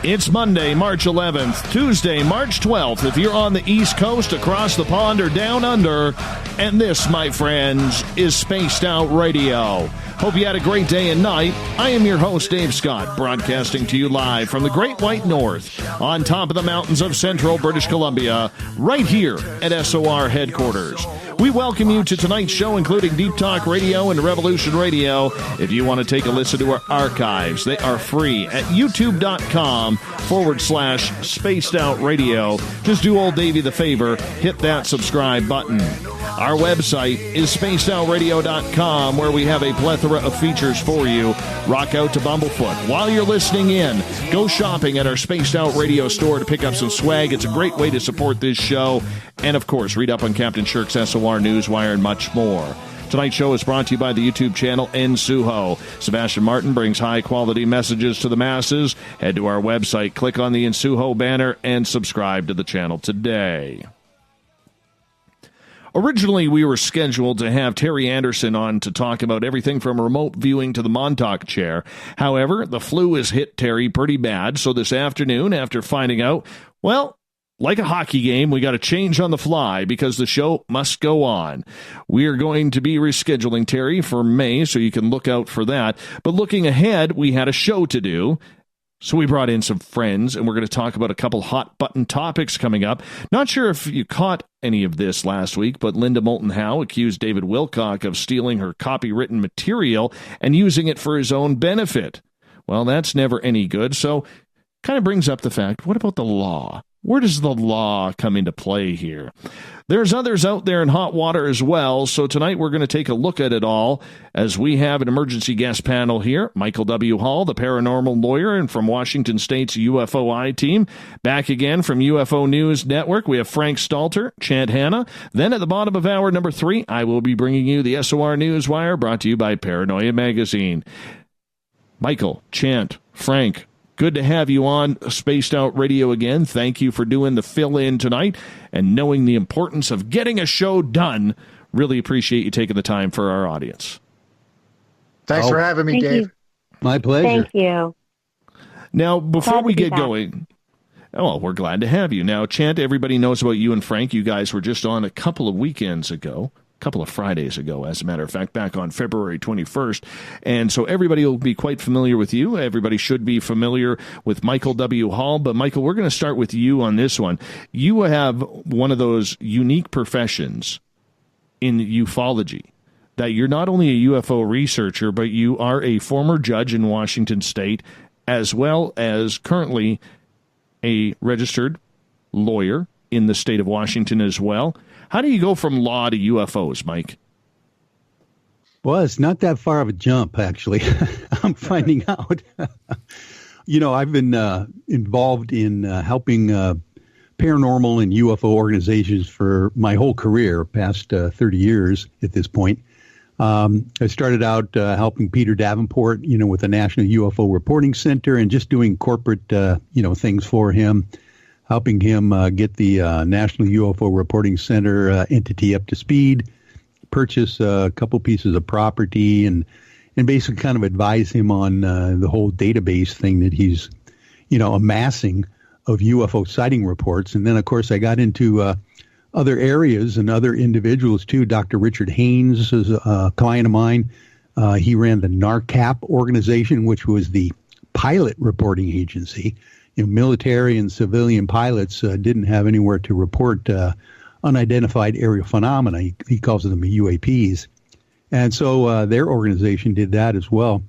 It's Monday, March 11th, Tuesday, March 12th, if you're on the East Coast, across the pond, or down under. And this, my friends, is Spaced Out Radio. Hope you had a great day and night. I am your host, Dave Scott, broadcasting to you live from the Great White North, on top of the mountains of central British Columbia, right here at SOR headquarters. We welcome you to tonight's show, including Deep Talk Radio and Revolution Radio. If you want to take a listen to our archives, they are free at youtube.com/Spaced Out Radio. Just do old Davey the favor, hit that subscribe button. Our website is spacedoutradio.com, where we have a plethora of features for you. Rock out to Bumblefoot. While you're listening in, go shopping at our Spaced Out Radio store to pick up some swag. It's a great way to support this show. And, of course, read up on Captain Shirk's SOR Newswire and much more. Tonight's show is brought to you by the YouTube channel Nsuho. Sebastian Martin brings high-quality messages to the masses. Head to our website, click on the Nsuho banner, and subscribe to the channel today. Originally, we were scheduled to have Terry Anderson on to talk about everything from remote viewing to the Montauk chair. However, the flu has hit Terry pretty bad, so this afternoon, after finding out, well, like a hockey game, we got to change on the fly because the show must go on. We are going to be rescheduling Terry for May, so you can look out for that. But looking ahead, we had a show to do. So we brought in some friends, and we're going to talk about a couple hot-button topics coming up. Not sure if you caught any of this last week, but Linda Moulton Howe accused David Wilcock of stealing her copywritten material and using it for his own benefit. Well, that's never any good, so kind of brings up the fact, what about the law? Where does the law come into play here? There's others out there in hot water as well, so tonight we're going to take a look at it all as we have an emergency guest panel here. Michael W. Hall, the paranormal lawyer, and from Washington State's UFOI team. Back again from UFO News Network, we have Frank Stalter, Chant Hanna. Then at the bottom of hour number 3, I will be bringing you the SOR Newswire, brought to you by Paranoia Magazine. Michael, Chant, Frank, good to have you on Spaced Out Radio again. Thank you for doing the fill-in tonight and knowing the importance of getting a show done. Really appreciate you taking the time for our audience. Thanks for having me, Dave. My pleasure. Thank you. Now, before we get going, we're glad to have you. Now, Chant, everybody knows about you and Frank. You guys were just on a couple of weekends ago. Couple of Fridays ago, as a matter of fact, back on February 21st. And so everybody will be quite familiar with you. Everybody should be familiar with Michael W. Hall. But, Michael, we're going to start with you on this one. You have one of those unique professions in ufology, that you're not only a UFO researcher, but you are a former judge in Washington State, as well as currently a registered lawyer in the state of Washington as well. How do you go from law to UFOs, Mike? Well, it's not that far of a jump, actually. I'm finding out. I've been involved in helping paranormal and UFO organizations for my whole career, past 30 years at this point. I started out helping Peter Davenport, with the National UFO Reporting Center and just doing corporate, things for him. Helping him get the National UFO Reporting Center entity up to speed, purchase a couple pieces of property, and basically kind of advise him on the whole database thing that he's, amassing of UFO sighting reports. And then, of course, I got into other areas and other individuals, too. Dr. Richard Haynes is a client of mine. He ran the NARCAP organization, which was the pilot reporting agency. Military and civilian pilots didn't have anywhere to report unidentified aerial phenomena. He calls them UAPs. And so their organization did that as well.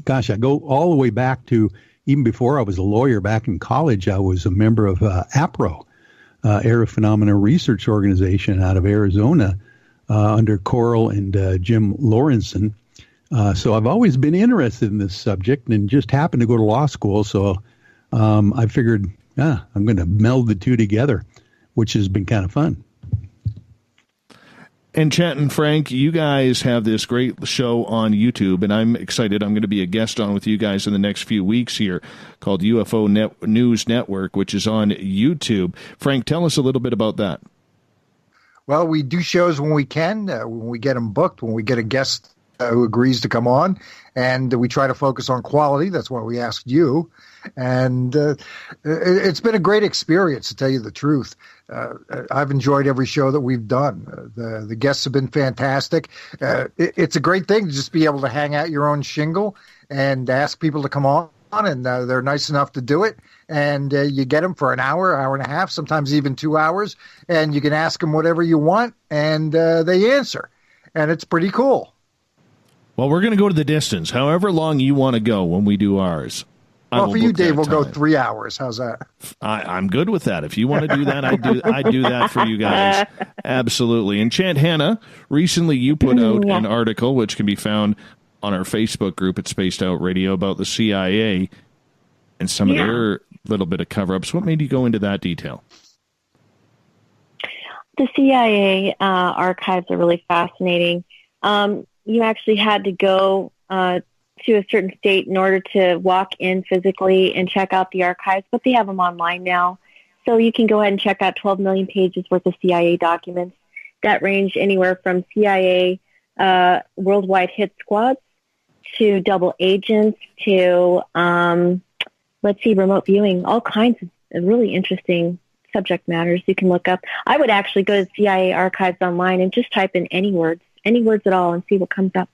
Gosh, I go all the way back to even before I was a lawyer back in college. I was a member of APRO, Aerial Phenomena Research Organization out of Arizona under Coral and Jim Lawrenson. So I've always been interested in this subject and just happened to go to law school. So I figured, I'm going to meld the two together, which has been kind of fun. And Chant and Frank, you guys have this great show on YouTube, and I'm excited. I'm going to be a guest on with you guys in the next few weeks here called UFO News Network, which is on YouTube. Frank, tell us a little bit about that. Well, we do shows when we can, when we get them booked, when we get a guest who agrees to come on, and we try to focus on quality. That's why we asked you. And it's been a great experience, to tell you the truth. I've enjoyed every show that we've done. The guests have been fantastic. It's a great thing to just be able to hang out your own shingle and ask people to come on, and they're nice enough to do it. And you get them for an hour, hour and a half, sometimes even 2 hours, and you can ask them whatever you want, and they answer. And it's pretty cool. Well, we're going to go to the distance, however long you want to go when we do ours. Well, for you, Dave, we'll go 3 hours. How's that? I'm good with that. If you want to do that, I'd do that for you guys. Absolutely. And Chant, Hannah, recently you put out an article, which can be found on our Facebook group at Spaced Out Radio, about the CIA and some of their little bit of cover-ups. What made you go into that detail? The CIA archives are really fascinating. You actually had to go to a certain state in order to walk in physically and check out the archives, but they have them online now. So you can go ahead and check out 12 million pages worth of CIA documents that range anywhere from CIA worldwide hit squads to double agents to, remote viewing, all kinds of really interesting subject matters you can look up. I would actually go to CIA archives online and just type in any words at all, and see what comes up.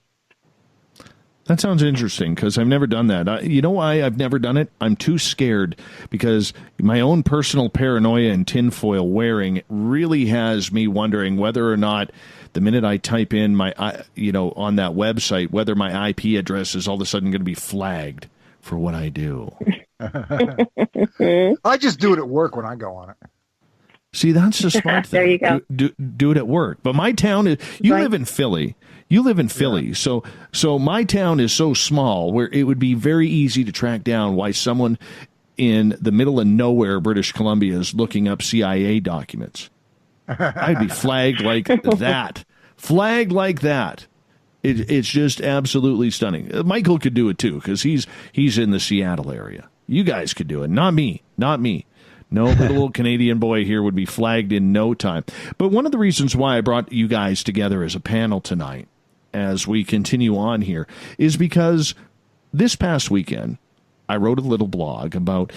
That sounds interesting, because I've never done that. You know why I've never done it? I'm too scared, because my own personal paranoia and tinfoil wearing really has me wondering whether or not the minute I type in my, on that website, whether my IP address is all of a sudden going to be flagged for what I do. I just do it at work when I go on it. See, that's the smart thing. There you go. Do it at work. But my town is, live in Philly. You live in Philly, so my town is so small where it would be very easy to track down why someone in the middle of nowhere, British Columbia, is looking up CIA documents. I'd be flagged like that. Flagged like that. It's just absolutely stunning. Michael could do it too, because he's in the Seattle area. You guys could do it. Not me. No little Canadian boy here would be flagged in no time. But one of the reasons why I brought you guys together as a panel tonight, as we continue on here, is because this past weekend I wrote a little blog about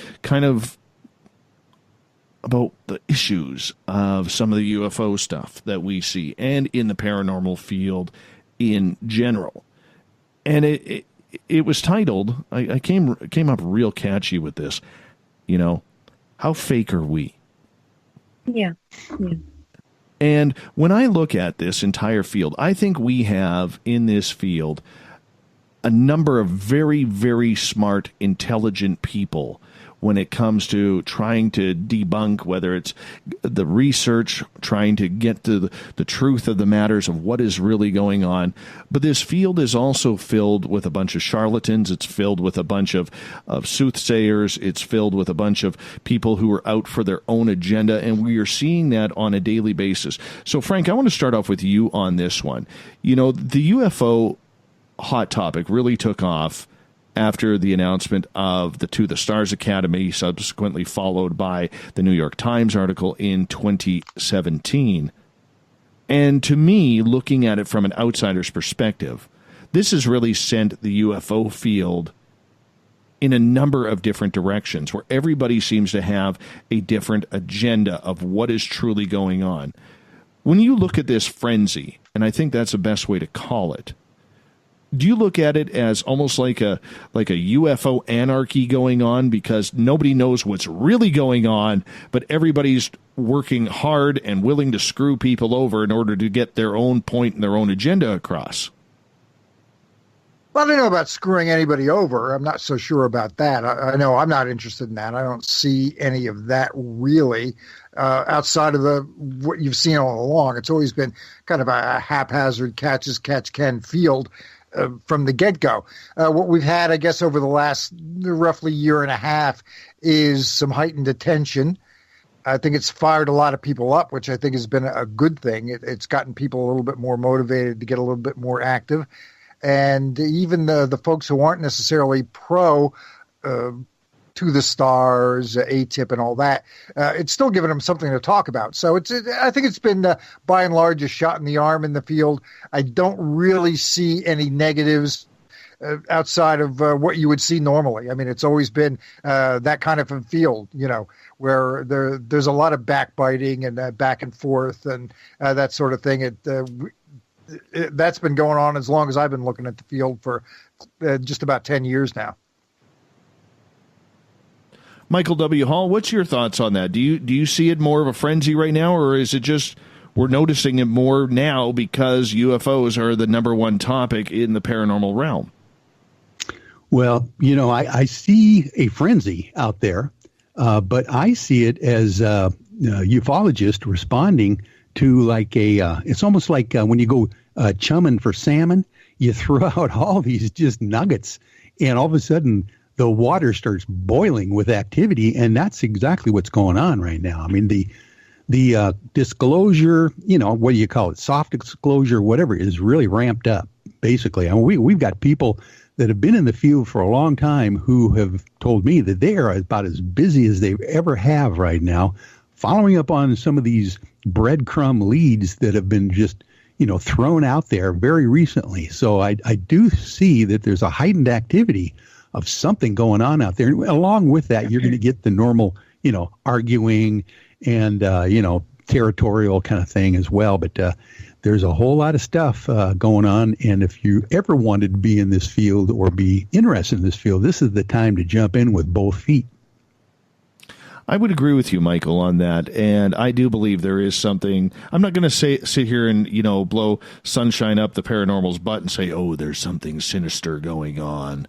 about the issues of some of the UFO stuff that we see, and in the paranormal field in general. And it was titled, I came up real catchy with this, how fake are we? Yeah. And when I look at this entire field, I think we have in this field a number of very, very smart, intelligent people when it comes to trying to debunk, whether it's the research, trying to get to the truth of the matters of what is really going on. But this field is also filled with a bunch of charlatans. It's filled with a bunch of soothsayers. It's filled with a bunch of people who are out for their own agenda, and we are seeing that on a daily basis. So, Frank, I want to start off with you on this one. The UFO hot topic really took off after the announcement of the To the Stars Academy, subsequently followed by the New York Times article in 2017. And to me, looking at it from an outsider's perspective, this has really sent the UFO field in a number of different directions, where everybody seems to have a different agenda of what is truly going on. When you look at this frenzy, and I think that's the best way to call it, do you look at it as almost like a UFO anarchy going on, because nobody knows what's really going on, but everybody's working hard and willing to screw people over in order to get their own point and their own agenda across? Well, I don't know about screwing anybody over. I'm not so sure about that. I know I'm not interested in that. I don't see any of that really outside of what you've seen all along. It's always been kind of a haphazard catch-can field from the get-go. What we've had, I guess, over the last roughly year and a half is some heightened attention. I think it's fired a lot of people up, which I think has been a good thing. It's gotten people a little bit more motivated to get a little bit more active. And even the folks who aren't necessarily pro to the stars, ATIP, and all that, it's still giving them something to talk about. So I think it's been, by and large, a shot in the arm in the field. I don't really see any negatives outside of what you would see normally. I mean, it's always been that kind of a field, where there's a lot of backbiting and back and forth and that sort of thing. That's been going on as long as I've been looking at the field for just about 10 years now. Michael W. Hall, what's your thoughts on that? Do you see it more of a frenzy right now, or is it just we're noticing it more now because UFOs are the number one topic in the paranormal realm? Well, I see a frenzy out there, but I see it as a ufologist responding to like it's almost like when you go chumming for salmon, you throw out all these just nuggets, and all of a sudden the water starts boiling with activity, and that's exactly what's going on right now. I mean, the disclosure, what do you call it, soft disclosure, whatever, is really ramped up, basically. I mean, we've got people that have been in the field for a long time who have told me that they are about as busy as they ever have right now, following up on some of these breadcrumb leads that have been just, thrown out there very recently. So I do see that there's a heightened activity of something going on out there. And along with that, you're going to get the normal, arguing and, territorial kind of thing as well. But there's a whole lot of stuff going on. And if you ever wanted to be in this field or be interested in this field, this is the time to jump in with both feet. I would agree with you, Michael, on that, and I do believe there is something. I'm not going to sit here and blow sunshine up the paranormal's butt and say, "Oh, there's something sinister going on,"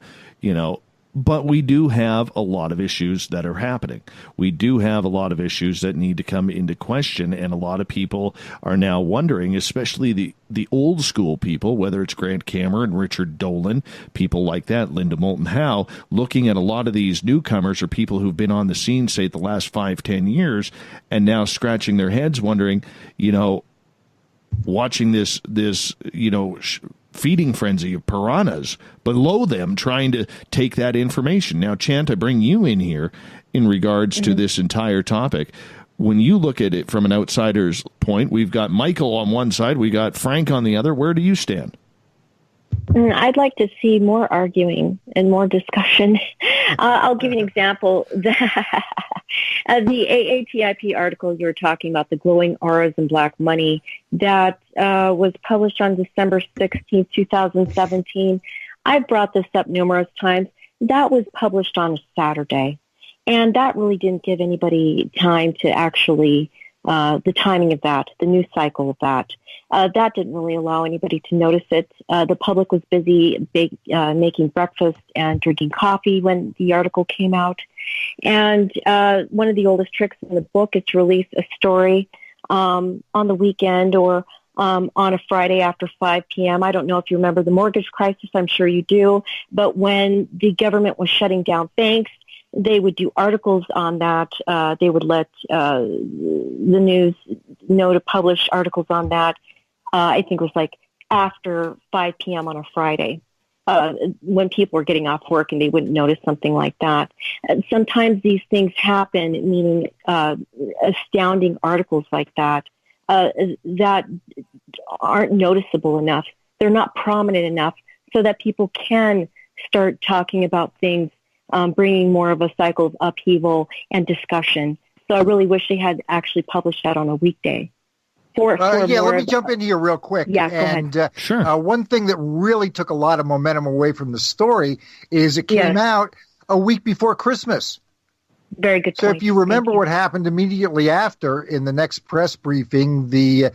But we do have a lot of issues that are happening. We do have a lot of issues that need to come into question, and a lot of people are now wondering, especially the old school people, whether it's Grant Cameron, Richard Dolan, people like that, Linda Moulton Howe, looking at a lot of these newcomers or people who've been on the scene, say, the last 5-10 years, and now scratching their heads wondering, watching this feeding frenzy of piranhas below them, trying to take that information. Now, Chant, I bring you in here in regards to this entire topic. When you look at it from an outsider's point, we've got Michael on one side, we got Frank on the other. Where do you stand? I'd like to see more arguing and more discussion. I'll give you an example. The AATIP article you were talking about, the glowing auras and black money, that was published on December 16, 2017. I've brought this up numerous times. That was published on a Saturday, and that really didn't give anybody time to actually, the timing of that, the news cycle of that. That didn't really allow anybody to notice it. The public was busy making breakfast and drinking coffee when the article came out. And one of the oldest tricks in the book is to release a story on the weekend or on a Friday after 5 p.m. I don't know if you remember the mortgage crisis. I'm sure you do. But when the government was shutting down banks, they would do articles on that. They would let the news know to publish articles on that. I think it was like after 5 p.m. on a Friday, when people were getting off work and they wouldn't notice something like that. And sometimes these things happen, meaning astounding articles like that, that aren't noticeable enough. They're not prominent enough so that people can start talking about things, bringing more of a cycle of upheaval and discussion. So I really wish they had actually published that on a weekday. Let me jump in here real quick. Yeah, go ahead. Sure. One thing that really took a lot of momentum away from the story is it came out a week before Christmas. Very good point. So if you remember what happened immediately after, in the next press briefing, the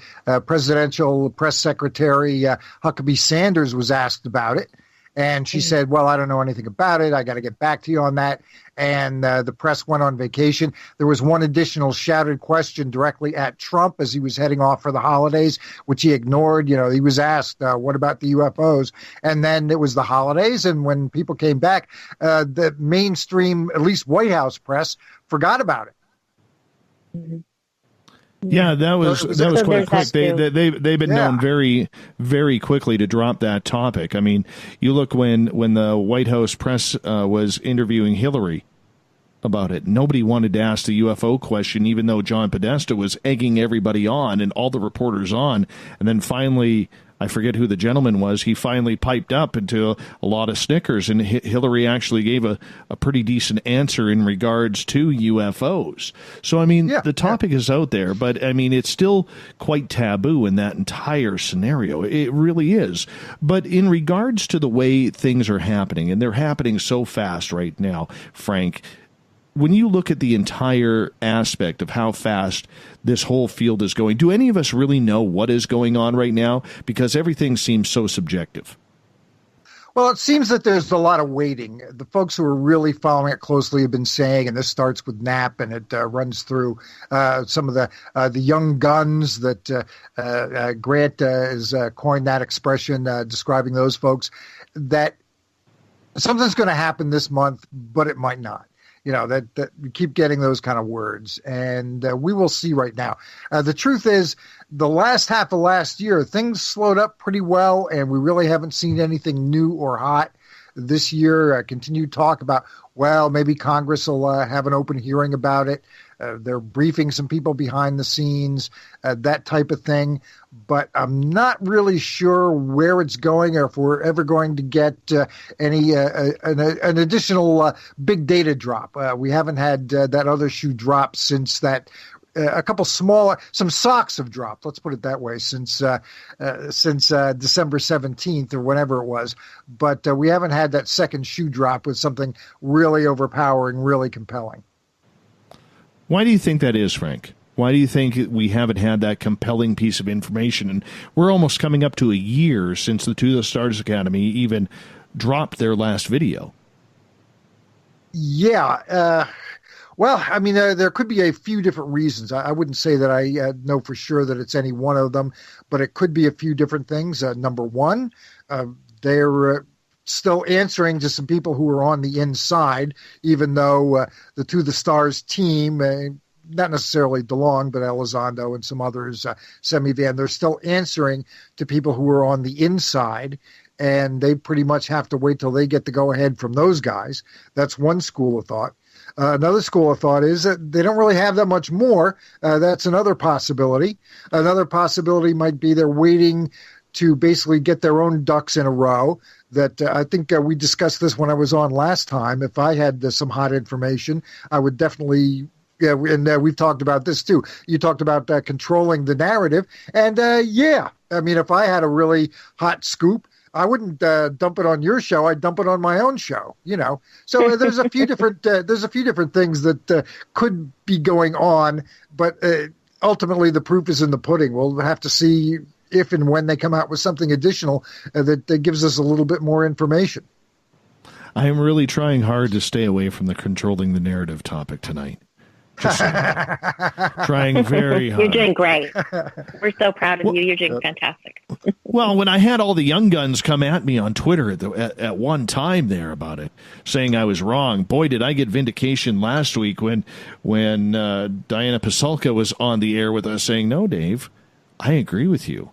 presidential press secretary, Huckabee Sanders, was asked about it. And she said, well, I don't know anything about it. I got to get back to you on that. And the press went on vacation. There was one additional shouted question directly at Trump as he was heading off for the holidays, which he ignored. He was asked, what about the UFOs? And then it was the holidays. And when people came back, the mainstream, at least White House press, forgot about it. Mm-hmm. Yeah, that was quite quick. They've been known very, very quickly to drop that topic. I mean, you look when the White House press was interviewing Hillary, about it. Nobody wanted to ask the UFO question, even though John Podesta was egging everybody on and all the reporters on. And then finally, I forget who the gentleman was, he finally piped up into a lot of snickers, and Hillary actually gave a pretty decent answer in regards to UFOs. So, I mean, the topic is out there, but, I mean, it's still quite taboo in that entire scenario. It really is. But in regards to the way things are happening, and they're happening so fast right now, Frank, when you look at the entire aspect of how fast this whole field is going, do any of us really know what is going on right now? Because everything seems so subjective. Well, it seems that there's a lot of waiting. The folks who are really following it closely have been saying, and this starts with Knapp, and it runs through some of the young guns that Grant has coined that expression, describing those folks, that something's going to happen this month, but it might not. You know, that we keep getting those kind of words, and we will see right now. The truth is, the last half of last year, things slowed up pretty well, and we really haven't seen anything new or hot. This year, continued talk about, well, maybe Congress will have an open hearing about it. They're briefing some people behind the scenes, that type of thing. But I'm not really sure where it's going, or if we're ever going to get any an additional big data drop. We haven't had that other shoe drop since that. Some socks have dropped. Let's put it that way, since December 17th or whenever it was. But we haven't had that second shoe drop with something really overpowering, really compelling. Why do you think that is, Frank? Why do you think we haven't had that compelling piece of information? And we're almost coming up to a year since the To the Stars Academy even dropped their last video. Yeah. Well, I mean, there could be a few different reasons. I wouldn't say that I know for sure that it's any one of them, but it could be a few different things. Number one, they're still answering to some people who are on the inside, even though the To the Stars team, not necessarily DeLong, but Elizondo and some others, Semivan, they're still answering to people who are on the inside, and they pretty much have to wait till they get the go-ahead from those guys. That's one school of thought. Another school of thought is that they don't really have that much more. That's another possibility. Another possibility might be they're waiting to basically get their own ducks in a row. That I think we discussed this when I was on last time. If I had some hot information, I would definitely. Yeah, and we've talked about this too. You talked about controlling the narrative, and yeah, I mean, if I had a really hot scoop, I wouldn't dump it on your show. I'd dump it on my own show. You know, so there's a few different things that could be going on, but ultimately the proof is in the pudding. We'll have to see if and when they come out with something additional that gives us a little bit more information. I am really trying hard to stay away from the controlling the narrative topic tonight. Just trying very hard. You're doing great. We're so proud of you. You're doing fantastic. Well, when I had all the young guns come at me on Twitter at one time there about it, saying I was wrong, boy, did I get vindication last week when Diana Pasulka was on the air with us saying, no, Dave, I agree with you.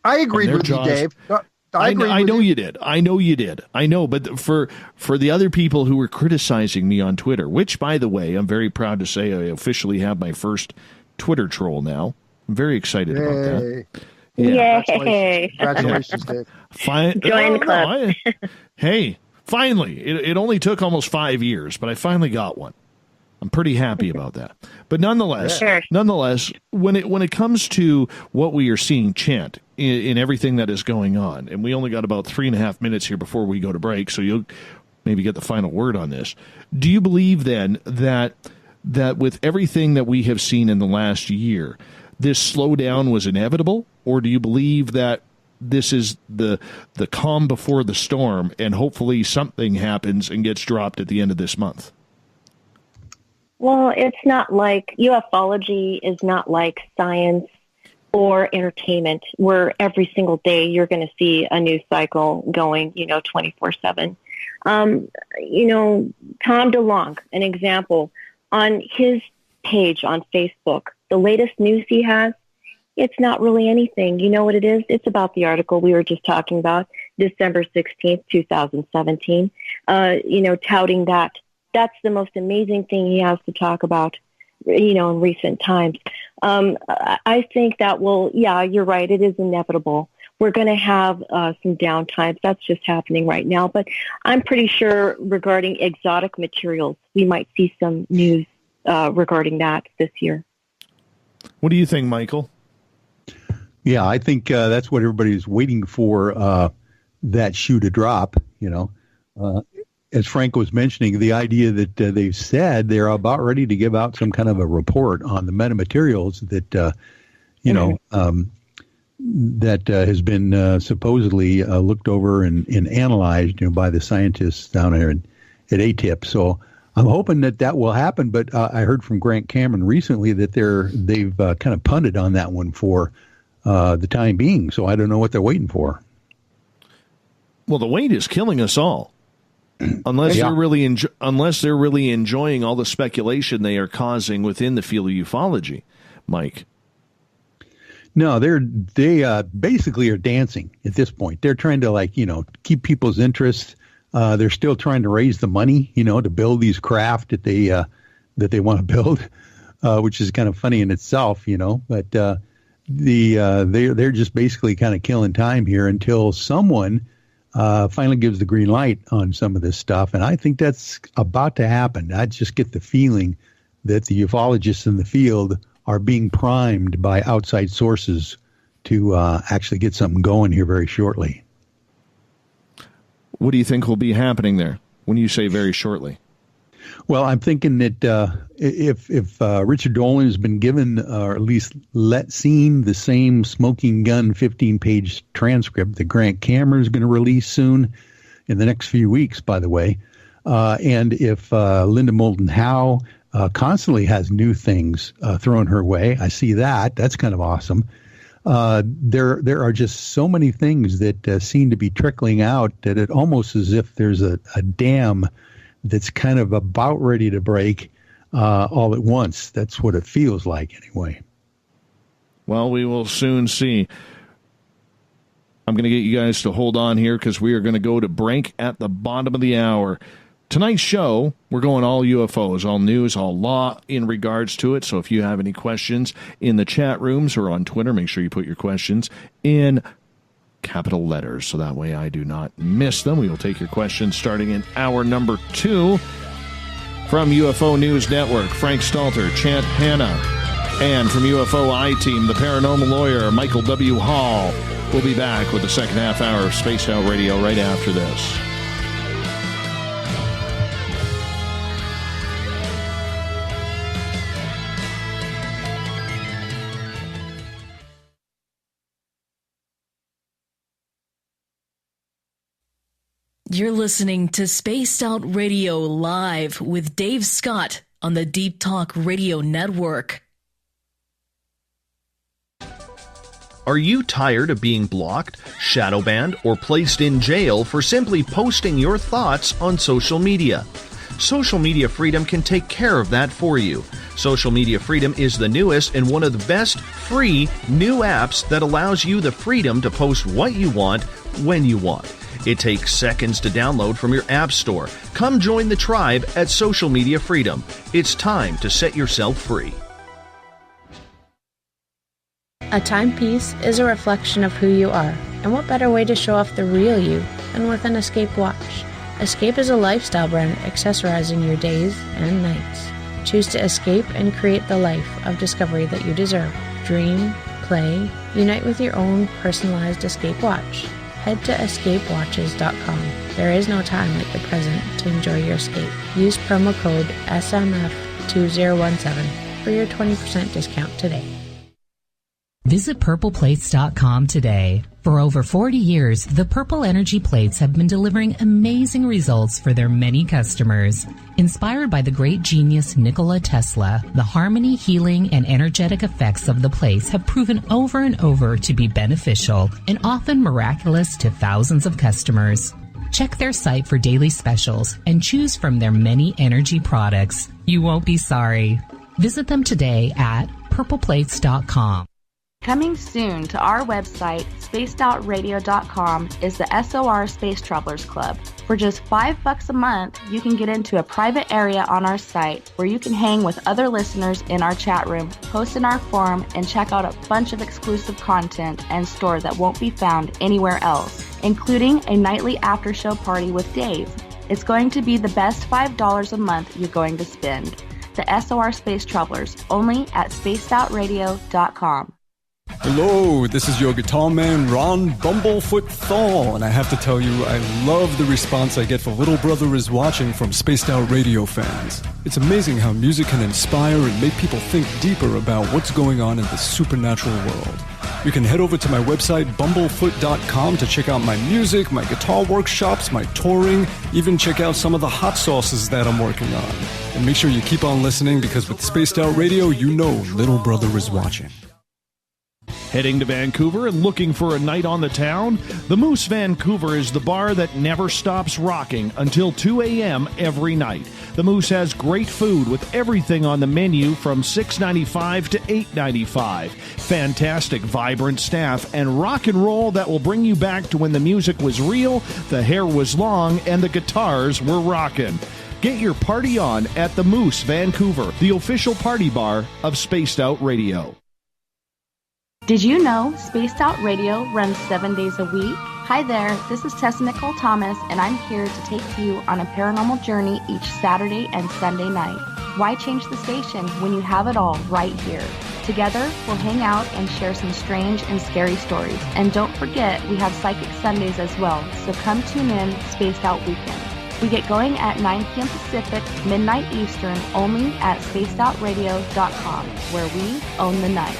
I agreed with you, Dave. I know you did. I know you did. I know, but for the other people who were criticizing me on Twitter, which, by the way, I'm very proud to say I officially have my first Twitter troll now. I'm very excited about that. Yeah. Yay! Congratulations, Dave. Join the club. Hey, finally. It only took almost 5 years, but I finally got one. I'm pretty happy about that. But nonetheless, when it comes to what we are seeing, Chant, in everything that is going on, and we only got about 3.5 minutes here before we go to break, so you'll maybe get the final word on this. Do you believe then that with everything that we have seen in the last year, this slowdown was inevitable, or do you believe that this is the calm before the storm, and hopefully something happens and gets dropped at the end of this month? Well, it's not like ufology is not like science or entertainment, where every single day you're going to see a news cycle going, 24/7. Tom DeLong, an example, on his page on Facebook, the latest news he has, it's not really anything. You know what it is? It's about the article we were just talking about, December 16th, 2017, touting that that's the most amazing thing he has to talk about, in recent times. I think that you're right. It is inevitable. We're going to have some downtimes. That's just happening right now. But I'm pretty sure regarding exotic materials, we might see some news regarding that this year. What do you think, Michael? Yeah, I think that's what everybody's waiting for, that shoe to drop, As Frank was mentioning, the idea that they've said they're about ready to give out some kind of a report on the metamaterials that, that has been supposedly looked over and analyzed, by the scientists down there at ATIP. So I'm hoping that will happen. But I heard from Grant Cameron recently that they've kind of punted on that one for the time being. So I don't know what they're waiting for. Well, the wait is killing us all. Unless they're really enjoying all the speculation they are causing within the field of ufology, Mike. No, they basically are dancing at this point. They're trying to keep people's interest. They're still trying to raise the money, to build these craft that they want to build, which is kind of funny in itself, But they're just basically kind of killing time here until someone finally gives the green light on some of this stuff. And I think that's about to happen. I just get the feeling that the ufologists in the field are being primed by outside sources to actually get something going here very shortly. What do you think will be happening there when you say very shortly? Well, I'm thinking that if Richard Dolan has been given, or at least seen the same smoking gun 15-page transcript that Grant Cameron is going to release soon, in the next few weeks, by the way, and if Linda Moulton Howe constantly has new things thrown her way, I see that. That's kind of awesome. There are just so many things that seem to be trickling out that it almost as if there's a dam that's kind of about ready to break all at once. That's what it feels like anyway. Well, we will soon see. I'm going to get you guys to hold on here because we are going to go to break at the bottom of the hour. Tonight's show, we're going all UFOs, all news, all law in regards to it. So if you have any questions in the chat rooms or on Twitter, make sure you put your questions in capital letters, so that way I do not miss them. We will take your questions starting in hour number 2 from UFO News Network, Frank Stalter, Chant Hanna, and from UFO I-Team, the Paranormal Lawyer, Michael W. Hall. We'll be back with the second half hour of Spaced Out Radio right after this. You're listening to Spaced Out Radio Live with Dave Scott on the Deep Talk Radio Network. Are you tired of being blocked, shadow banned, or placed in jail for simply posting your thoughts on social media? Social Media Freedom can take care of that for you. Social Media Freedom is the newest and one of the best free new apps that allows you the freedom to post what you want, when you want. It takes seconds to download from your app store. Come join the tribe at Social Media Freedom. It's time to set yourself free. A timepiece is a reflection of who you are, and what better way to show off the real you than with an Escape watch? Escape is a lifestyle brand accessorizing your days and nights. Choose to escape and create the life of discovery that you deserve. Dream, play, unite with your own personalized Escape watch. Head to escapewatches.com. There is no time like the present to enjoy your escape. Use promo code SMF2017 for your 20% discount today. Visit purpleplates.com today. For over 40 years, the Purple Energy Plates have been delivering amazing results for their many customers. Inspired by the great genius Nikola Tesla, the harmony, healing, and energetic effects of the plates have proven over and over to be beneficial and often miraculous to thousands of customers. Check their site for daily specials and choose from their many energy products. You won't be sorry. Visit them today at purpleplates.com. Coming soon to our website, spacedoutradio.com, is the SOR Space Travelers Club. For just $5 a month, you can get into a private area on our site where you can hang with other listeners in our chat room, post in our forum, and check out a bunch of exclusive content and store that won't be found anywhere else, including a nightly after-show party with Dave. It's going to be the best $5 a month you're going to spend. The SOR Space Travelers, only at spacedoutradio.com. Hello, this is your guitar man, Ron Bumblefoot Thal, and I have to tell you, I love the response I get for Little Brother is Watching from Spaced Out Radio fans. It's amazing how music can inspire and make people think deeper about what's going on in the supernatural world. You can head over to my website, bumblefoot.com, to check out my music, my guitar workshops, my touring, even check out some of the hot sauces that I'm working on. And make sure you keep on listening, because with Spaced Out Radio, you know Little Brother is watching. Heading to Vancouver and looking for a night on the town? The Moose Vancouver is the bar that never stops rocking until 2 a.m. every night. The Moose has great food with everything on the menu from $6.95 to $8.95. Fantastic, vibrant staff and rock and roll that will bring you back to when the music was real, the hair was long, and the guitars were rocking. Get your party on at the Moose Vancouver, the official party bar of Spaced Out Radio. Did you know Spaced Out Radio runs 7 days a week? Hi there, this is Tessa Nicole Thomas, and I'm here to take you on a paranormal journey each Saturday and Sunday night. Why change the station when you have it all right here? Together, we'll hang out and share some strange and scary stories. And don't forget, we have Psychic Sundays as well, so come tune in Spaced Out Weekend. We get going at 9 p.m. Pacific, midnight Eastern, only at spacedoutradio.com, where we own the night.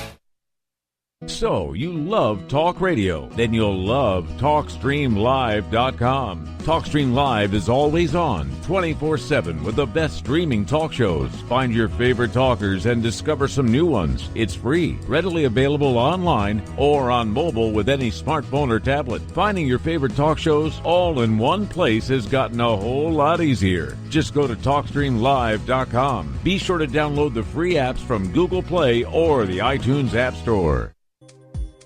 So, you love talk radio? Then you'll love TalkStreamLive.com. TalkStream Live is always on, 24/7, with the best streaming talk shows. Find your favorite talkers and discover some new ones. It's free, readily available online or on mobile with any smartphone or tablet. Finding your favorite talk shows all in one place has gotten a whole lot easier. Just go to TalkStreamLive.com. Be sure to download the free apps from Google Play or the iTunes App Store.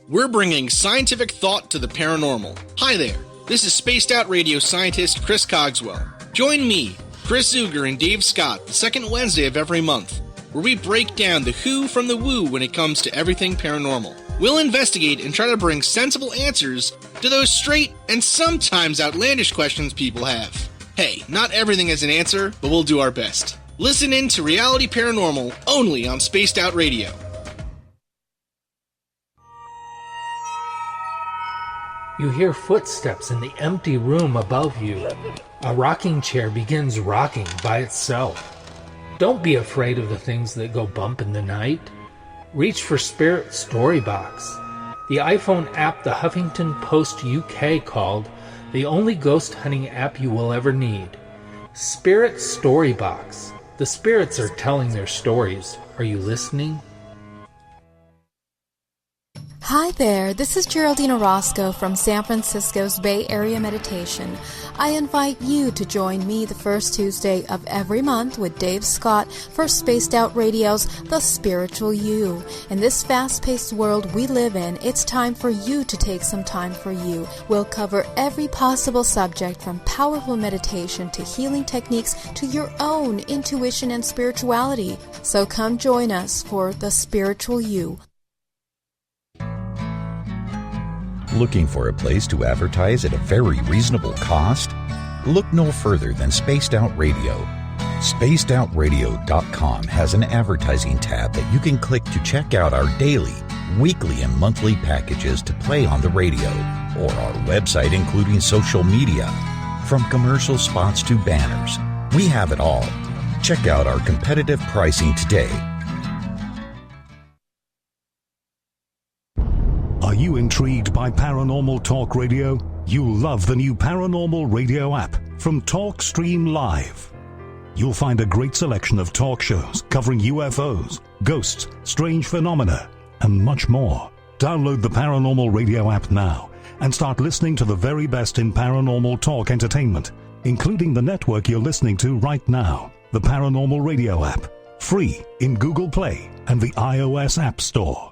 We're bringing scientific thought to the paranormal. Hi there, this is Spaced Out Radio scientist Chris Cogswell. Join me, Chris Zuger, and Dave Scott the second Wednesday of every month, where we break down the who from the woo when it comes to everything paranormal. We'll investigate and try to bring sensible answers to those straight and sometimes outlandish questions people have. Hey, not everything is an answer, but we'll do our best. Listen in to Reality Paranormal only on Spaced Out Radio. You hear footsteps in the empty room above you. A rocking chair begins rocking by itself. Don't be afraid of the things that go bump in the night. Reach for Spirit Storybox, the iPhone app the Huffington Post UK called the only ghost hunting app you will ever need. Spirit Storybox. The spirits are telling their stories. Are you listening? Hi there, this is Geraldine Orozco from San Francisco's Bay Area Meditation. I invite you to join me the first Tuesday of every month with Dave Scott for Spaced Out Radio's The Spiritual You. In this fast-paced world we live in, it's time for you to take some time for you. We'll cover every possible subject from powerful meditation to healing techniques to your own intuition and spirituality. So come join us for The Spiritual You. Looking for a place to advertise at a very reasonable cost? Look no further than Spaced Out Radio. SpacedOutRadio.com has an advertising tab that you can click to check out our daily, weekly, and monthly packages to play on the radio, or our website including social media. From commercial spots to banners, we have it all. Check out our competitive pricing today. Are you intrigued by Paranormal Talk Radio? You'll love the new Paranormal Radio app from TalkStream Live. You'll find a great selection of talk shows covering UFOs, ghosts, strange phenomena, and much more. Download the Paranormal Radio app now and start listening to the very best in paranormal talk entertainment, including the network you're listening to right now, the Paranormal Radio app, free in Google Play and the iOS App Store.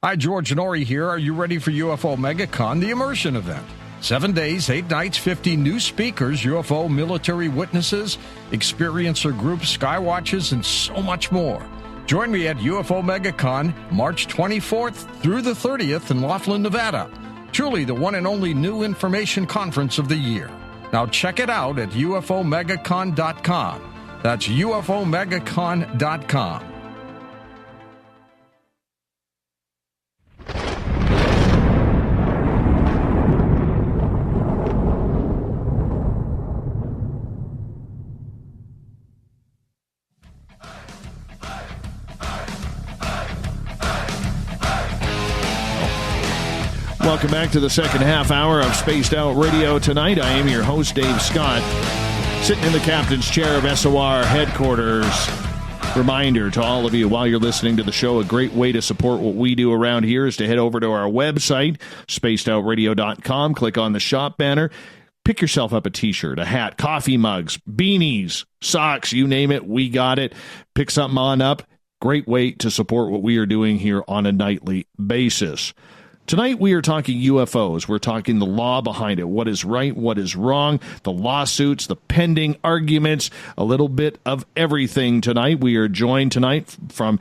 Hi, George Norrie here. Are you ready for UFO MegaCon, the immersion event? 7 days, 8 nights, 50 new speakers, UFO military witnesses, experiencer groups, skywatches, and so much more. Join me at UFO MegaCon, March 24th through the 30th in Laughlin, Nevada. Truly the one and only new information conference of the year. Now check it out at UFOMegaCon.com. That's UFOMegaCon.com. Welcome back to the second half hour of Spaced Out Radio tonight. I am your host, Dave Scott, sitting in the captain's chair of SOR headquarters. Reminder to all of you, while you're listening to the show, a great way to support what we do around here is to head over to our website, spacedoutradio.com, click on the shop banner, pick yourself up a t-shirt, a hat, coffee mugs, beanies, socks, you name it, we got it. Pick something on up. Great way to support what we are doing here on a nightly basis. Tonight, we are talking UFOs. We're talking the law behind it, what is right, what is wrong, the lawsuits, the pending arguments, a little bit of everything tonight. We are joined tonight from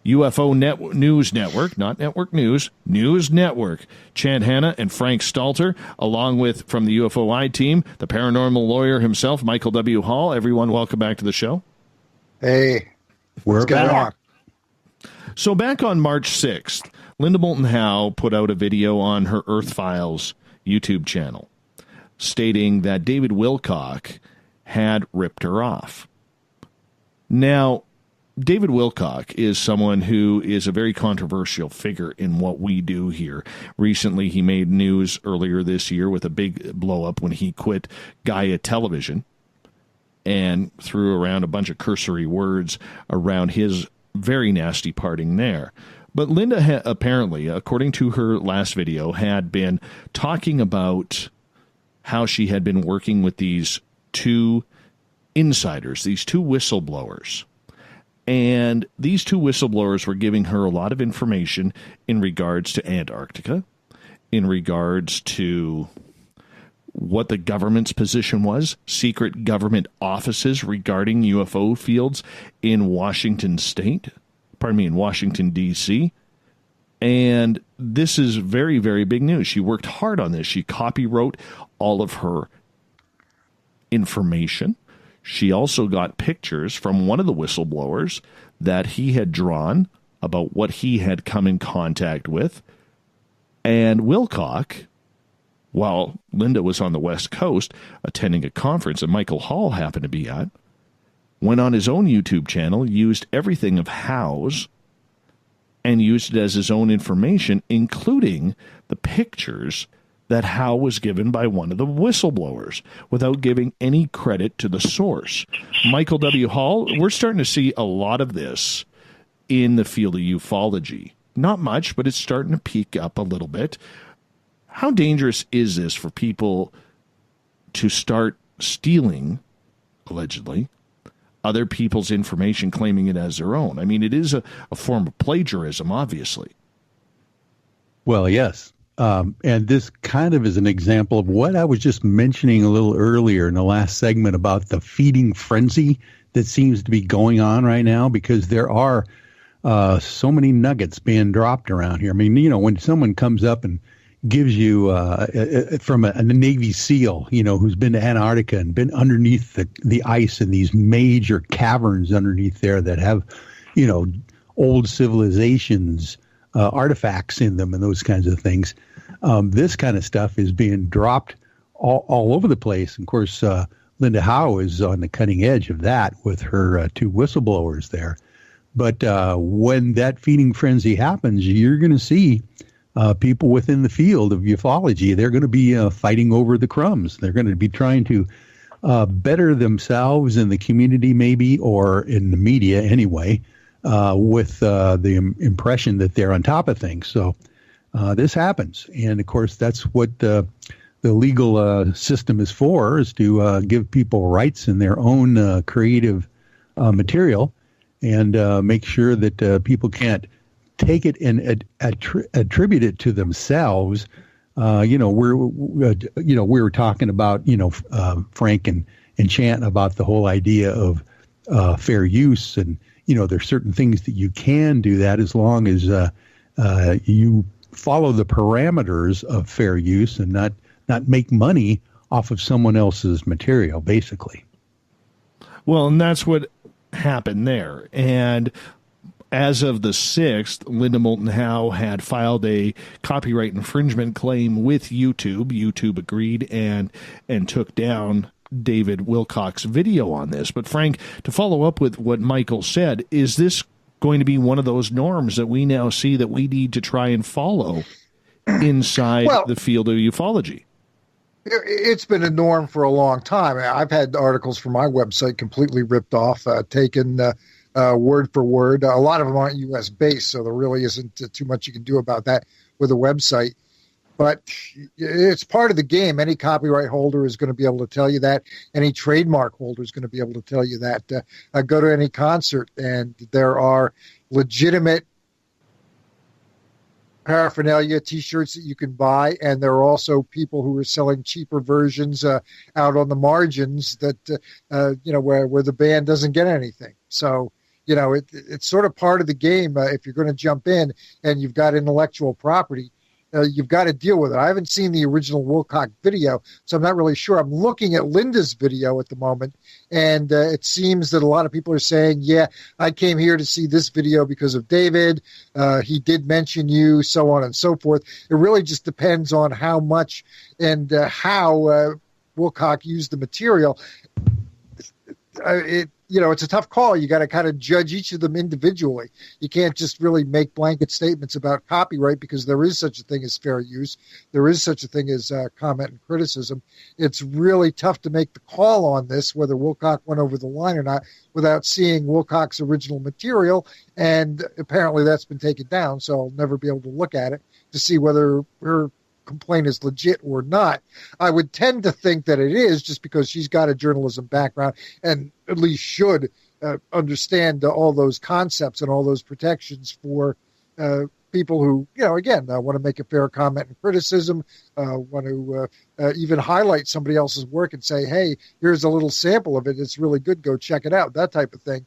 UFO News Network, not Network News, News Network, Chant and Frank Stalter, along with, from the UFOI team, the paranormal lawyer himself, Michael W. Hall. Everyone, welcome back to the show. Hey, we're back. So back on March 6th, Linda Moulton Howe put out a video on her Earth Files YouTube channel stating that David Wilcock had ripped her off. Now, David Wilcock is someone who is a very controversial figure in what we do here. Recently, he made news earlier this year with a big blow-up when he quit Gaia Television and threw around a bunch of cursory words around his very nasty parting there. But Linda apparently, according to her last video, had been talking about how she had been working with these two insiders, these two whistleblowers. And these two whistleblowers were giving her a lot of information in regards to Antarctica, in regards to what the government's position was, secret government offices regarding UFO fields in Washington State. In Washington, D.C. And this is very, very big news. She worked hard on this. She copywrote all of her information. She also got pictures from one of the whistleblowers that he had drawn about what he had come in contact with. And Wilcock, while Linda was on the West Coast attending a conference that Michael Hall happened to be at, went on his own YouTube channel, used everything of Howe's, and used it as his own information, including the pictures that Howe was given by one of the whistleblowers, without giving any credit to the source. Michael W. Hall, we're starting to see a lot of this in the field of ufology. Not much, but it's starting to peak up a little bit. How dangerous is this for people to start stealing, allegedly, other people's information, claiming it as their own? I mean, it is a form of plagiarism, obviously. Well, yes. And this kind of is an example of what I was just mentioning a little earlier in the last segment about the feeding frenzy that seems to be going on right now, because there are so many nuggets being dropped around here. I mean, when someone comes up and gives you from a Navy SEAL, who's been to Antarctica and been underneath the ice in these major caverns underneath there that have, old civilizations, artifacts in them and those kinds of things. This kind of stuff is being dropped all over the place. And of course, Linda Howe is on the cutting edge of that with her two whistleblowers there. But when that feeding frenzy happens, you're going to see people within the field of ufology. They're going to be fighting over the crumbs. They're going to be trying to better themselves in the community, maybe, or in the media anyway, with the impression that they're on top of things. So this happens. And, of course, that's what the legal system is for, is to give people rights in their own creative material, and make sure that people can't take it and attribute it to themselves. We were talking about, Frank and Chant about the whole idea of fair use. And, there's certain things that you can do that as long as you follow the parameters of fair use and not make money off of someone else's material, basically. Well, and that's what happened there. And as of the 6th, Linda Moulton Howe had filed a copyright infringement claim with YouTube. YouTube agreed and took down David Wilcock's video on this. But Frank, to follow up with what Michael said, is this going to be one of those norms that we now see that we need to try and follow inside the field of ufology? It's been a norm for a long time. I've had articles from my website completely ripped off, taken word for word. A lot of them aren't U.S. based, so there really isn't too much you can do about that with a website. But it's part of the game. Any copyright holder is going to be able to tell you that. Any trademark holder is going to be able to tell you that. Go to any concert, and there are legitimate paraphernalia, T-shirts that you can buy, and there are also people who are selling cheaper versions out on the margins that where the band doesn't get anything. So it's sort of part of the game. If you're going to jump in and you've got intellectual property, you've got to deal with it. I haven't seen the original Wilcock video, so I'm not really sure. I'm looking at Linda's video at the moment, and it seems that a lot of people are saying, yeah, I came here to see this video because of David. He did mention you, so on and so forth. It really just depends on how much and how Wilcock used the material. It's a tough call. You got to kind of judge each of them individually. You can't just really make blanket statements about copyright because there is such a thing as fair use. There is such a thing as comment and criticism. It's really tough to make the call on this, whether Wilcock went over the line or not, without seeing Wilcock's original material. And apparently that's been taken down, so I'll never be able to look at it to see whether her complaint is legit or not. I would tend to think that it is, just because she's got a journalism background and at least should understand all those concepts and all those protections for people who, want to make a fair comment and criticism, want to even highlight somebody else's work and say, hey, here's a little sample of it. It's really good. Go check it out. That type of thing.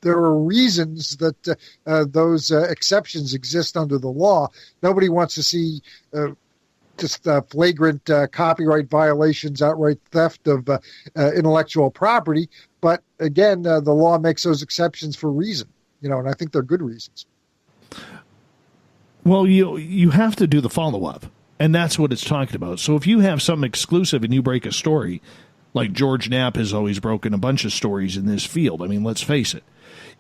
There are reasons that those exceptions exist under the law. Nobody wants to see just flagrant copyright violations, outright theft of intellectual property. But again, the law makes those exceptions for a reason, and I think they're good reasons. Well, you have to do the follow-up, and that's what it's talking about. So if you have something exclusive and you break a story, like George Knapp has always broken a bunch of stories in this field. I mean, let's face it.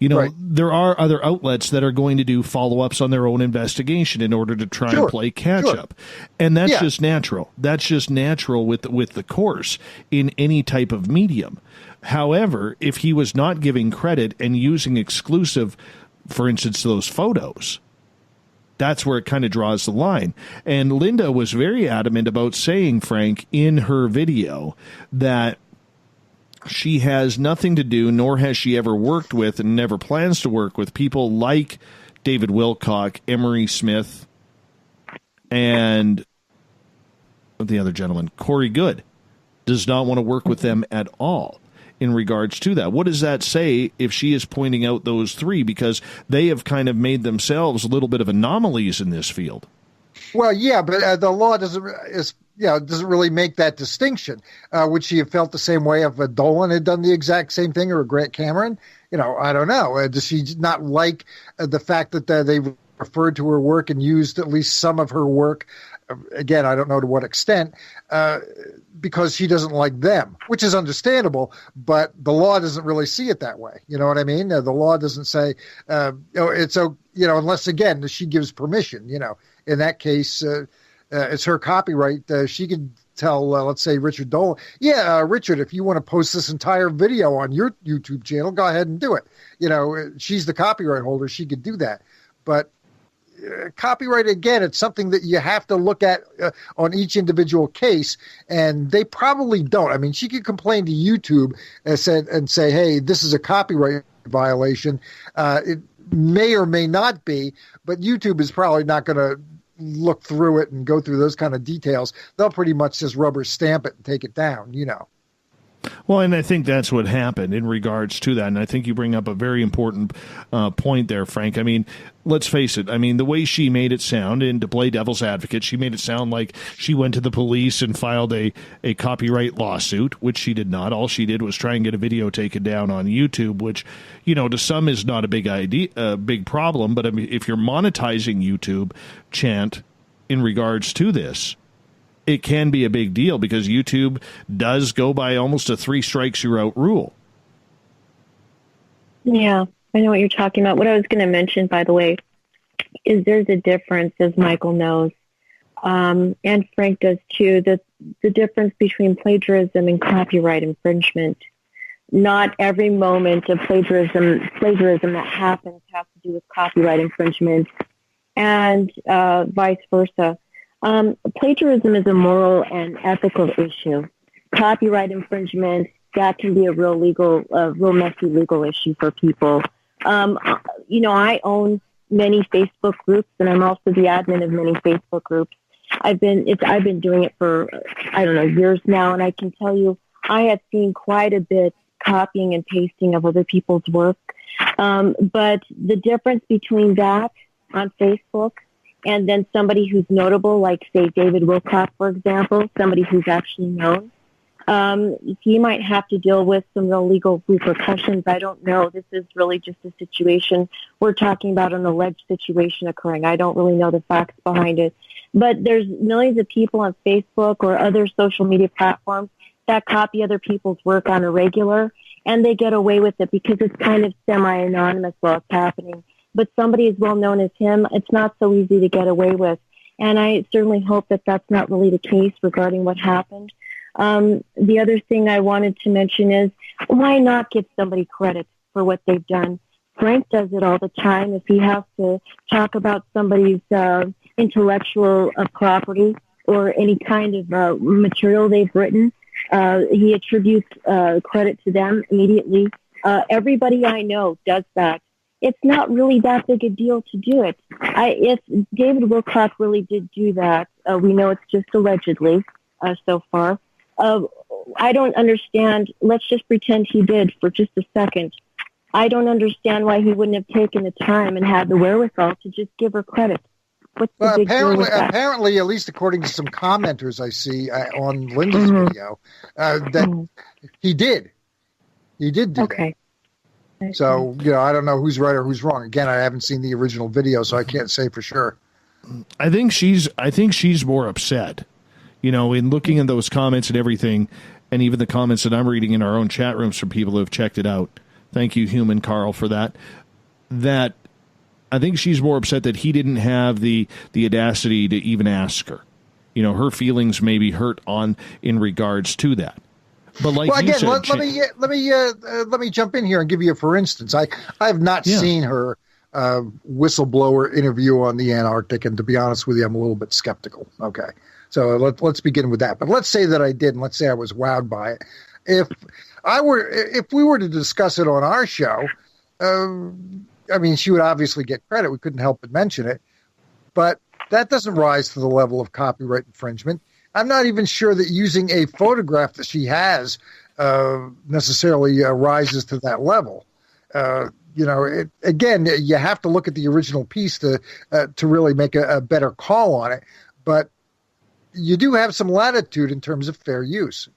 Right. There are other outlets that are going to do follow-ups on their own investigation in order to try and play catch-up. And that's just natural. That's just natural with the course in any type of medium. However, if he was not giving credit and using exclusive, for instance, those photos, that's where it kind of draws the line. And Linda was very adamant about saying, Frank, in her video, that she has nothing to do, nor has she ever worked with and never plans to work with people like David Wilcock, Emery Smith, and the other gentleman, Corey Good. Does not want to work with them at all in regards to that. What does that say if she is pointing out those three? Because they have kind of made themselves a little bit of anomalies in this field. Well, yeah, but the law doesn't really make that distinction. Would she have felt the same way if a Dolan had done the exact same thing, or a Grant Cameron? I don't know. Does she not like the fact that they referred to her work and used at least some of her work? Again, I don't know to what extent, because she doesn't like them, which is understandable, but the law doesn't really see it that way. You know what I mean? The law doesn't say, it's, unless, again, she gives permission. In that case, it's her copyright. She could tell, let's say, Richard Dolan, Richard, if you want to post this entire video on your YouTube channel, go ahead and do it. She's the copyright holder. She could do that. But copyright, again, it's something that you have to look at on each individual case, and they probably don't. I mean, she could complain to YouTube and say, hey, this is a copyright violation. may or may not be, but YouTube is probably not going to look through it and go through those kind of details. They'll pretty much just rubber stamp it and take it down, you know. Well, and I think that's what happened in regards to that. And I think you bring up a very important point there, Frank. I mean, let's face it. I mean, the way she made it sound, and to play devil's advocate, she made it sound like she went to the police and filed a copyright lawsuit, which she did not. All she did was try and get a video taken down on YouTube, which, you know, to some is not a big problem. But I mean, if you're monetizing YouTube, Chant, in regards to this, it can be a big deal because YouTube does go by almost a 3 strikes you're out rule. Yeah, I know what you're talking about. What I was going to mention, by the way, is there's a difference, as Michael knows, and Frank does too, the difference between plagiarism and copyright infringement. Not every moment of plagiarism that happens has to do with copyright infringement, and vice versa. Plagiarism is a moral and ethical issue. Copyright infringement, that can be a real messy legal issue for people. You know, I own many Facebook groups, and I'm also the admin of many Facebook groups. I've been doing it for, years now, and I can tell you I have seen quite a bit copying and pasting of other people's work. But the difference between that on Facebook and then somebody who's notable, like, say, David Wilcock, for example, somebody who's actually known, he might have to deal with some real legal repercussions. I don't know. This is really just a situation. We're talking about an alleged situation occurring. I don't really know the facts behind it. But there's millions of people on Facebook or other social media platforms that copy other people's work on a regular, and they get away with it because it's kind of semi-anonymous while it's happening. But somebody as well known as him, it's not so easy to get away with. And I certainly hope that that's not really the case regarding what happened. The other thing I wanted to mention is, why not give somebody credit for what they've done? Frank does it all the time. If he has to talk about somebody's intellectual property or any kind of material they've written, he attributes credit to them immediately. Everybody I know does that. It's not really that big a deal to do it. If David Wilcock really did do that, we know it's just allegedly so far. I don't understand. Let's just pretend he did for just a second. I don't understand why he wouldn't have taken the time and had the wherewithal to just give her credit. What's the big deal with that? Apparently, at least according to some commenters I see on Linda's video, that he did. He did do that. So, I don't know who's right or who's wrong. Again, I haven't seen the original video, so I can't say for sure. I think she's more upset, in looking at those comments and everything, and even the comments that I'm reading in our own chat rooms from people who have checked it out. Thank you, Human Carl, for that. That I think she's more upset that he didn't have the audacity to even ask her. Her feelings may be hurt in regards to that. But like well, again, you said, let me jump in here and give you a for instance. I have not seen her whistleblower interview on the Antarctic, and to be honest with you, I'm a little bit skeptical. Okay, so let's begin with that. But let's say that I did, and let's say I was wowed by it. If we were to discuss it on our show, I mean, she would obviously get credit. We couldn't help but mention it, but that doesn't rise to the level of copyright infringement. I'm not even sure that using a photograph that she has necessarily rises to that level. Again, you have to look at the original piece to really make a better call on it. But you do have some latitude in terms of fair use.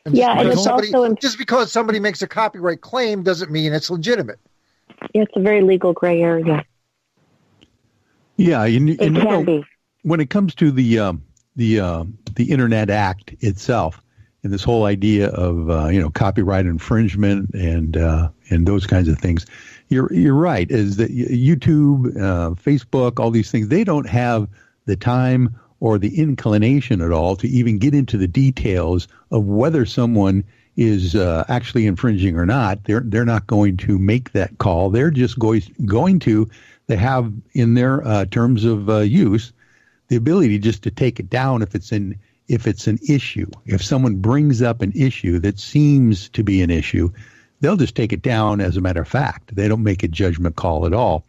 And just because somebody makes a copyright claim doesn't mean it's legitimate. It's a very legal gray area. Yeah, it can be. When it comes to the Internet Act itself, and this whole idea of copyright infringement and those kinds of things, you're right. Is that YouTube, Facebook, all these things? They don't have the time or the inclination at all to even get into the details of whether someone is actually infringing or not. They're not going to make that call. They're just going to. They have in their terms of use the ability just to take it down if it's an issue. If someone brings up an issue that seems to be an issue, they'll just take it down as a matter of fact. They don't make a judgment call at all.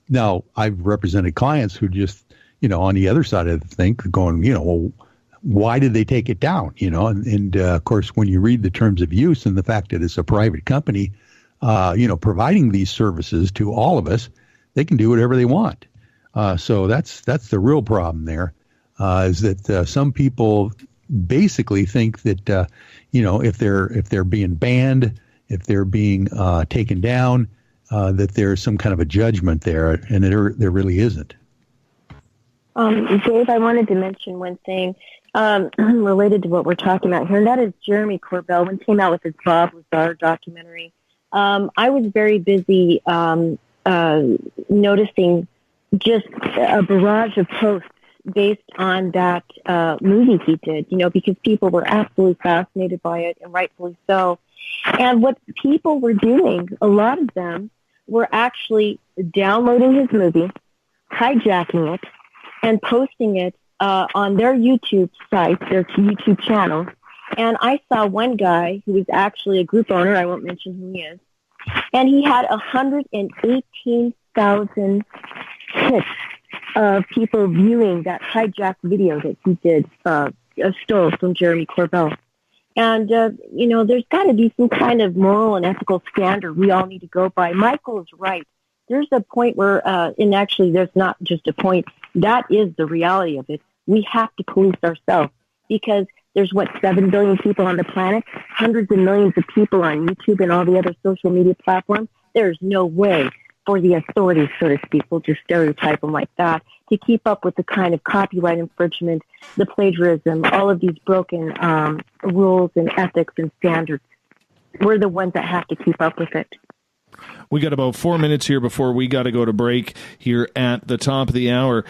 Now, I've represented clients who just, on the other side of the thing, going, well, why did they take it down? And of course, when you read the terms of use and the fact that it's a private company, providing these services to all of us, they can do whatever they want. So that's the real problem there, is that some people basically think that, if they're being banned, if they're being taken down, that there's some kind of a judgment there, and there really isn't. Dave, I wanted to mention one thing related to what we're talking about here, and that is Jeremy Corbell, when he came out with his Bob Lazar documentary. I was very busy noticing just a barrage of posts based on that movie he did, because people were absolutely fascinated by it, and rightfully so. And what people were doing, a lot of them were actually downloading his movie, hijacking it, and posting it on their YouTube site, their YouTube channel. And I saw one guy who was actually a group owner, I won't mention who he is, and he had 118,000 hits of people viewing that hijacked video that he did, stole from Jeremy Corbell. And, there's got to be some kind of moral and ethical standard we all need to go by. Michael's right. There's a point where, and actually there's not just a point, that is the reality of it. We have to police ourselves because there's, 7 billion people on the planet, hundreds of millions of people on YouTube and all the other social media platforms. There's no way for the authorities, so to speak, we'll just stereotype them like that, to keep up with the kind of copyright infringement, the plagiarism, all of these broken rules and ethics and standards. We're the ones that have to keep up with it. We got about 4 minutes here before we got to go to break here at the top of the hour.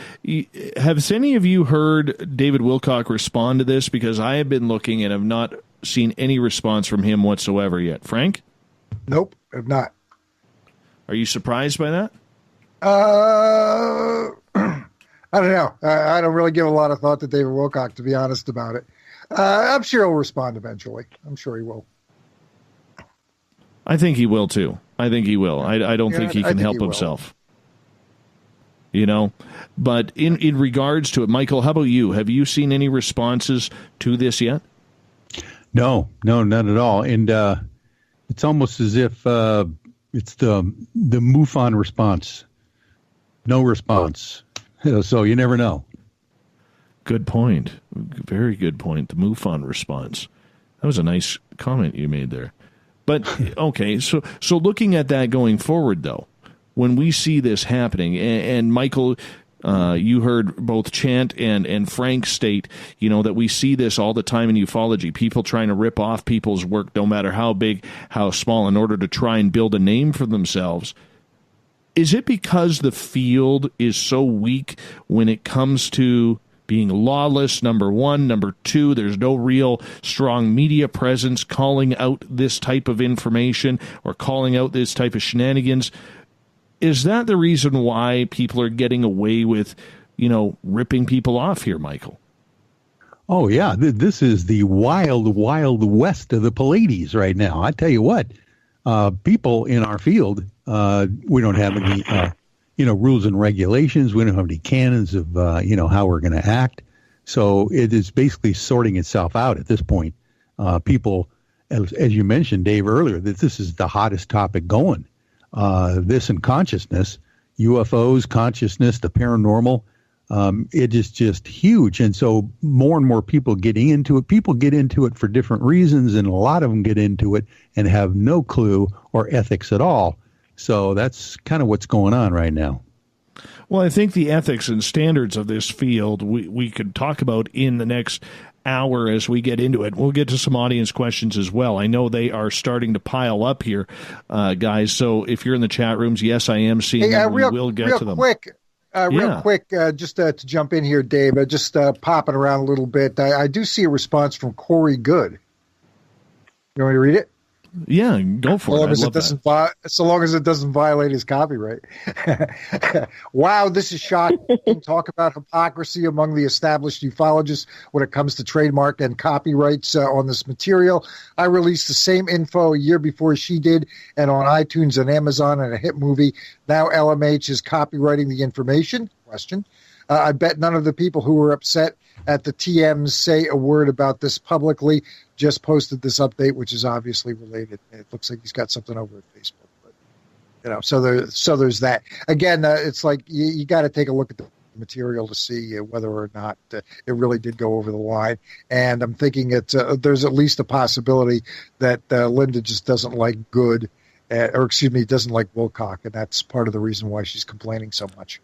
Have any of you heard David Wilcock respond to this? Because I have been looking and have not seen any response from him whatsoever yet. Frank? Nope, I've not. Are you surprised by that? I don't know. I don't really give a lot of thought to David Wilcock, to be honest about it. I'm sure he'll respond eventually. I'm sure he will. I think he will, too. I think he will. I don't think he can help himself. But in regards to it, Michael, how about you? Have you seen any responses to this yet? No, not at all. And it's almost as if it's the MUFON response. No response. So you never know. Good point. Very good point. The MUFON response. That was a nice comment you made there. But, okay, so looking at that going forward, though, when we see this happening, and Michael, you heard both Chant and Frank state, that we see this all the time in ufology, people trying to rip off people's work, no matter how big, how small, in order to try and build a name for themselves. Is it because the field is so weak when it comes to being lawless, number one? Number two, there's no real strong media presence calling out this type of information or calling out this type of shenanigans. Is that the reason why people are getting away with, ripping people off here, Michael? Oh, yeah. This is the wild, wild west of the Pleiades right now. I tell you what, people in our field, we don't have any rules and regulations. We don't have any canons of, how we're going to act. So it is basically sorting itself out at this point. People, as you mentioned, Dave, earlier, that this is the hottest topic going. This and consciousness, UFOs, consciousness, the paranormal, it is just huge. And so more and more people getting into it. People get into it for different reasons, and a lot of them get into it and have no clue or ethics at all. So that's kind of what's going on right now. Well, I think the ethics and standards of this field we could talk about in the next hour as we get into it. We'll get to some audience questions as well. I know they are starting to pile up here, guys. So if you're in the chat rooms, yes, I am seeing them. We will get to them. Real quick, just to jump in here, Dave, just popping around a little bit. I do see a response from Corey Good. You want me to read it? Yeah, go for it. So long as it doesn't violate his copyright. Wow, this is shocking. Talk about hypocrisy among the established ufologists when it comes to trademark and copyrights on this material. I released the same info a year before she did, and on iTunes and Amazon and a hit movie. Now LMH is copywriting the information? Question. I bet none of the people who were upset at the TMs say a word about this publicly. Just posted this update, which is obviously related. It looks like he's got something over at Facebook, but so there's that. Again, it's like you got to take a look at the material to see whether or not it really did go over the line. And I'm thinking there's at least a possibility that Linda just doesn't like Good. Doesn't like Wilcock, and that's part of the reason why she's complaining so much.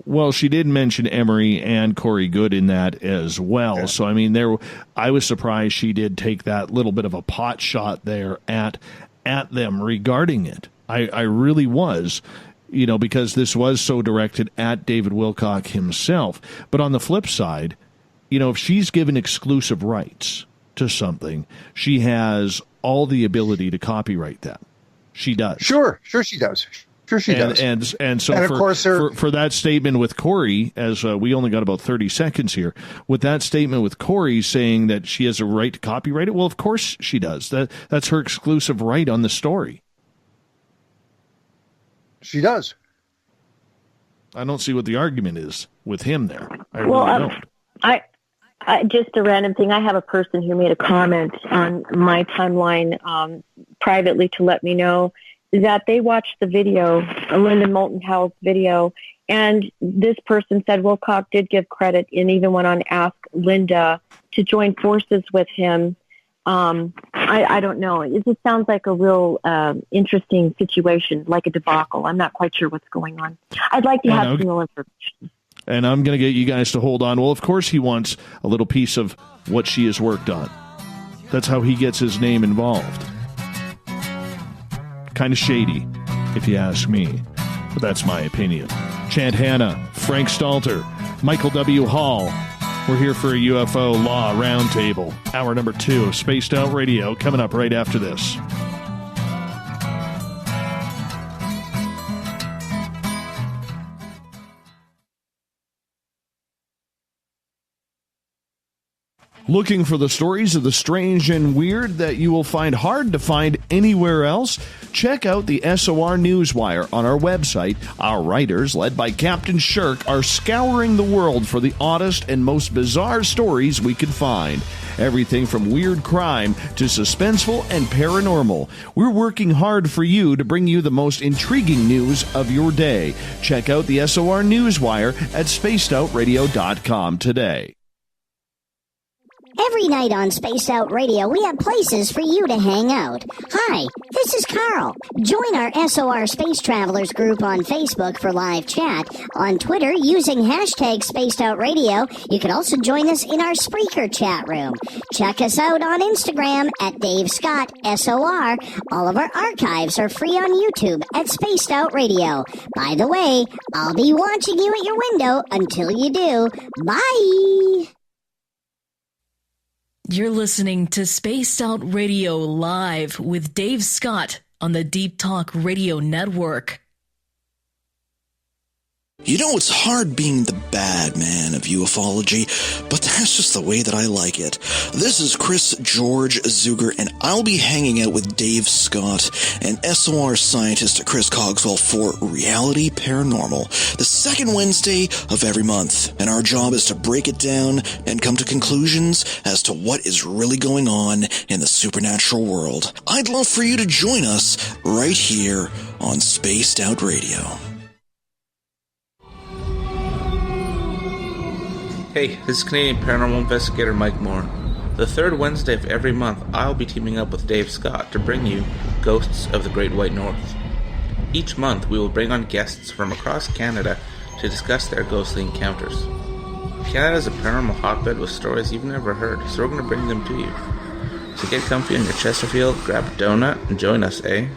Well, she did mention Emery and Corey Good in that as well. Yeah. So, I mean, I was surprised she did take that little bit of a pot shot there at them regarding it. I really was, because this was so directed at David Wilcock himself. But on the flip side, if she's given exclusive rights to something, she has all the ability to copyright that. She does. Sure she does. Sure she does. And so of course for that statement with Corey, as we only got about 30 seconds here, with that statement with Corey saying that she has a right to copyright it, well, of course she does. That's her exclusive right on the story. She does. I don't see what the argument is with him there. I really don't. I just a random thing. I have a person who made a comment on my timeline privately to let me know that they watched the video, Linda Moulton Howell's video, and this person said Wilcock did give credit and even went on to ask Linda to join forces with him. I don't know. It just sounds like a real interesting situation, like a debacle. I'm not quite sure what's going on. I'd like to have some real information. And I'm going to get you guys to hold on. Well, of course he wants a little piece of what she has worked on. That's how he gets his name involved. Kind of shady, if you ask me. But that's my opinion. Chant Hanna, Frank Stalter, Michael W. Hall. We're here for a UFO Law Roundtable. Hour number 2 of Spaced Out Radio coming up right after this. Looking for the stories of the strange and weird that you will find hard to find anywhere else? Check out the SOR Newswire on our website. Our writers, led by Captain Shirk, are scouring the world for the oddest and most bizarre stories we can find. Everything from weird crime to suspenseful and paranormal. We're working hard for you to bring you the most intriguing news of your day. Check out the SOR Newswire at spacedoutradio.com today. Every night on Spaced Out Radio, we have places for you to hang out. Hi, this is Carl. Join our SOR Space Travelers group on Facebook for live chat. On Twitter, using hashtag Spaced Out Radio, you can also join us in our Spreaker chat room. Check us out on Instagram at Dave Scott SOR. All of our archives are free on YouTube at Spaced Out Radio. By the way, I'll be watching you at your window until you do. Bye! You're listening to Spaced Out Radio Live with Dave Scott on the Deep Talk Radio Network. You know, it's hard being the bad man of ufology, but that's just the way that I like it. This is Chris George Zuger, and I'll be hanging out with Dave Scott and SOR scientist Chris Cogswell for Reality Paranormal, the second Wednesday of every month. And our job is to break it down and come to conclusions as to what is really going on in the supernatural world. I'd love for you to join us right here on Spaced Out Radio. Hey, this is Canadian Paranormal Investigator Mike Moore. The third Wednesday of every month, I'll be teaming up with Dave Scott to bring you Ghosts of the Great White North. Each month, we will bring on guests from across Canada to discuss their ghostly encounters. Canada is a paranormal hotbed with stories you've never heard, so we're going to bring them to you. So get comfy on your Chesterfield, grab a donut, and join us, eh?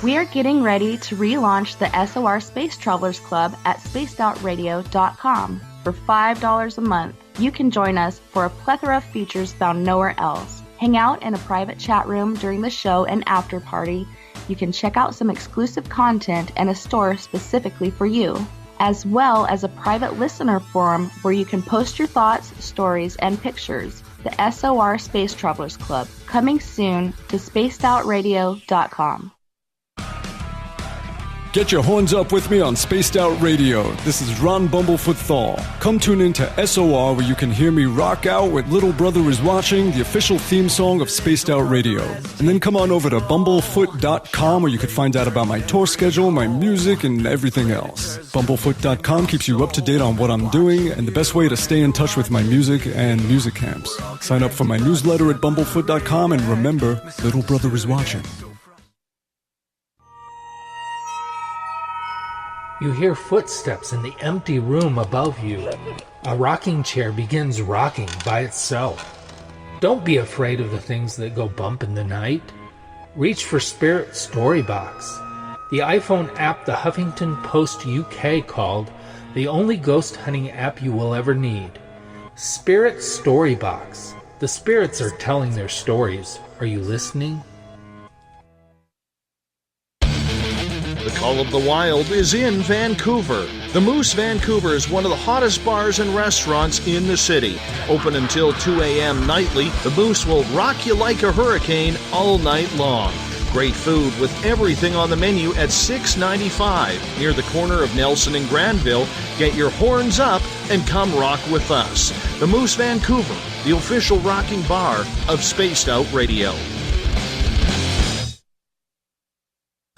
We are getting ready to relaunch the SOR Space Travelers Club at spacedoutradio.com. For $5 a month, you can join us for a plethora of features found nowhere else. Hang out in a private chat room during the show and after party. You can check out some exclusive content and a store specifically for you, as well as a private listener forum where you can post your thoughts, stories, and pictures. The SOR Space Travelers Club, coming soon to spacedoutradio.com. Get your horns up with me on Spaced Out Radio. This is Ron Bumblefoot Thal. Come tune in to SOR where you can hear me rock out with Little Brother Is Watching, the official theme song of Spaced Out Radio. And then come on over to bumblefoot.com where you can find out about my tour schedule, my music, and everything else. Bumblefoot.com keeps you up to date on what I'm doing and the best way to stay in touch with my music and music camps. Sign up for my newsletter at bumblefoot.com and remember, Little Brother Is Watching. You hear footsteps in the empty room above you. A rocking chair begins rocking by itself. Don't be afraid of the things that go bump in the night. Reach for Spirit Storybox, the iPhone app the Huffington Post UK called the only ghost hunting app you will ever need. Spirit Storybox. The spirits are telling their stories. Are you listening? The Call of the Wild is in Vancouver. The Moose Vancouver is one of the hottest bars and restaurants in the city. Open until 2 a.m. nightly, the Moose will rock you like a hurricane all night long. Great food with everything on the menu at $6.95 near the corner of Nelson and Granville. Get your horns up and come rock with us. The Moose Vancouver, the official rocking bar of Spaced Out Radio.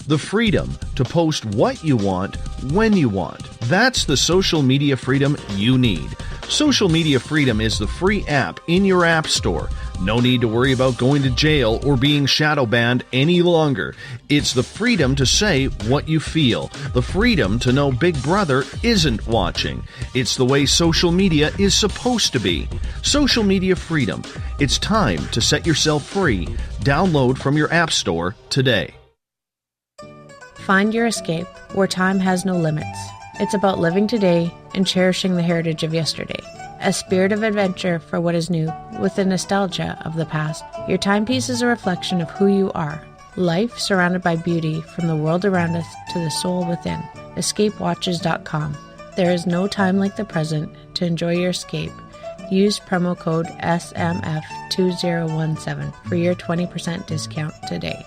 The freedom to post what you want, when you want. That's the social media freedom you need. Social Media Freedom is the free app in your app store. No need to worry about going to jail or being shadow banned any longer. It's the freedom to say what you feel. The freedom to know Big Brother isn't watching. It's the way social media is supposed to be. Social Media Freedom. It's time to set yourself free. Download from your app store today. Find your escape where time has no limits. It's about living today and cherishing the heritage of yesterday. A spirit of adventure for what is new, with the nostalgia of the past. Your timepiece is a reflection of who you are. Life surrounded by beauty from the world around us to the soul within. EscapeWatches.com. There is no time like the present to enjoy your escape. Use promo code SMF2017 for your 20% discount today.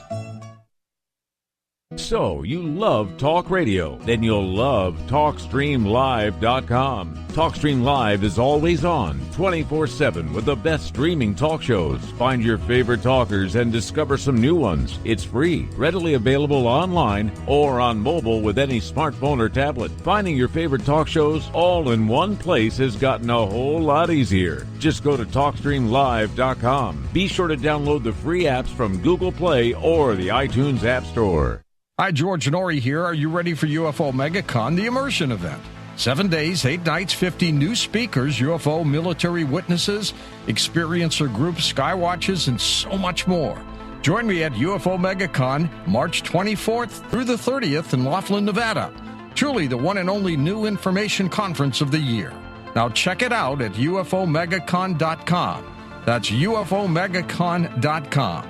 So, you love talk radio? Then you'll love TalkStreamLive.com. TalkStream Live is always on, 24/7 with the best streaming talk shows. Find your favorite talkers and discover some new ones. It's free, readily available online or on mobile with any smartphone or tablet. Finding your favorite talk shows all in one place has gotten a whole lot easier. Just go to TalkStreamLive.com. Be sure to download the free apps from Google Play or the iTunes App Store. Hi, George Norrie here. Are you ready for UFO MegaCon, the immersion event? 7 days, 8 nights, 50 new speakers, UFO military witnesses, experiencer groups, skywatches, and so much more. Join me at UFO MegaCon, March 24th through the 30th in Laughlin, Nevada. Truly the one and only new information conference of the year. Now check it out at UFOMegaCon.com. That's UFOMegaCon.com.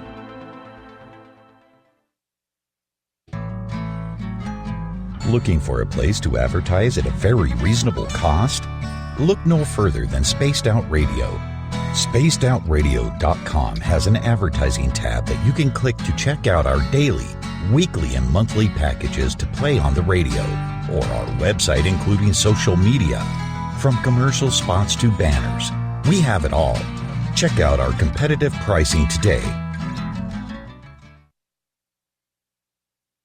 Looking for a place to advertise at a very reasonable cost? Look no further than Spaced Out Radio. SpacedOutRadio.com has an advertising tab that you can click to check out our daily, weekly, and monthly packages to play on the radio, or our website including social media. From commercial spots to banners, we have it all. Check out our competitive pricing today.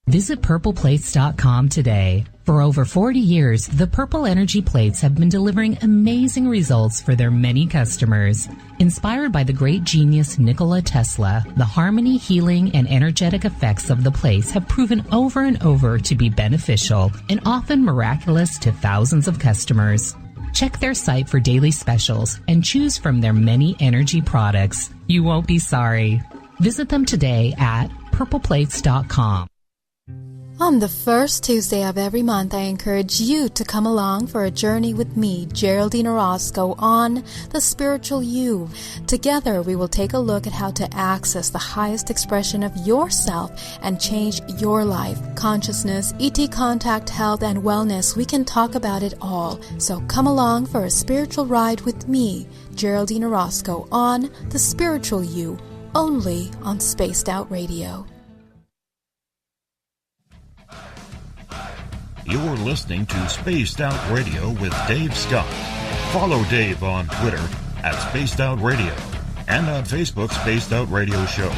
Visit purpleplates.com today. For over 40 years, the Purple Energy Plates have been delivering amazing results for their many customers. Inspired by the great genius Nikola Tesla, the harmony, healing, and energetic effects of the plates have proven over and over to be beneficial and often miraculous to thousands of customers. Check their site for daily specials and choose from their many energy products. You won't be sorry. Visit them today at purpleplates.com. On the first Tuesday of every month, I encourage you to come along for a journey with me, Geraldine Orozco, on The Spiritual You. Together, we will take a look at how to access the highest expression of yourself and change your life. Consciousness, ET contact, health, and wellness, we can talk about it all. So come along for a spiritual ride with me, Geraldine Orozco, on The Spiritual You, only on Spaced Out Radio. You're listening to Spaced Out Radio with Dave Scott. Follow Dave on Twitter at Spaced Out Radio and on Facebook, Spaced Out Radio Show.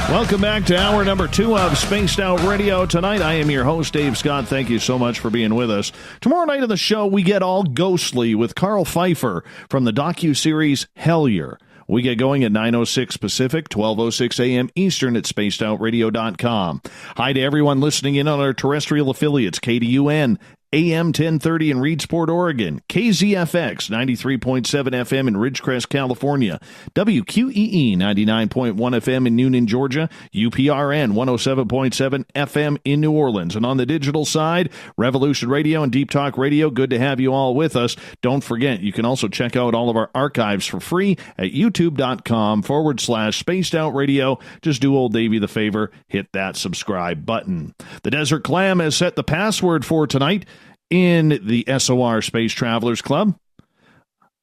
Welcome back to hour number 2 of Spaced Out Radio. Tonight, I am your host, Dave Scott. Thank you so much for being with us. Tomorrow night on the show, we get all ghostly with Carl Pfeiffer from the docuseries Hellier. We get going at 9:06 Pacific, 12:06 a.m. Eastern at spacedoutradio.com. Hi to everyone listening in on our terrestrial affiliates, KDUN, AM 1030 in Reedsport, Oregon, KZFX 93.7 FM in Ridgecrest, California, WQEE 99.1 FM in Noonan, Georgia, UPRN 107.7 FM in New Orleans. And on the digital side, Revolution Radio and Deep Talk Radio, good to have you all with us. Don't forget, you can also check out all of our archives for free at youtube.com/Spaced Out Radio. Just do old Davey the favor, hit that subscribe button. The Desert Clam has set the password for tonight in the SOR Space Travelers Club.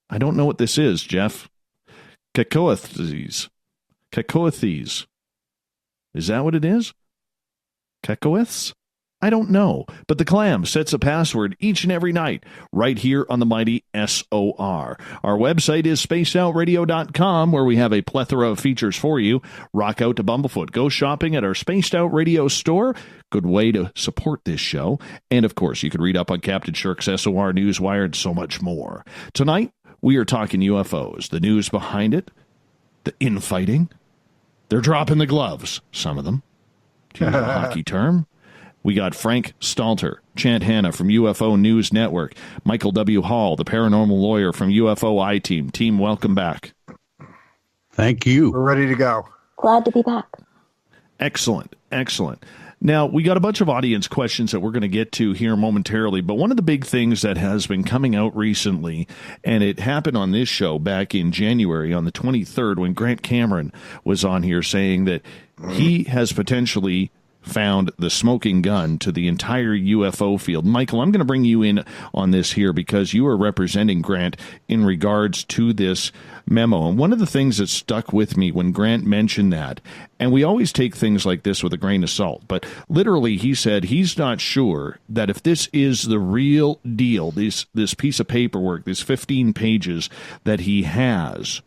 I don't know what this is, Jeff. Cacoethes. Is that what it is? Cacoeths? I don't know. But the Clam sets a password each and every night right here on the mighty SOR. Our website is spacedoutradio.com, where we have a plethora of features for you. Rock out to Bumblefoot. Go shopping at our Spaced Out Radio store. Good way to support this show. And, of course, you can read up on Captain Shirk's SOR Newswire and so much more. Tonight, we are talking UFOs, the news behind it, the infighting. They're dropping the gloves, some of them. Do you know the hockey term? We got Frank Stalter, Chant from UFO News Network, Michael W. Hall, the Paranormal Lawyer from UFO I-Team. Team, welcome back. Thank you. We're ready to go. Glad to be back. Excellent. Now, we got a bunch of audience questions that we're going to get to here momentarily, but one of the big things that has been coming out recently, and it happened on this show back in January on the 23rd when Grant Cameron was on here saying that he has potentially found the smoking gun to the entire UFO field. Michael, I'm going to bring you in on this here because you are representing Grant in regards to this memo. And one of the things that stuck with me when Grant mentioned that, and we always take things like this with a grain of salt, but literally he said he's not sure that if this is the real deal, this piece of paperwork, this 15 pages that he has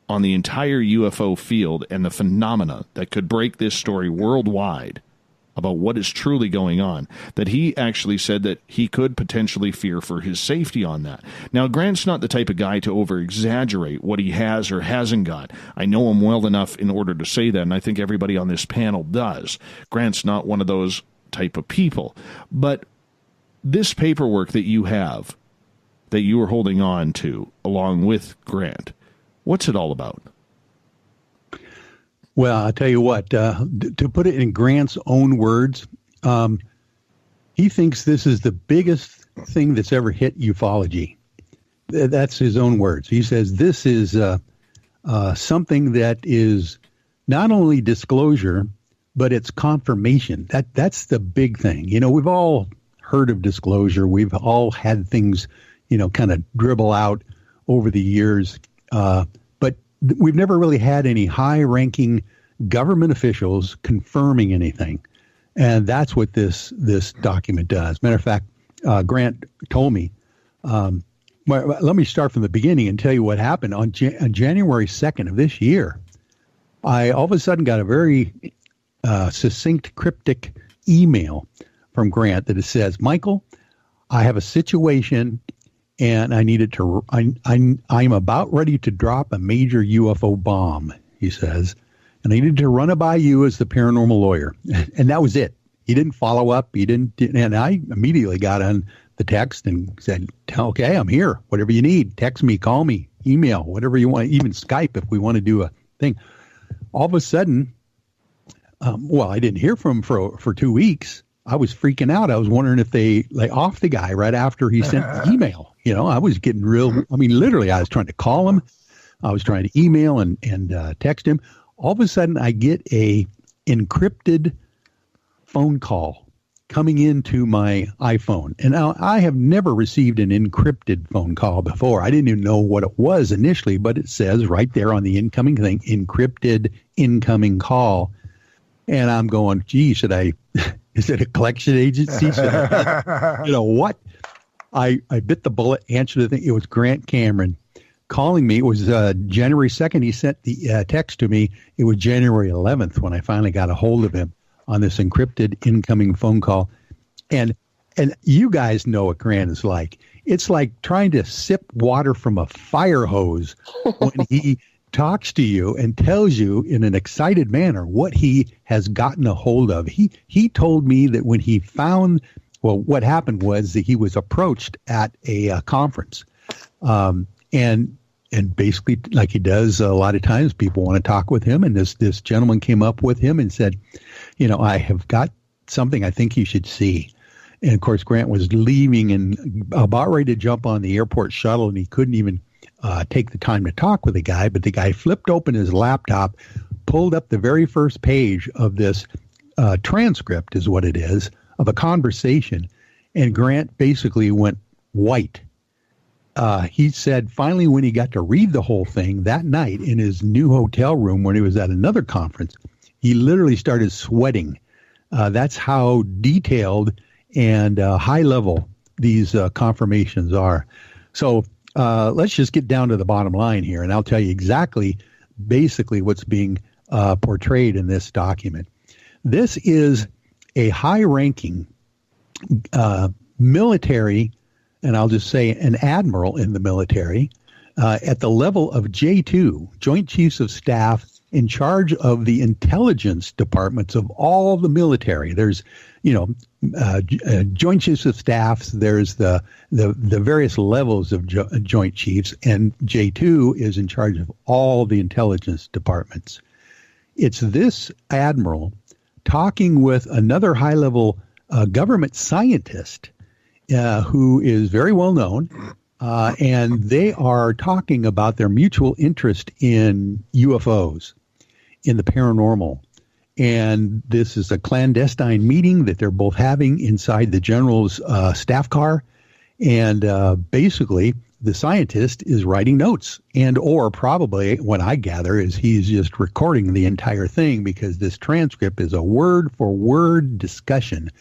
on the entire UFO field and the phenomena that could break this story worldwide about what is truly going on, that he actually said that he could potentially fear for his safety on that. Now, Grant's not the type of guy to over-exaggerate what he has or hasn't got. I know him well enough in order to say that, and I think everybody on this panel does. Grant's not one of those type of people. But this paperwork that you have, that you are holding on to, along with Grant, what's it all about? Well, I'll tell you what, to put it in Grant's own words, he thinks this is the biggest thing that's ever hit ufology. That's his own words. He says this is something that is not only disclosure, but it's confirmation. That's the big thing. You know, we've all heard of disclosure. We've all had things, kind of dribble out over the years. But we've never really had any high-ranking government officials confirming anything. And that's what this document does. Matter of fact, Grant told me, well, let me start from the beginning and tell you what happened. On January 2nd of this year, I all of a sudden got a very succinct, cryptic email from Grant that it says, Michael, I have a situation and I needed to, I'm about ready to drop a major UFO bomb, he says, and I needed to run it by you as the paranormal lawyer. And that was it. He didn't follow up. And I immediately got on the text and said, okay, I'm here. Whatever you need, text me, call me, email, whatever you want, even Skype if we want to do a thing. All of a sudden, Well, I didn't hear from him for 2 weeks. I was freaking out. I was wondering if they lay off the guy right after he sent the email. I was getting literally, I was trying to call him. I was trying to email and text him. All of a sudden, I get a encrypted phone call coming into my iPhone. And now I have never received an encrypted phone call before. I didn't even know what it was initially, but it says right there on the incoming thing, encrypted incoming call. And I'm going, gee, is it a collection agency? What? I bit the bullet, answered the thing. It was Grant Cameron calling me. It was January 2nd. He sent the text to me. It was January 11th when I finally got a hold of him on this encrypted incoming phone call. And you guys know what Grant is like. It's like trying to sip water from a fire hose when he talks to you and tells you in an excited manner what he has gotten a hold of. He told me that when he found, what happened was that he was approached at a conference. And basically, like he does a lot of times, people want to talk with him. And this gentleman came up with him and said, I have got something I think you should see. And of course, Grant was leaving and about ready to jump on the airport shuttle, and he couldn't even take the time to talk with the guy. But the guy flipped open his laptop, pulled up the very first page of this transcript, is what it is, of a conversation. And Grant basically went white. He said finally when he got to read the whole thing that night in his new hotel room when he was at another conference, he literally started sweating. That's how detailed and high level these confirmations are. So let's just get down to the bottom line here, and I'll tell you basically what's being portrayed in this document. This is a high-ranking military, and I'll just say an admiral in the military, at the level of J2, Joint Chiefs of Staff, in charge of the intelligence departments of all the military. There's, Joint Chiefs of Staffs. There's the various levels of Joint Chiefs, and J2 is in charge of all the intelligence departments. It's this admiral talking with another high-level government scientist who is very well known, and they are talking about their mutual interest in UFOs, in the paranormal. And this is a clandestine meeting that they're both having inside the general's staff car. And basically, the scientist is writing notes, and or probably what I gather is he's just recording the entire thing, because this transcript is a word-for-word discussion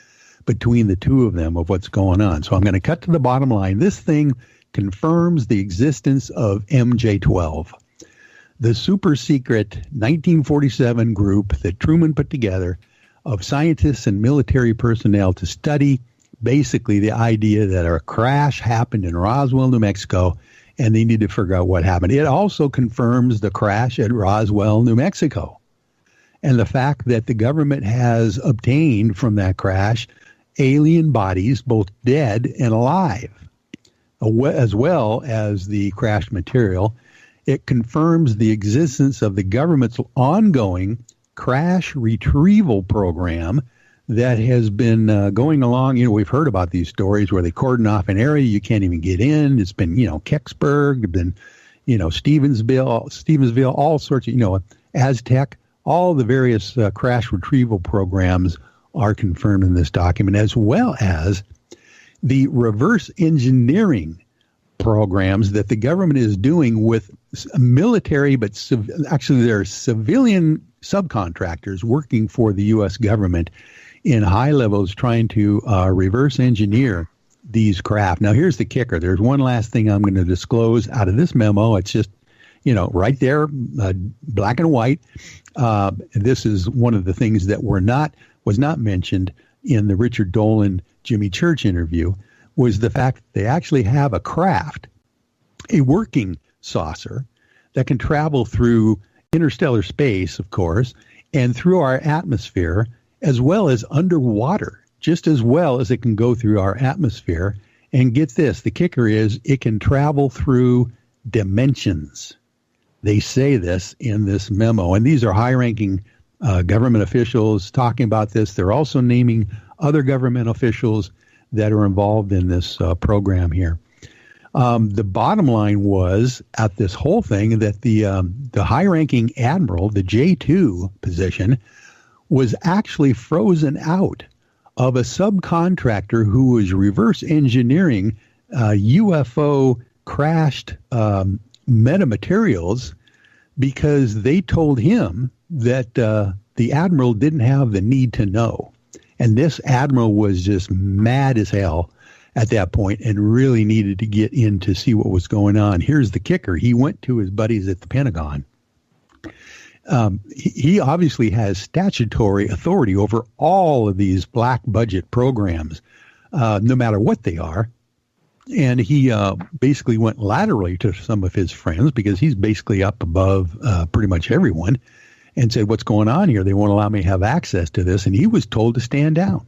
between the two of them of what's going on. So I'm going to cut to the bottom line. This thing confirms the existence of MJ-12, the super secret 1947 group that Truman put together of scientists and military personnel to study basically the idea that a crash happened in Roswell, New Mexico, and they need to figure out what happened. It also confirms the crash at Roswell, New Mexico, and the fact that the government has obtained from that crash alien bodies, both dead and alive, as well as the crashed material. It confirms the existence of the government's ongoing crash retrieval program that has been going along. We've heard about these stories where they cordon off an area, you can't even get in. It's been, Kecksburg, been, Stevensville, all sorts of, Aztec, all the various crash retrieval programs are confirmed in this document, as well as the reverse engineering programs that the government is doing with military, but actually they're civilian subcontractors working for the U.S. government in high levels trying to reverse engineer these craft. Now, here's the kicker. There's one last thing I'm going to disclose out of this memo. It's just, right there, black and white. This is one of the things that was not mentioned in the Richard Dolan, Jimmy Church interview, was the fact that they actually have a craft, a working saucer that can travel through interstellar space, of course, and through our atmosphere, as well as underwater, just as well as it can go through our atmosphere. And get this, the kicker is it can travel through dimensions. They say this in this memo, and these are high-ranking government officials talking about this. They're also naming other government officials that are involved in this program here. The bottom line was at this whole thing that the high-ranking admiral, the J2 position, was actually frozen out of a subcontractor who was reverse engineering UFO crashed metamaterials because they told him that the admiral didn't have the need to know. And this admiral was just mad as hell at that point and really needed to get in to see what was going on. Here's the kicker. He went to his buddies at the Pentagon. He obviously has statutory authority over all of these black budget programs, no matter what they are. And he basically went laterally to some of his friends because he's basically up above pretty much everyone and said, what's going on here? They won't allow me to have access to this. And he was told to stand down.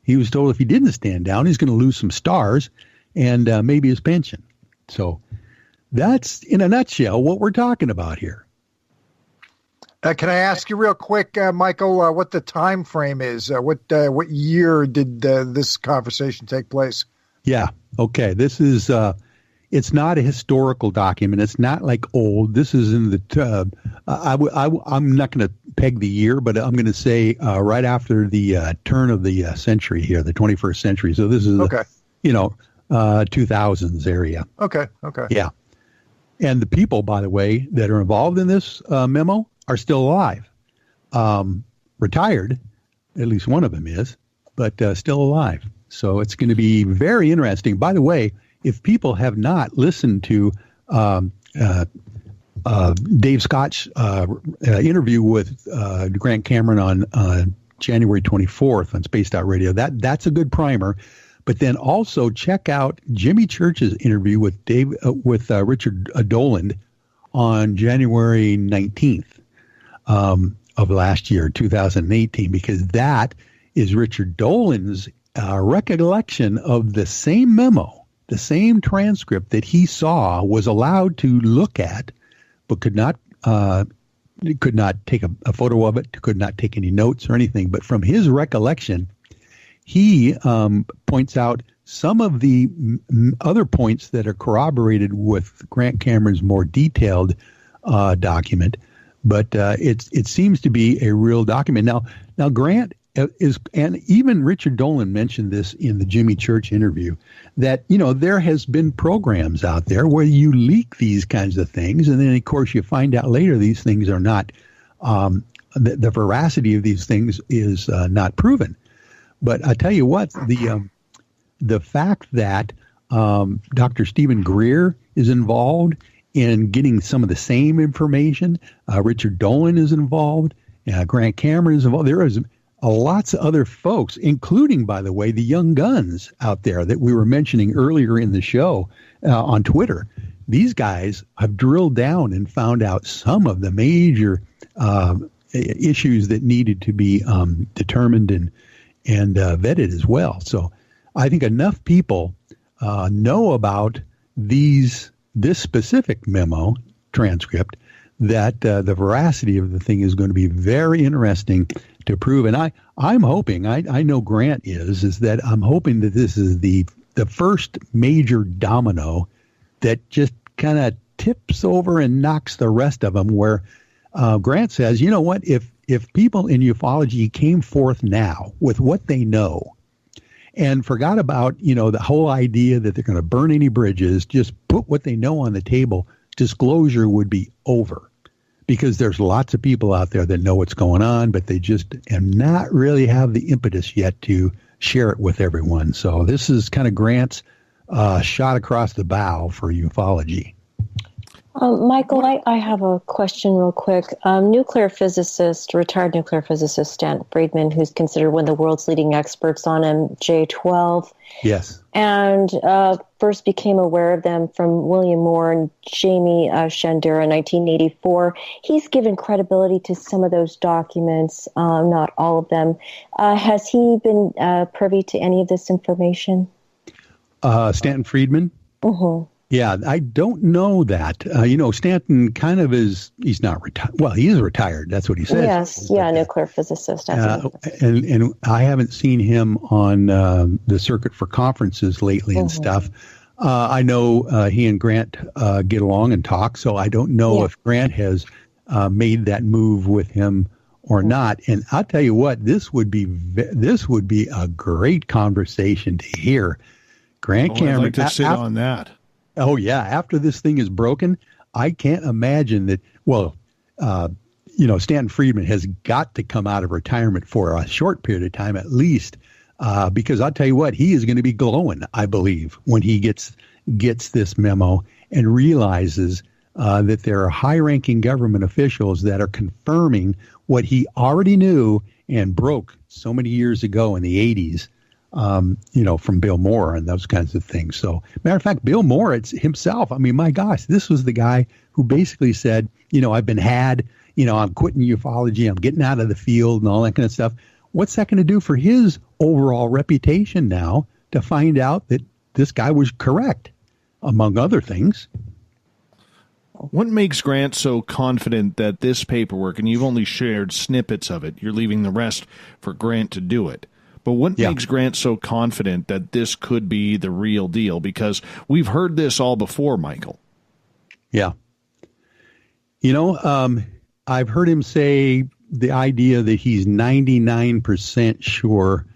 He was told if he didn't stand down, he's going to lose some stars and maybe his pension. So that's, in a nutshell, what we're talking about here. Can I ask you real quick, Michael, what the time frame is? What year did this conversation take place? Yeah. Okay. This is, it's not a historical document. It's not like old. This is in the, I'm not going to peg the year, but I'm going to say right after the turn of the century here, the 21st century. So this is, okay. 2000s area. Okay. Yeah. And the people, by the way, that are involved in this memo are still alive. Retired, at least one of them is, but still alive. So it's going to be very interesting. By the way, if people have not listened to Dave Scott's interview with Grant Cameron on January 24th on Spaced Out Radio, that's a good primer. But then also check out Jimmy Church's interview with Richard Doland on January 19th of last year, 2018, because that is Richard Dolan's recollection of the same memo, the same transcript that he saw, was allowed to look at, but could not take a photo of it, could not take any notes or anything. But from his recollection, he points out some of the other points that are corroborated with Grant Cameron's more detailed document. But it seems to be a real document. Now Grant is, and even Richard Dolan mentioned this in the Jimmy Church interview, that, there has been programs out there where you leak these kinds of things. And then, of course, you find out later these things are not, the veracity of these things is not proven. But I tell you what, the fact that Dr. Stephen Greer is involved in getting some of the same information, Richard Dolan is involved, Grant Cameron is involved. There is lots of other folks, including, by the way, the young guns out there that we were mentioning earlier in the show on Twitter. These guys have drilled down and found out some of the major issues that needed to be determined and vetted as well. So I think enough people know about this specific memo transcript that the veracity of the thing is going to be very interesting to prove. And I'm hoping, I know Grant is that I'm hoping that this is the first major domino that just kind of tips over and knocks the rest of them, where Grant says, you know what, if people in ufology came forth now with what they know and forgot about, the whole idea that they're going to burn any bridges, just put what they know on the table, disclosure would be over. Because there's lots of people out there that know what's going on, but they just not really have the impetus yet to share it with everyone. So this is kind of Grant's shot across the bow for ufology. Michael, I have a question real quick. Retired nuclear physicist Stanton Friedman, who's considered one of the world's leading experts on MJ12. Yes. And first became aware of them from William Moore and Jamie Shandera in 1984. He's given credibility to some of those documents, not all of them. Has he been privy to any of this information? Stanton Friedman? Mm-hmm. Yeah, I don't know that. Stanton kind of is, he's not retired. Well, he is retired. That's what he says. Yes, nuclear physicist. And I haven't seen him on the circuit for conferences lately and stuff. I know he and Grant get along and talk, so I don't know if Grant has made that move with him or not. And I'll tell you what, this would be a great conversation to hear. Grant Cameron. I'd like to sit on that. Oh, yeah. After this thing is broken, I can't imagine that. Well, Stanton Friedman has got to come out of retirement for a short period of time at least, because I'll tell you what, he is going to be glowing, I believe, when he gets this memo and realizes that there are high-ranking government officials that are confirming what he already knew and broke so many years ago in the 80s. From Bill Moore and those kinds of things. So, matter of fact, Bill Moore himself, I mean, my gosh, this was the guy who basically said, I've been had, I'm quitting ufology, I'm getting out of the field and all that kind of stuff. What's that going to do for his overall reputation now to find out that this guy was correct, among other things? What makes Grant so confident that this paperwork, and you've only shared snippets of it, you're leaving the rest for Grant to do it, but what makes Grant so confident that this could be the real deal? Because we've heard this all before, Michael. Yeah. I've heard him say the idea that he's 99% sure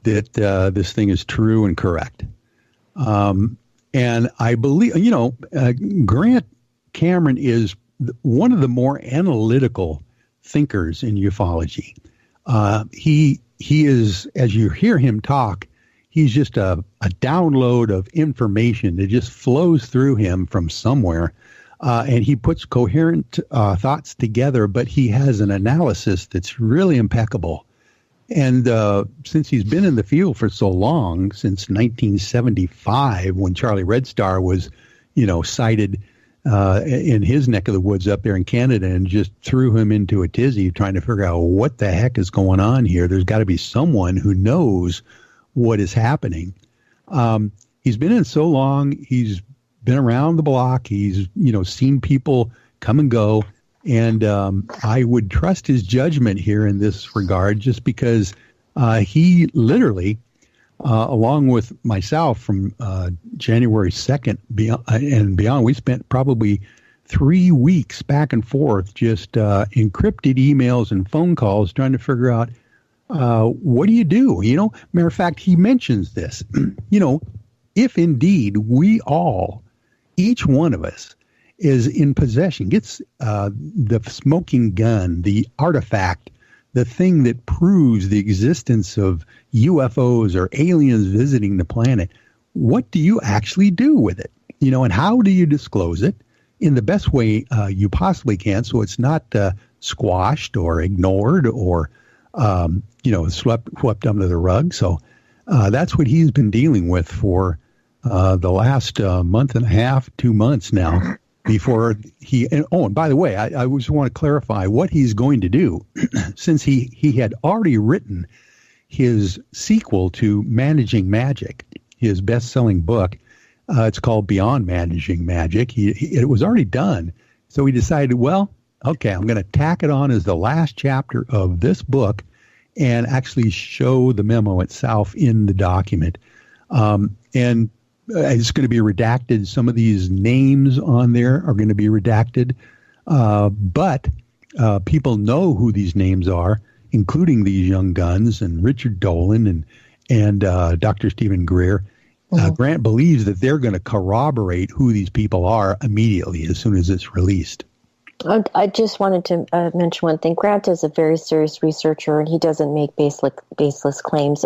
that this thing is true and correct. And I believe, Grant Cameron is one of the more analytical thinkers in ufology. He is, as you hear him talk, he's just a download of information that just flows through him from somewhere. And he puts coherent thoughts together, but he has an analysis that's really impeccable. And since he's been in the field for so long, since 1975, when Charlie Red Star was, sighted in his neck of the woods up there in Canada, and just threw him into a tizzy trying to figure out what the heck is going on here. There's got to be someone who knows what is happening. He's been in so long. He's been around the block. He's, seen people come and go. And I would trust his judgment here in this regard, just because he literally, along with myself from January 2nd and beyond, we spent probably 3 weeks back and forth just encrypted emails and phone calls trying to figure out what do you do? Matter of fact, he mentions this, if indeed we all, each one of us, is in possession, gets the smoking gun, the artifact, the thing that proves the existence of UFOs or aliens visiting the planet, what do you actually do with it? And how do you disclose it in the best way you possibly can, so it's not squashed or ignored or, swept under the rug? So that's what he's been dealing with for the last month and a half, 2 months now. Before and by the way, I just want to clarify what he's going to do, since he had already written his sequel to Managing Magic, his best-selling book. It's called Beyond Managing Magic. It was already done, so he decided, well, okay, I'm going to tack it on as the last chapter of this book and actually show the memo itself in the document. And it's going to be redacted. Some of these names on there are going to be redacted. But people know who these names are, including these young guns and Richard Dolan and Dr. Stephen Greer. Grant believes that they're going to corroborate who these people are immediately as soon as it's released. I just wanted to mention one thing. Grant is a very serious researcher, and he doesn't make baseless claims.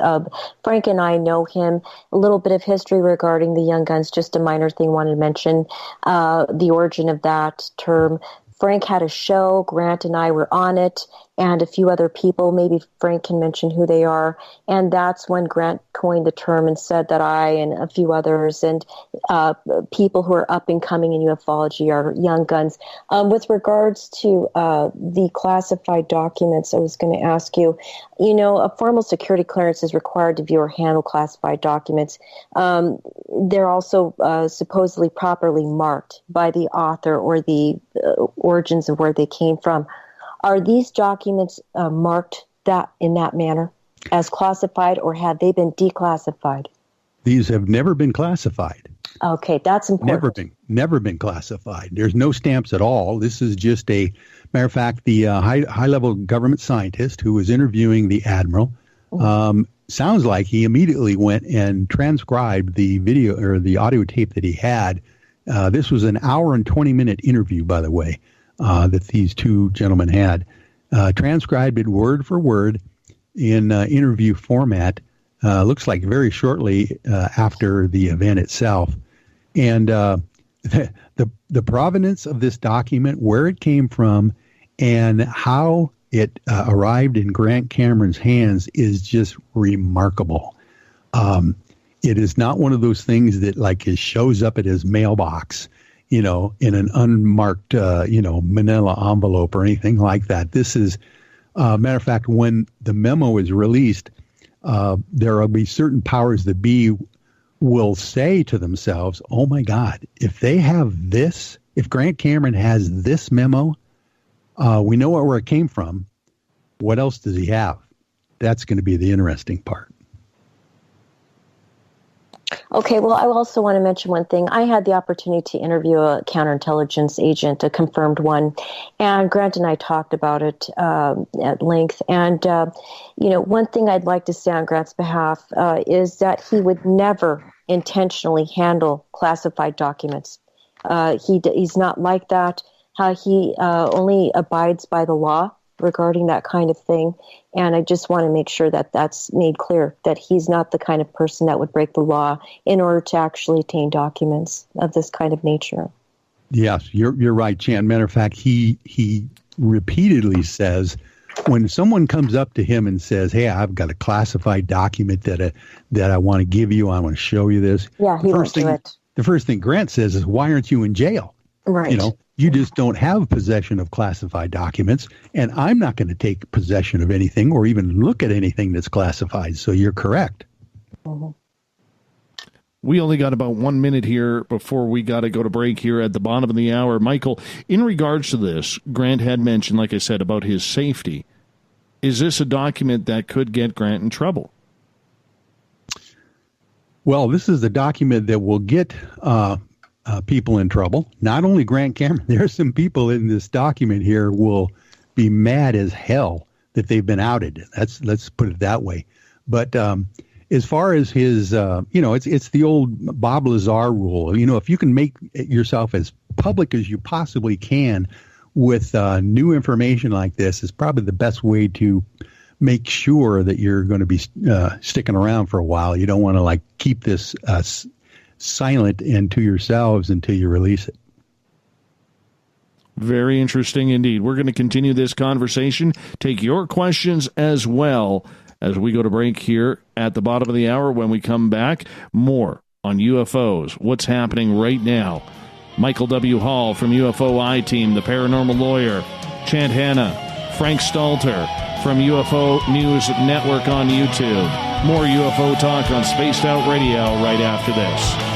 Frank and I know him. A little bit of history regarding the young guns, just a minor thing I wanted to mention, the origin of that term. Frank had a show. Grant and I were on it. and a few other people. Maybe Frank can mention who they are. And that's when Grant coined the term and said that I and a few others and people who are up and coming in ufology are young guns. With regards to the classified documents, I was going to ask you, a formal security clearance is required to view or handle classified documents. They're also supposedly properly marked by the author or the origins of where they came from. Are these documents marked in that manner as classified, or have they been declassified? These have never been classified. Okay, that's important. Never been classified. There's no stamps at all. This is just matter of fact, the high-level government scientist who was interviewing the admiral, sounds like he immediately went and transcribed the video or the audio tape that he had. This was an hour and 20-minute interview, by the way, that these two gentlemen had. Transcribed it word for word in interview format. Looks like very shortly after the event itself. And the provenance of this document, where it came from, and how it arrived in Grant Cameron's hands is just remarkable. It is not one of those things that shows up at his mailbox, in an unmarked, manila envelope or anything like that. This is, matter of fact, when the memo is released, there will be certain powers that be will say to themselves, oh my God, if they have this, if Grant Cameron has this memo, we know where it came from. What else does he have? That's going to be the interesting part. Okay, well, I also want to mention one thing. I had the opportunity to interview a counterintelligence agent, a confirmed one, and Grant and I talked about it at length. And, one thing I'd like to say on Grant's behalf is that he would never intentionally handle classified documents. He's not like that. He only abides by the law regarding that kind of thing. And I just want to make sure that that's made clear, that he's not the kind of person that would break the law in order to actually obtain documents of this kind of nature. Yes, you're right, Chant. Matter of fact, he repeatedly says, when someone comes up to him and says, hey, I've got a classified document that I want to give you, I want to show you this. Yeah, he won't do it. The first thing Grant says is, why aren't you in jail? Right. You just don't have possession of classified documents, and I'm not going to take possession of anything or even look at anything that's classified. So you're correct. Mm-hmm. We only got about 1 minute here before we got to go to break here at the bottom of the hour. Michael, in regards to this, Grant had mentioned, like I said, about his safety. Is this a document that could get Grant in trouble? Well, this is the document that will get people in trouble. Not only Grant Cameron, there are some people in this document here will be mad as hell that they've been outed. Let's put it that way. But as far as his, it's the old Bob Lazar rule. If you can make yourself as public as you possibly can with new information like this, is probably the best way to make sure that you're going to be sticking around for a while. You don't want to keep this silent and to yourselves until you release it. Very interesting indeed. We're going to continue this conversation, take your questions as well as we go to break here at the bottom of the hour. When we come back, more on UFOs, what's happening right now. Michael W. Hall from UFO I-Team, the Paranormal Lawyer, Chant Hanna, Frank Stalter from UFO News Network on YouTube. More UFO talk on Spaced Out Radio right after this.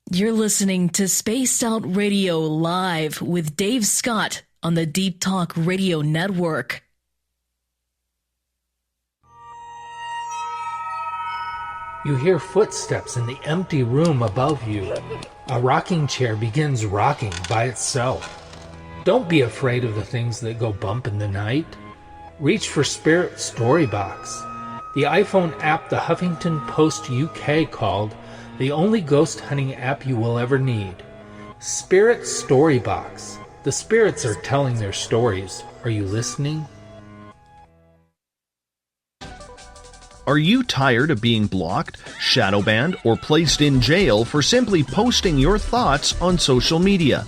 You're listening to Spaced Out Radio Live with Dave Scott on the Deep Talk Radio Network. You hear footsteps in the empty room above you. A rocking chair begins rocking by itself. Don't be afraid of the things that go bump in the night. Reach for Spirit Storybox, the iPhone app the Huffington Post UK called the only ghost hunting app you will ever need. Spirit Storybox. The spirits are telling their stories Are you listening? Are you tired of being blocked, shadow banned, or placed in jail for simply posting your thoughts on social media?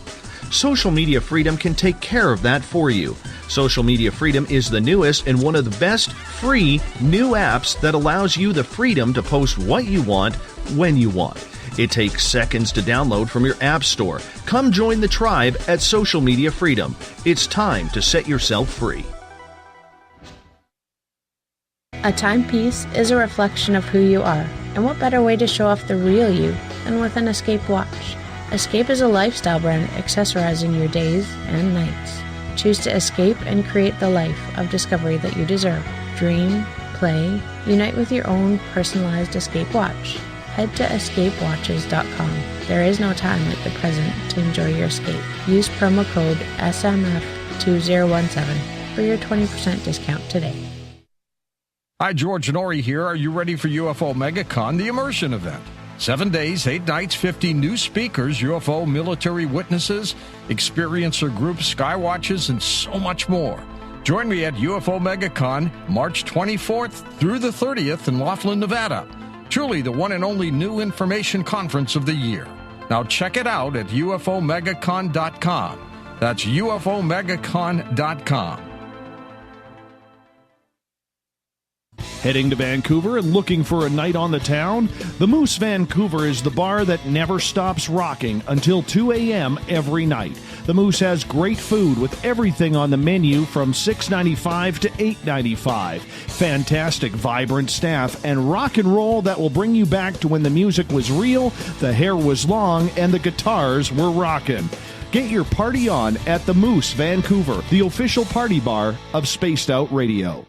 Social Media Freedom can take care of that for you. Social Media Freedom is the newest and one of the best free new apps that allows you the freedom to post what you want, when you want. It takes seconds to download from your app store. Come join the tribe at Social Media Freedom. It's time to set yourself free. A timepiece is a reflection of who you are, and what better way to show off the real you than with an Escape watch? Escape is a lifestyle brand accessorizing your days and nights. Choose to escape and create the life of discovery that you deserve. Dream, play, unite with your own personalized Escape watch. Head to escapewatches.com. There is no time like the present to enjoy your escape. Use promo code SMF2017 for your 20% discount today. Hi, George Norrie here. Are you ready for UFO MegaCon, the immersion event? 7 days, 8 nights, 50 new speakers, UFO military witnesses, experiencer groups, skywatches, and so much more. Join me at UFO MegaCon, March 24th through the 30th in Laughlin, Nevada. Truly the one and only new information conference of the year. Now check it out at UFOMegaCon.com. That's UFOMegaCon.com. Heading to Vancouver and looking for a night on the town? The Moose Vancouver is the bar that never stops rocking until 2 a.m. every night. The Moose has great food with everything on the menu from $6.95 to $8.95. Fantastic, vibrant staff and rock and roll that will bring you back to when the music was real, the hair was long, and the guitars were rocking. Get your party on at the Moose Vancouver, the official party bar of Spaced Out Radio.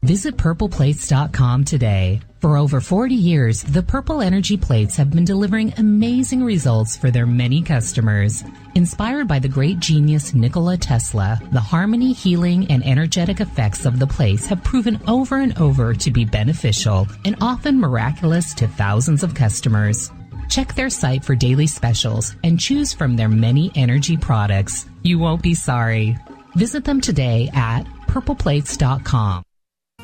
Visit purpleplates.com today. For over 40 years, the Purple Energy Plates have been delivering amazing results for their many customers. Inspired by the great genius Nikola Tesla, the harmony, healing, and energetic effects of the plates have proven over and over to be beneficial and often miraculous to thousands of customers. Check their site for daily specials and choose from their many energy products. You won't be sorry. Visit them today at purpleplates.com.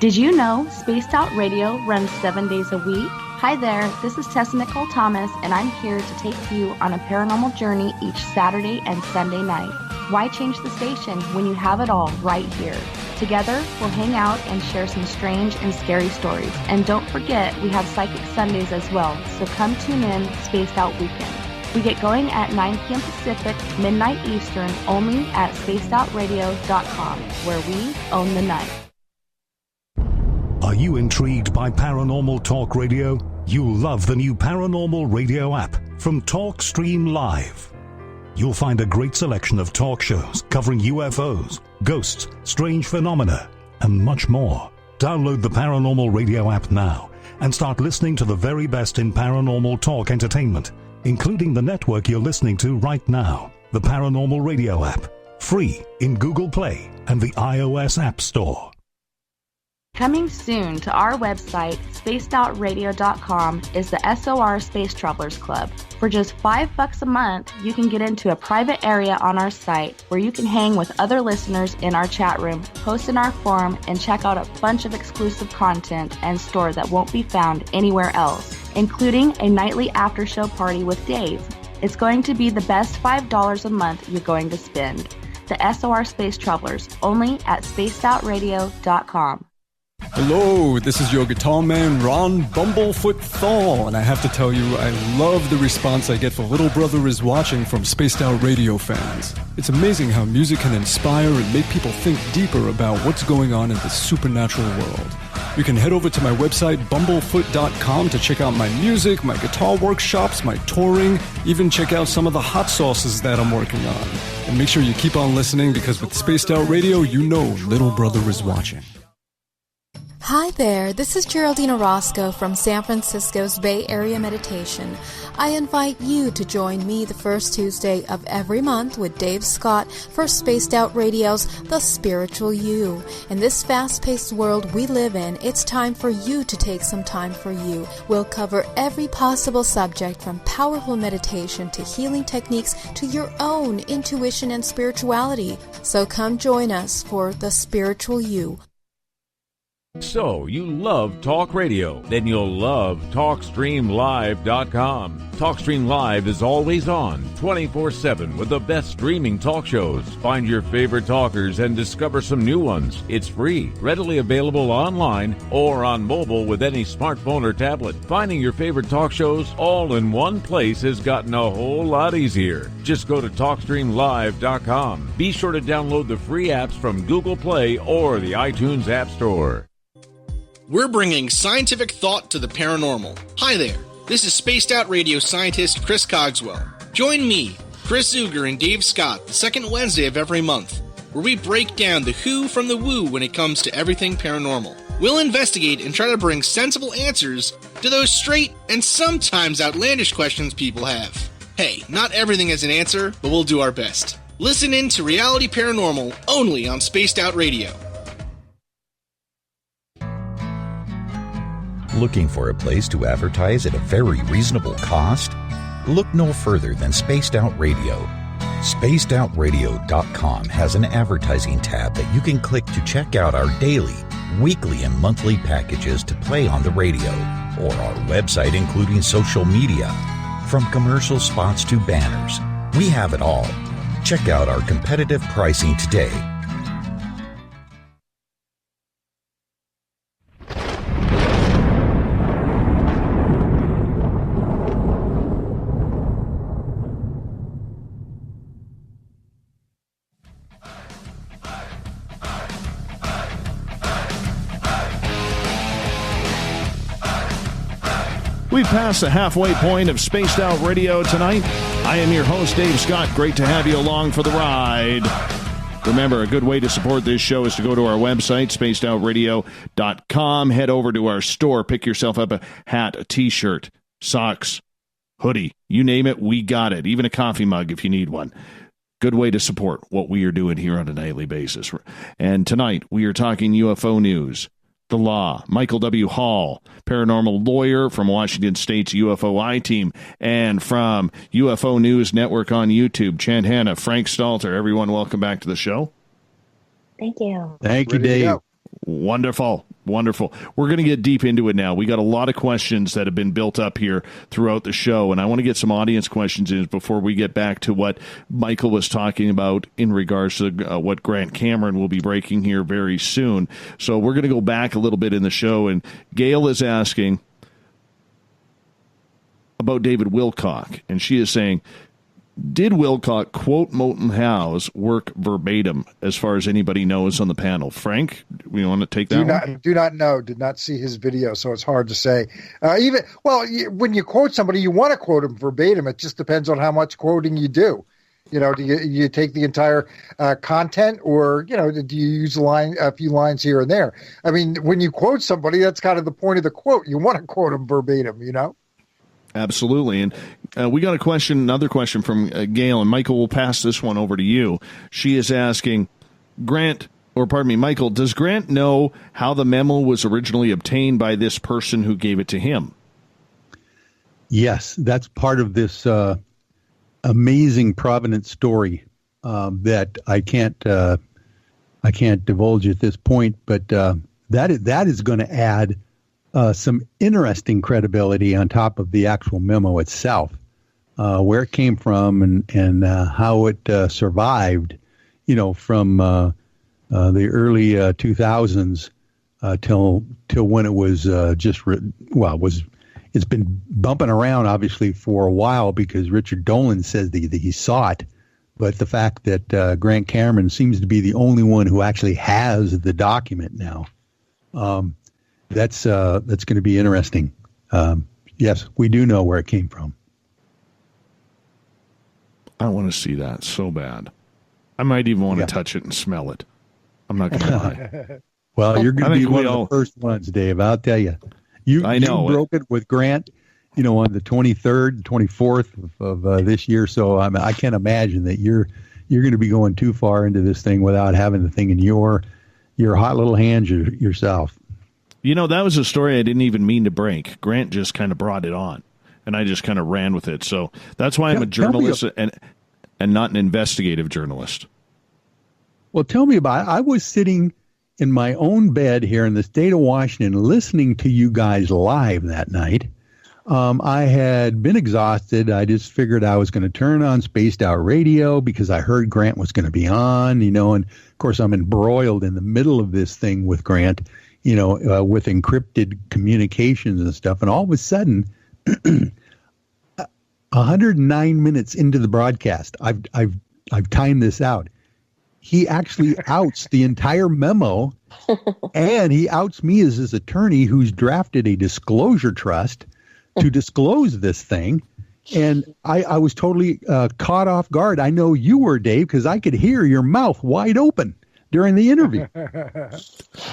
Did you know Spaced Out Radio runs 7 days a week? Hi there, this is Tessa Nicole Thomas, and I'm here to take you on a paranormal journey each Saturday and Sunday night. Why change the station when you have it all right here? Together, we'll hang out and share some strange and scary stories. And don't forget, we have Psychic Sundays as well, so come tune in Spaced Out Weekend. We get going at 9 p.m. Pacific, midnight Eastern, only at spacedoutradio.com, where we own the night. Are you intrigued by Paranormal Talk Radio? You'll love the new Paranormal Radio app from TalkStream Live. You'll find a great selection of talk shows covering UFOs, ghosts, strange phenomena, and much more. Download the Paranormal Radio app now and start listening to the very best in paranormal talk entertainment, including the network you're listening to right now, the Paranormal Radio app, free in Google Play and the iOS App Store. Coming soon to our website, spacedoutradio.com, is the SOR Space Travelers Club. For just $5 a month, you can get into a private area on our site where you can hang with other listeners in our chat room, post in our forum, and check out a bunch of exclusive content and store that won't be found anywhere else, including a nightly after-show party with Dave. It's going to be the best $5 a month you're going to spend. The SOR Space Travelers, only at spacedoutradio.com. Hello, this is your guitar man, Ron Bumblefoot Thal, and I have to tell you, I love the response I get for Little Brother is Watching from Spaced Out Radio fans. It's amazing how music can inspire and make people think deeper about what's going on in the supernatural world. You can head over to my website, bumblefoot.com, to check out my music, my guitar workshops, my touring, even check out some of the hot sauces that I'm working on. And make sure you keep on listening, because with Spaced Out Radio, you know Little Brother is watching. Hi there, this is Geraldine Orozco from San Francisco's Bay Area Meditation. I invite you to join me the first Tuesday of every month with Dave Scott for Spaced Out Radio's The Spiritual You. In this fast-paced world we live in, it's time for you to take some time for you. We'll cover every possible subject from powerful meditation to healing techniques to your own intuition and spirituality. So come join us for The Spiritual You. So, you love talk radio? Then you'll love TalkStreamLive.com. TalkStream Live is always on, 24/7, with the best streaming talk shows. Find your favorite talkers and discover some new ones. It's free, readily available online or on mobile with any smartphone or tablet. Finding your favorite talk shows all in one place has gotten a whole lot easier. Just go to TalkStreamLive.com. Be sure to download the free apps from Google Play or the iTunes App Store. We're bringing scientific thought to the paranormal. Hi there, this is Spaced Out Radio scientist Chris Cogswell. Join me, Chris Zuger, and Dave Scott the second Wednesday of every month, where we break down the who from the woo when it comes to everything paranormal. We'll investigate and try to bring sensible answers to those straight and sometimes outlandish questions people have. Hey, not everything has an answer, but we'll do our best. Listen in to Reality Paranormal only on Spaced Out Radio. Looking for a place to advertise at a very reasonable cost? Look no further than Spaced Out Radio. SpacedOutRadio.com has an advertising tab that you can click to check out our daily, weekly, and monthly packages to play on the radio, or our website including social media. From commercial spots to banners, we have it all. Check out our competitive pricing today. We've passed the halfway point of Spaced Out Radio tonight. I am your host, Dave Scott. Great to have you along for the ride. Remember, a good way to support this show is to go to our website, spacedoutradio.com. Head over to our store. Pick yourself up a hat, a t-shirt, socks, hoodie. You name it, we got it. Even a coffee mug if you need one. Good way to support what we are doing here on a nightly basis. And tonight, we are talking UFO news. The law, Michael W. Hall, paranormal lawyer from Washington State's UFOI team, and from UFO News Network on YouTube, Chant, Hannah, Frank Stalter. Everyone, welcome back to the show. Thank you. Thank you, Dave. Wonderful. Wonderful. We're going to get deep into it now. We got a lot of questions that have been built up here throughout the show, and I want to get some audience questions in before we get back to what Michael was talking about in regards to what Grant Cameron will be breaking here very soon. So we're going to go back a little bit in the show, and Gail is asking about David Wilcock, and she is saying, did Wilcock quote Moulton Howe's work verbatim, as far as anybody knows on the panel? Frank, we want to take that one? Do not know. Did not see his video, so it's hard to say. When you quote somebody, you want to quote them verbatim. It just depends on how much quoting you do. You know, do you take the entire content, or do you use a few lines here and there? I mean, when you quote somebody, that's kind of the point of the quote. You want to quote them verbatim, Absolutely. And we got another question from Gail, and Michael, will pass this one over to you. She is asking, Michael, does Grant know how the memo was originally obtained by this person who gave it to him? Yes, that's part of this amazing Providence story that I can't divulge at this point, but that is going to add some interesting credibility on top of the actual memo itself, where it came from and how it survived, from the early 2000s till when it was it's been bumping around obviously for a while because Richard Dolan says that he saw it, but the fact that Grant Cameron seems to be the only one who actually has the document now. That's going to be interesting. Yes, we do know where it came from. I want to see that so bad. I might even want to touch it and smell it. I'm not going to lie. Well, you're going to be one of the first ones, Dave. I'll tell you. You broke it with Grant, on the 23rd, 24th of this year. So I can't imagine that you're going to be going too far into this thing without having the thing in your hot little hands yourself. That was a story I didn't even mean to break. Grant just kind of brought it on, and I just kind of ran with it. So that's why I'm a journalist and not an investigative journalist. Well, tell me about it. I was sitting in my own bed here in the state of Washington listening to you guys live that night. I had been exhausted. I just figured I was going to turn on Spaced Out Radio because I heard Grant was going to be on, and of course I'm embroiled in the middle of this thing with Grant, with encrypted communications and stuff. And all of a sudden, 109 minutes into the broadcast, I've timed this out. He actually outs the entire memo, and he outs me as his attorney who's drafted a disclosure trust to disclose this thing. And I was totally caught off guard. I know you were, Dave, because I could hear your mouth wide open during the interview.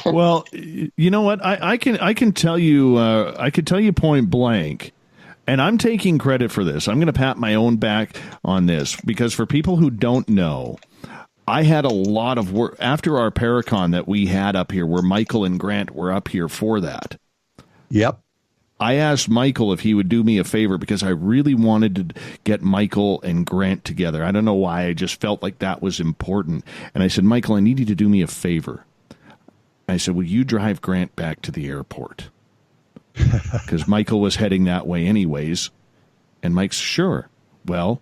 Well, you know what? I can tell you I could tell you point blank, and I'm taking credit for this. I'm going to pat my own back on this because for people who don't know, I had a lot of work after our Paracon that we had up here where Michael and Grant were up here for that. Yep. I asked Michael if he would do me a favor because I really wanted to get Michael and Grant together. I don't know why. I just felt like that was important. And I said, Michael, I need you to do me a favor. I said, will you drive Grant back to the airport? Because Michael was heading that way anyways. And Mike's, sure. Well,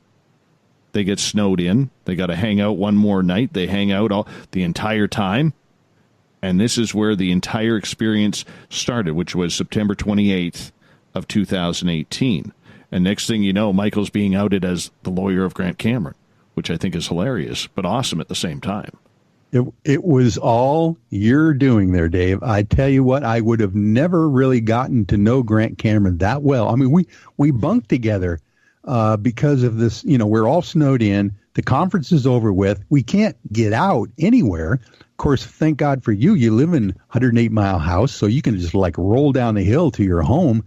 they get snowed in. They got to hang out one more night. They hang out the entire time. And this is where the entire experience started, which was September 28th of 2018. And next thing you know, Michael's being outed as the lawyer of Grant Cameron, which I think is hilarious, but awesome at the same time. It was all you're doing there, Dave. I tell you what, I would have never really gotten to know Grant Cameron that well. I mean, we bunked together because of this. We're all snowed in. The conference is over with. We can't get out anywhere. Of course, thank God for you. You live in 108 Mile House, so you can just roll down the hill to your home.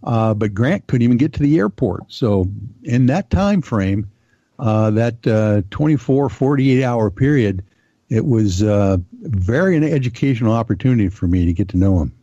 But Grant couldn't even get to the airport. So in that time frame, that 24, 48-hour period, it was very an educational opportunity for me to get to know him.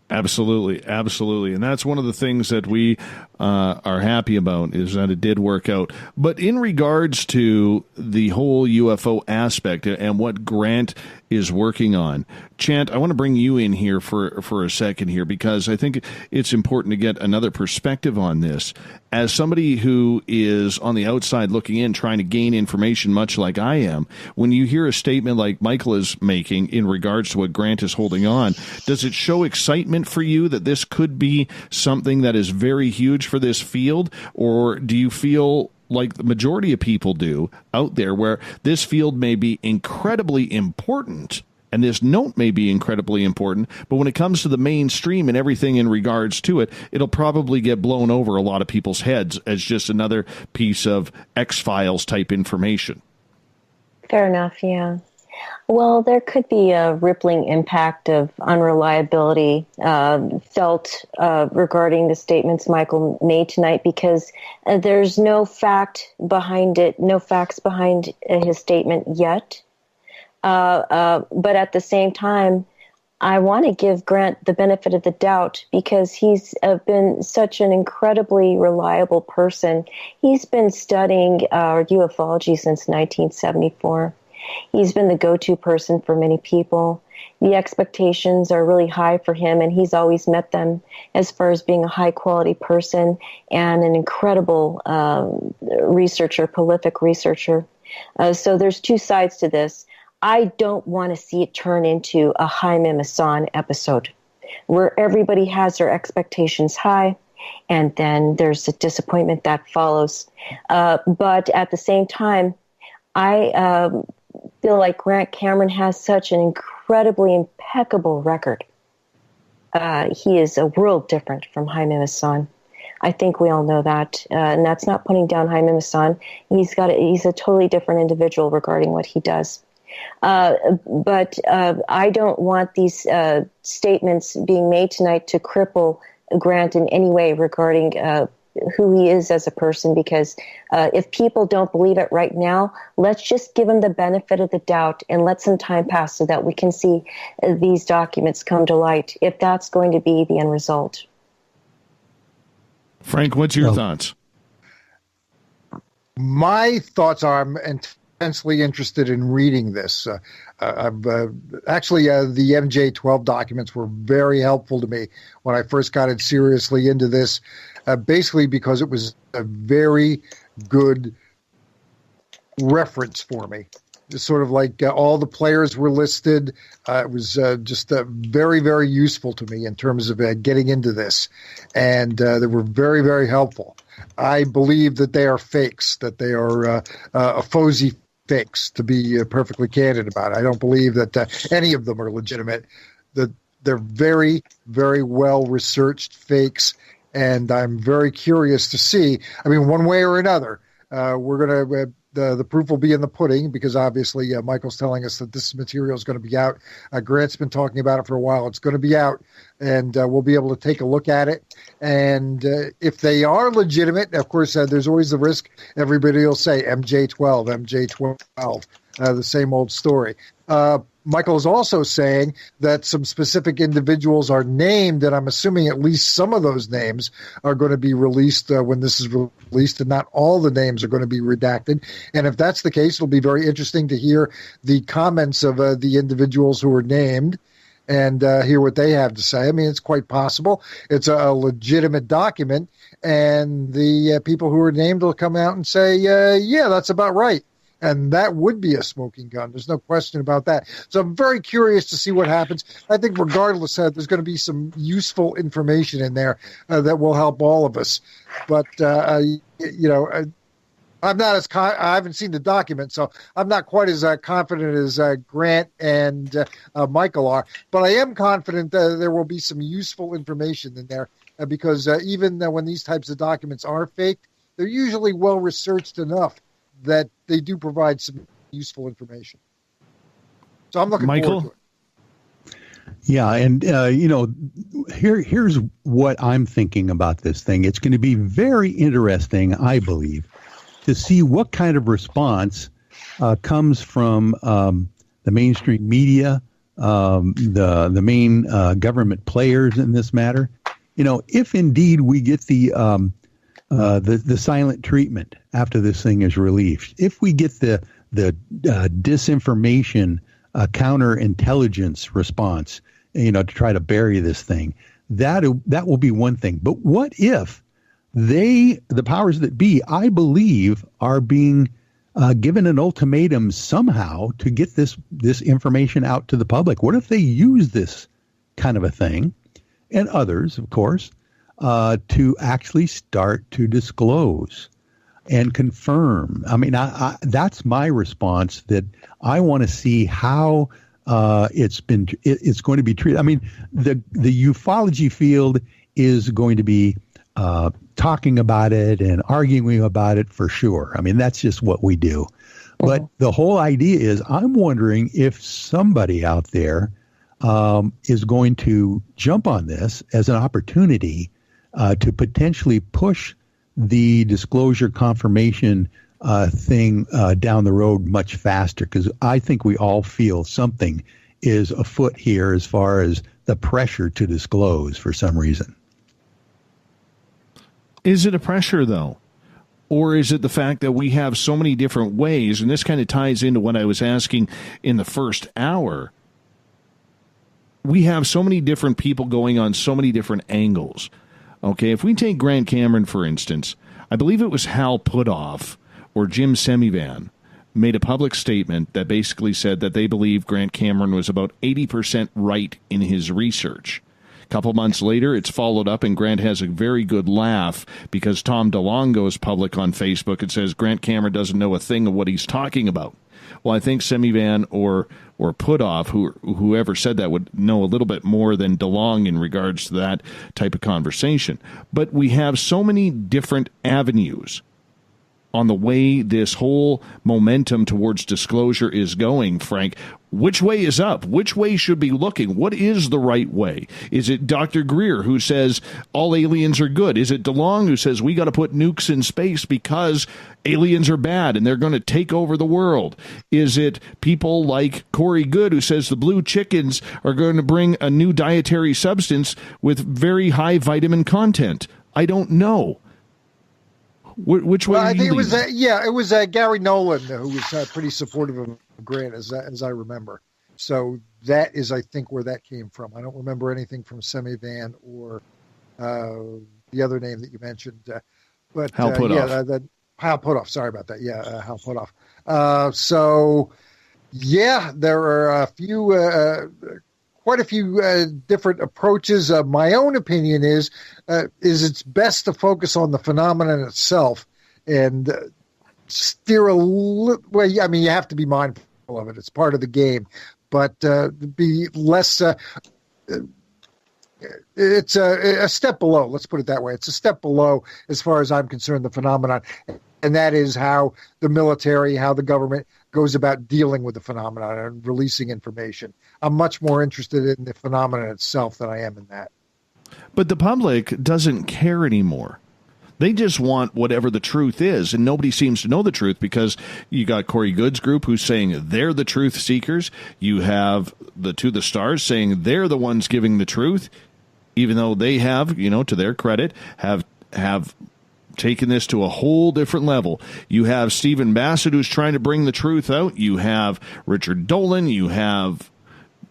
Absolutely, absolutely. And that's one of the things that we are happy about is that it did work out. But in regards to the whole UFO aspect and what Grant is working on, Chant, I want to bring you in here for a second here because I think it's important to get another perspective on this. As somebody who is on the outside looking in, trying to gain information much like I am, when you hear a statement like Michael is making in regards to what Grant is holding on, does it show excitement for you that this could be something that is very huge for this field? Or do you feel like the majority of people do out there where this field may be incredibly important and this note may be incredibly important, but when it comes to the mainstream and everything in regards to it, it'll probably get blown over a lot of people's heads as just another piece of X-Files type information? Fair enough, yeah. Well, there could be a rippling impact of unreliability felt regarding the statements Michael made tonight because there's no fact behind it, no facts behind his statement yet. But at the same time, I want to give Grant the benefit of the doubt because he's been such an incredibly reliable person. He's been studying ufology since 1974. He's been the go-to person for many people. The expectations are really high for him, and he's always met them as far as being a high-quality person and an incredible researcher, prolific researcher. So there's two sides to this. I don't want to see it turn into a Jaime Maussan episode where everybody has their expectations high, and then there's a disappointment that follows. But at the same time, I feel like Grant Cameron has such an incredibly impeccable record. He is a world different from Jaime Maussan. I think we all know that, and that's not putting down Jaime Maussan. He's a totally different individual regarding what he does. But I don't want these statements being made tonight to cripple Grant in any way regarding who he is as a person, because if people don't believe it right now, let's just give him the benefit of the doubt and let some time pass so that we can see these documents come to light, if that's going to be the end result. Frank, what's your thoughts? My thoughts are I'm intensely interested in reading this. Actually, the MJ-12 documents were very helpful to me when I first got seriously into this, basically because it was a very good reference for me. Just sort of like all the players were listed. It was just very, very useful to me in terms of getting into this. And they were very, very helpful. I believe that they are fakes, that they are Ufology fakes, to be perfectly candid about it. I don't believe that any of them are legitimate. That they're very, very well-researched fakes, and I'm very curious to see. I mean, one way or another, we're going to the proof will be in the pudding, because obviously Michael's telling us that this material is going to be out. Grant's been talking about it for a while. It's going to be out, and we'll be able to take a look at it. And if they are legitimate, of course, there's always the risk. Everybody will say MJ-12, the same old story. Michael is also saying that some specific individuals are named, and I'm assuming at least some of those names are going to be released when this is released, and not all the names are going to be redacted. And if that's the case, it'll be very interesting to hear the comments of the individuals who are named and hear what they have to say. I mean, it's quite possible. It's a legitimate document, and the people who are named will come out and say, yeah, that's about right. And that would be a smoking gun. There's no question about that. So I'm very curious to see what happens. I think regardless, there's going to be some useful information in there that will help all of us. But, I'm not as I haven't seen the document, so I'm not quite as confident as Grant and Michael are. But I am confident that there will be some useful information in there because even when these types of documents are faked, they're usually well-researched enough that they do provide some useful information. So I'm looking forward to it. Yeah, and, here's what I'm thinking about this thing. It's going to be very interesting, I believe, to see what kind of response comes from the mainstream media, the main government players in this matter. If indeed we get the silent treatment after this thing is released, if we get the disinformation counterintelligence response, to try to bury this thing, that will be one thing. But what if the powers that be, I believe, are being given an ultimatum somehow to get this information out to the public? What if they use this kind of a thing, and others, of course, to actually start to disclose and confirm? I mean, that's my response, that I want to see how it's going to be treated. I mean, the ufology field is going to be talking about it and arguing about it for sure. I mean, that's just what we do. But the whole idea is, I'm wondering if somebody out there is going to jump on this as an opportunity to potentially push the disclosure confirmation thing down the road much faster, because I think we all feel something is afoot here as far as the pressure to disclose for some reason. Is it a pressure, though? Or is it the fact that we have so many different ways, and this kind of ties into what I was asking in the first hour. We have so many different people going on so many different angles. Okay, if we take Grant Cameron, for instance, I believe it was Hal Puthoff or Jim Semivan made a public statement that basically said that they believe Grant Cameron was about 80% right in his research. A couple months later, it's followed up, and Grant has a very good laugh because Tom DeLonge goes public on Facebook and says Grant Cameron doesn't know a thing of what he's talking about. Well, I think Semivan or Puthoff, whoever said that, would know a little bit more than DeLonge in regards to that type of conversation. But we have so many different avenues on the way this whole momentum towards disclosure is going, Frank. Which way is up? Which way should be looking? What is the right way? Is it Dr. Greer who says all aliens are good? Is it DeLong who says we got to put nukes in space because aliens are bad and they're going to take over the world? Is it people like Corey Goode who says the blue chickens are going to bring a new dietary substance with very high vitamin content? I don't know. Which way? Well, I think it was Gary Nolan who was pretty supportive of Grant, as I remember. So that is, I think, where that came from. I don't remember anything from Semivan or the other name that you mentioned. But Hal Puthoff. Hal Puthoff. Sorry about that. Yeah, Hal Puthoff. So yeah, there are quite a few different approaches. My own opinion is it's best to focus on the phenomenon itself and steer a little. Well, I mean, you have to be mindful of it. It's part of the game, but be less. It's a step below. Let's put it that way. It's a step below, as far as I'm concerned, the phenomenon, and that is how the military, how the government goes about dealing with the phenomenon and releasing information. I'm much more interested in the phenomenon itself than I am in that. But the public doesn't care anymore. They just want whatever the truth is, and nobody seems to know the truth because you got Corey Goode's group who's saying they're the truth seekers. You have the To the Stars saying they're the ones giving the truth, even though they have, to their credit, have taken this to a whole different level. You have Stephen Bassett who's trying to bring the truth out. You have Richard Dolan. You have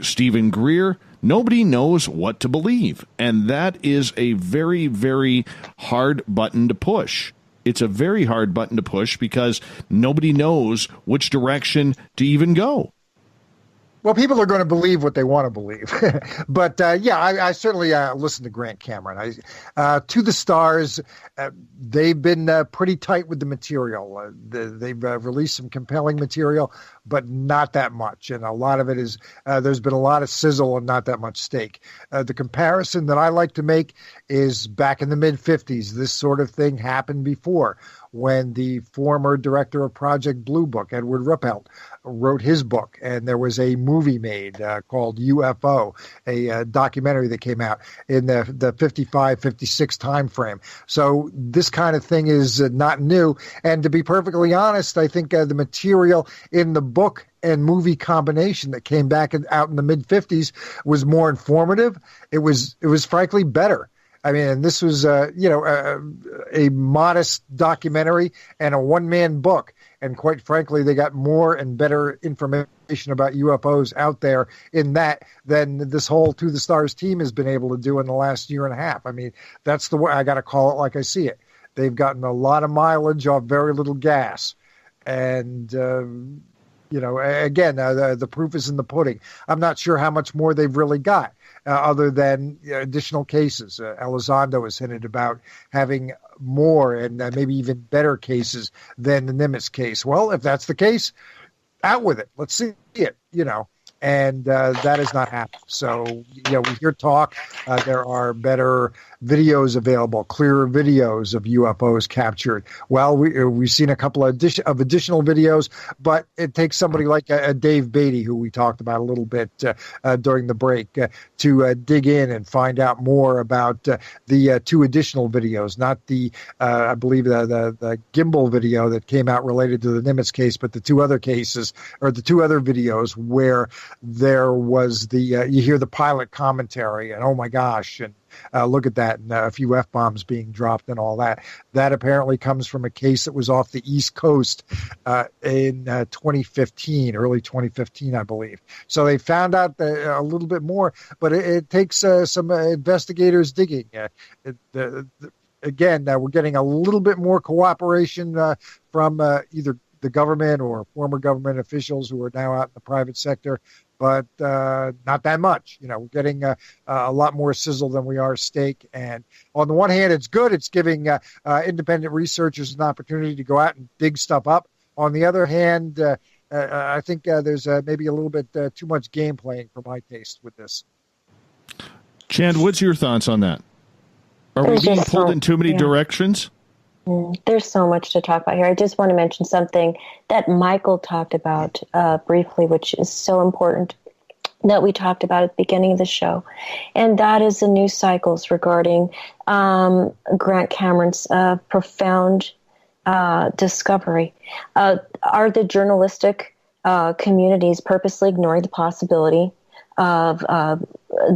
Stephen Greer. Nobody knows what to believe, and that is a very, very hard button to push. It's a very hard button to push because nobody knows which direction to even go. Well, people are going to believe what they want to believe. But, I certainly listen to Grant Cameron. To the Stars, they've been pretty tight with the material. They've released some compelling material, but not that much. And a lot of it is there's been a lot of sizzle and not that much steak. The comparison that I like to make is back in the mid-'50s. This sort of thing happened before, when the former director of Project Blue Book, Edward Ruppelt, wrote his book, and there was a movie made called UFO, a documentary that came out in the 55, 56 time frame. So this kind of thing is not new. And to be perfectly honest, I think the material in the book and movie combination that came back out in the mid-'50s was more informative. It was frankly better. I mean, this was, a modest documentary and a one-man book. And quite frankly, they got more and better information about UFOs out there in that than this whole To the Stars team has been able to do in the last year and a half. I mean, that's the way I got to call it like I see it. They've gotten a lot of mileage off very little gas. And, again, the proof is in the pudding. I'm not sure how much more they've really got. Other than additional cases. Elizondo has hinted about having more and maybe even better cases than the Nimitz case. Well, if that's the case, out with it. Let's see it, And that has not happened. So, we hear talk. There are better videos available, clearer videos of UFOs captured. Well, we've seen a couple of additional videos, but it takes somebody like Dave Beatty, who we talked about a little bit during the break, to dig in and find out more about the two additional videos, not the, I believe, the gimbal video that came out related to the Nimitz case, but the two other cases, or the two other videos where there was you hear the pilot commentary and, oh my gosh, and look at that, and a few F-bombs being dropped and all that. That apparently comes from a case that was off the East Coast in 2015, early 2015, I believe. So they found out a little bit more, but it takes some investigators digging. Again, we're getting a little bit more cooperation from either the government or former government officials who are now out in the private sector, but not that much. We're getting a lot more sizzle than we are steak. And on the one hand, it's good. It's giving independent researchers an opportunity to go out and dig stuff up. On the other hand, I think there's maybe a little bit too much game playing for my taste with this. Chant, what's your thoughts on that? Are we being pulled in too many directions? There's so much to talk about here. I just want to mention something that Michael talked about briefly, which is so important, that we talked about at the beginning of the show, and that is the news cycles regarding Grant Cameron's profound discovery. Are the journalistic communities purposely ignoring the possibility of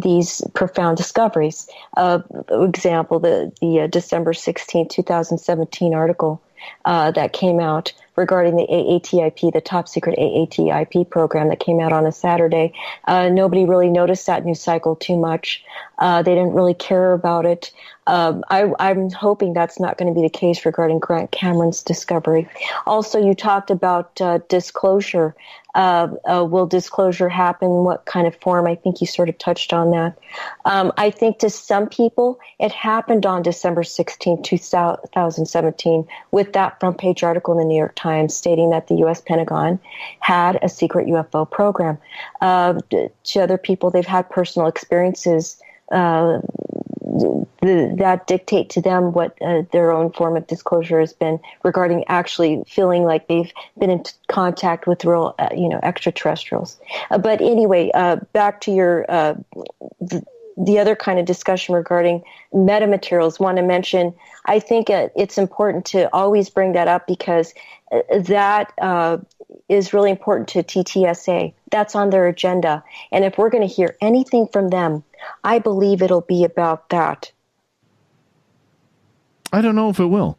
these profound discoveries? Example, the December 16, 2017 article that came out regarding the AATIP, the top secret AATIP program that came out on a Saturday. Nobody really noticed that news cycle too much. They didn't really care about it. I'm hoping that's not going to be the case regarding Grant Cameron's discovery. Also, you talked about disclosure. Will disclosure happen? What kind of form? I think you sort of touched on that. I think to some people, it happened on December 16, 2017, with that front page article in the New York Times stating that the U.S. Pentagon had a secret UFO program. To other people, they've had personal experiences that dictate to them what their own form of disclosure has been regarding actually feeling like they've been in contact with real, extraterrestrials. But anyway, back to your the other kind of discussion regarding metamaterials. Want to mention, I think it's important to always bring that up because that is really important to TTSA. That's on their agenda. And if we're going to hear anything from them, I believe it'll be about that. I don't know if it will.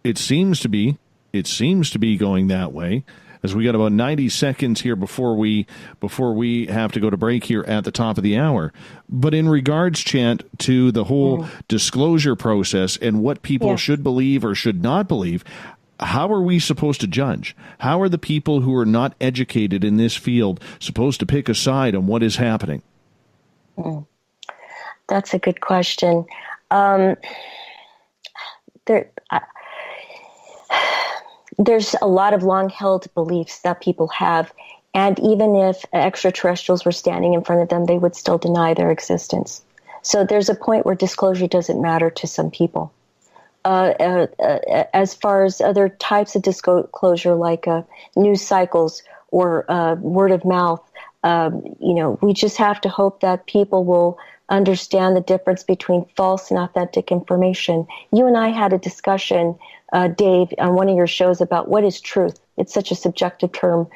It seems to be going that way, as we got about 90 seconds here before we have to go to break here at the top of the hour. But in regards, Chant, to the whole disclosure process and what people should believe or should not believe, how are we supposed to judge? How are the people who are not educated in this field supposed to pick a side on what is happening? That's a good question. There's a lot of long-held beliefs that people have, and even if extraterrestrials were standing in front of them, they would still deny their existence. So there's a point where disclosure doesn't matter to some people. As far as other types of disclosure, like news cycles or word of mouth, we just have to hope that people will understand the difference between false and authentic information. You and I had a discussion, Dave, on one of your shows about what is truth. It's such a subjective term.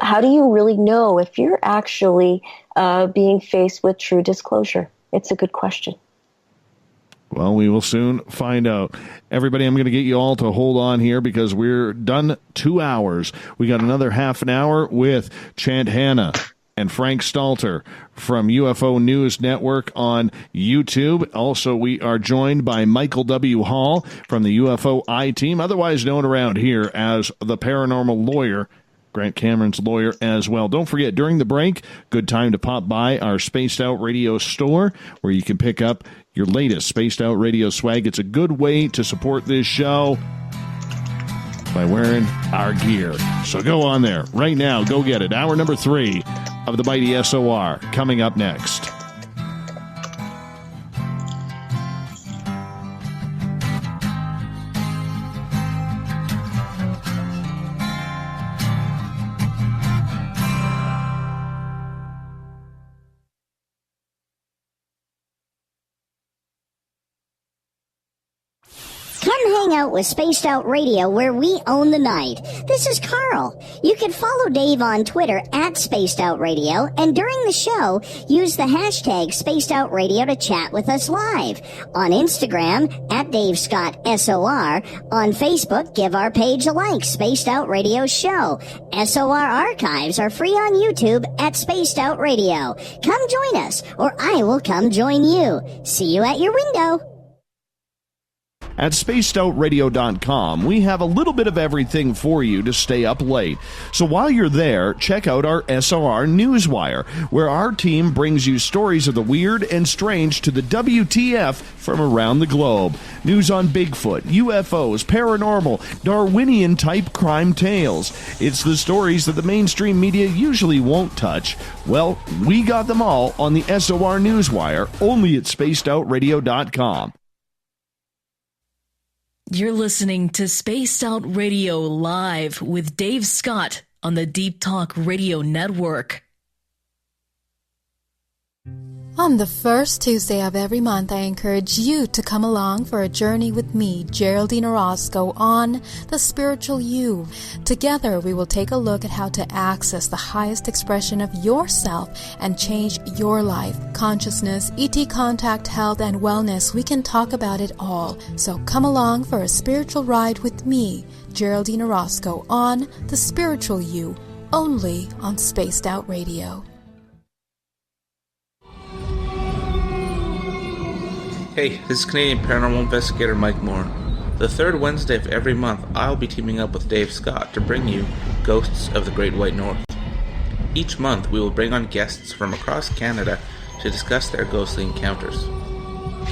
How do you really know if you're actually being faced with true disclosure? It's a good question. Well, we will soon find out. Everybody, I'm going to get you all to hold on here because we're done 2 hours. We got another half an hour with Chant Hanna and Frank Stalter from UFO News Network on YouTube. Also, we are joined by Michael W. Hall from the UFO I-Team, otherwise known around here as the Paranormal Lawyer, Grant Cameron's lawyer as well. Don't forget, during the break, good time to pop by our Spaced Out Radio store where you can pick up your latest Spaced Out Radio swag. It's a good way to support this show by wearing our gear. So go on there right now. Go get it. Hour number 3 of the Mighty SOR coming up next. Hang out with Spaced Out Radio, where we own the night. This is Carl. You can follow Dave on Twitter at Spaced Out Radio, and during the show, use the hashtag Spaced Out Radio to chat with us live. On Instagram, at Dave Scott SOR. On Facebook, give our page a like, Spaced Out Radio Show. SOR archives are free on YouTube at Spaced Out Radio. Come join us, or I will come join you. See you at your window. At spacedoutradio.com, we have a little bit of everything for you to stay up late. So while you're there, check out our SOR Newswire, where our team brings you stories of the weird and strange to the WTF from around the globe. News on Bigfoot, UFOs, paranormal, Darwinian-type crime tales. It's the stories that the mainstream media usually won't touch. Well, we got them all on the SOR Newswire, only at spacedoutradio.com. You're listening to Spaced Out Radio Live with Dave Scott on the Deep Talk Radio Network. On the first Tuesday of every month, I encourage you to come along for a journey with me, Geraldine Orozco, on The Spiritual You. Together, we will take a look at how to access the highest expression of yourself and change your life. Consciousness, ET contact, health, and wellness, we can talk about it all. So come along for a spiritual ride with me, Geraldine Orozco, on The Spiritual You, only on Spaced Out Radio. Hey, this is Canadian paranormal investigator Mike Moore. The third Wednesday of every month, I'll be teaming up with Dave Scott to bring you Ghosts of the Great White North. Each month, we will bring on guests from across Canada to discuss their ghostly encounters.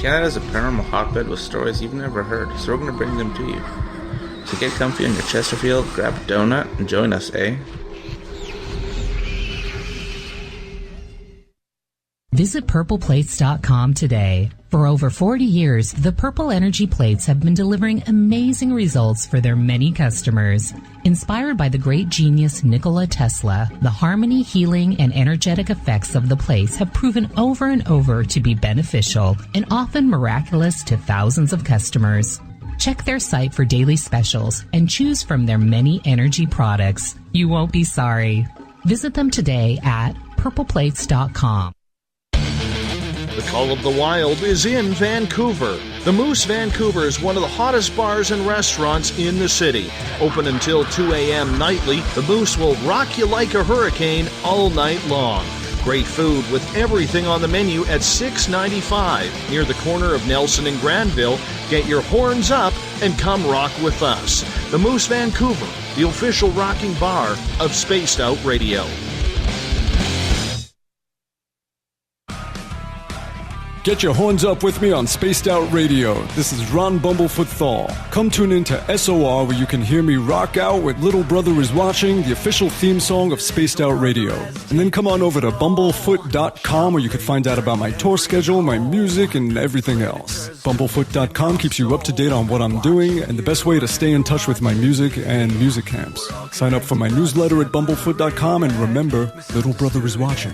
Canada is a paranormal hotbed with stories you've never heard, so we're going to bring them to you. So get comfy on your Chesterfield, grab a donut, and join us, eh? Visit purpleplates.com today. For over 40 years, the Purple Energy Plates have been delivering amazing results for their many customers. Inspired by the great genius Nikola Tesla, the harmony, healing, and energetic effects of the plates have proven over and over to be beneficial and often miraculous to thousands of customers. Check their site for daily specials and choose from their many energy products. You won't be sorry. Visit them today at purpleplates.com. The Call of the Wild is in Vancouver. The Moose Vancouver is one of the hottest bars and restaurants in the city. Open until 2 a.m. nightly, the Moose will rock you like a hurricane all night long. Great food with everything on the menu at $6.95 near the corner of Nelson and Granville. Get your horns up and come rock with us. The Moose Vancouver, the official rocking bar of Spaced Out Radio. Get your horns up with me on Spaced Out Radio. This is Ron Bumblefoot Thal. Come tune in to SOR where you can hear me rock out with Little Brother Is Watching, the official theme song of Spaced Out Radio. And then come on over to bumblefoot.com where you can find out about my tour schedule, my music, and everything else. Bumblefoot.com keeps you up to date on what I'm doing and the best way to stay in touch with my music and music camps. Sign up for my newsletter at bumblefoot.com and remember, Little Brother Is Watching.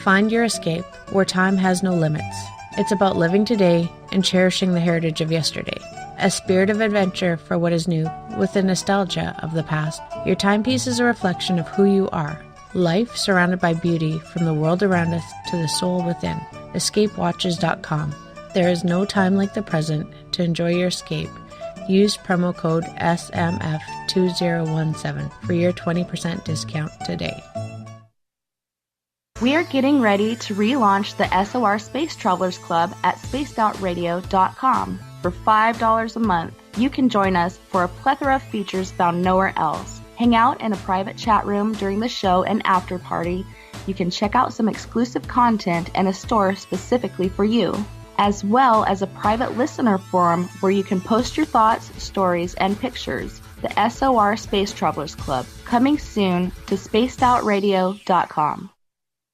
Find your escape where time has no limits. It's about living today and cherishing the heritage of yesterday. A spirit of adventure for what is new with the nostalgia of the past. Your timepiece is a reflection of who you are. Life surrounded by beauty from the world around us to the soul within. EscapeWatches.com. There is no time like the present to enjoy your escape. Use promo code SMF2017 for your 20% discount today. We are getting ready to relaunch the SOR Space Travelers Club at spacedoutradio.com. For $5 a month, you can join us for a plethora of features found nowhere else. Hang out in a private chat room during the show and after party. You can check out some exclusive content and a store specifically for you, as well as a private listener forum where you can post your thoughts, stories, and pictures. The SOR Space Travelers Club, coming soon to spacedoutradio.com.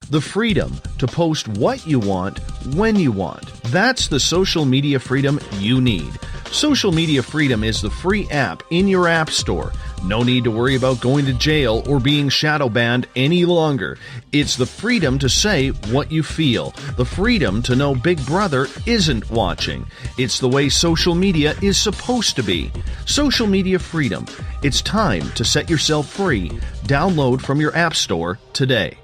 The freedom to post what you want, when you want. That's the social media freedom you need. Social Media Freedom is the free app in your app store. No need to worry about going to jail or being shadow banned any longer. It's the freedom to say what you feel. The freedom to know Big Brother isn't watching. It's the way social media is supposed to be. Social Media Freedom. It's time to set yourself free. Download from your app store today.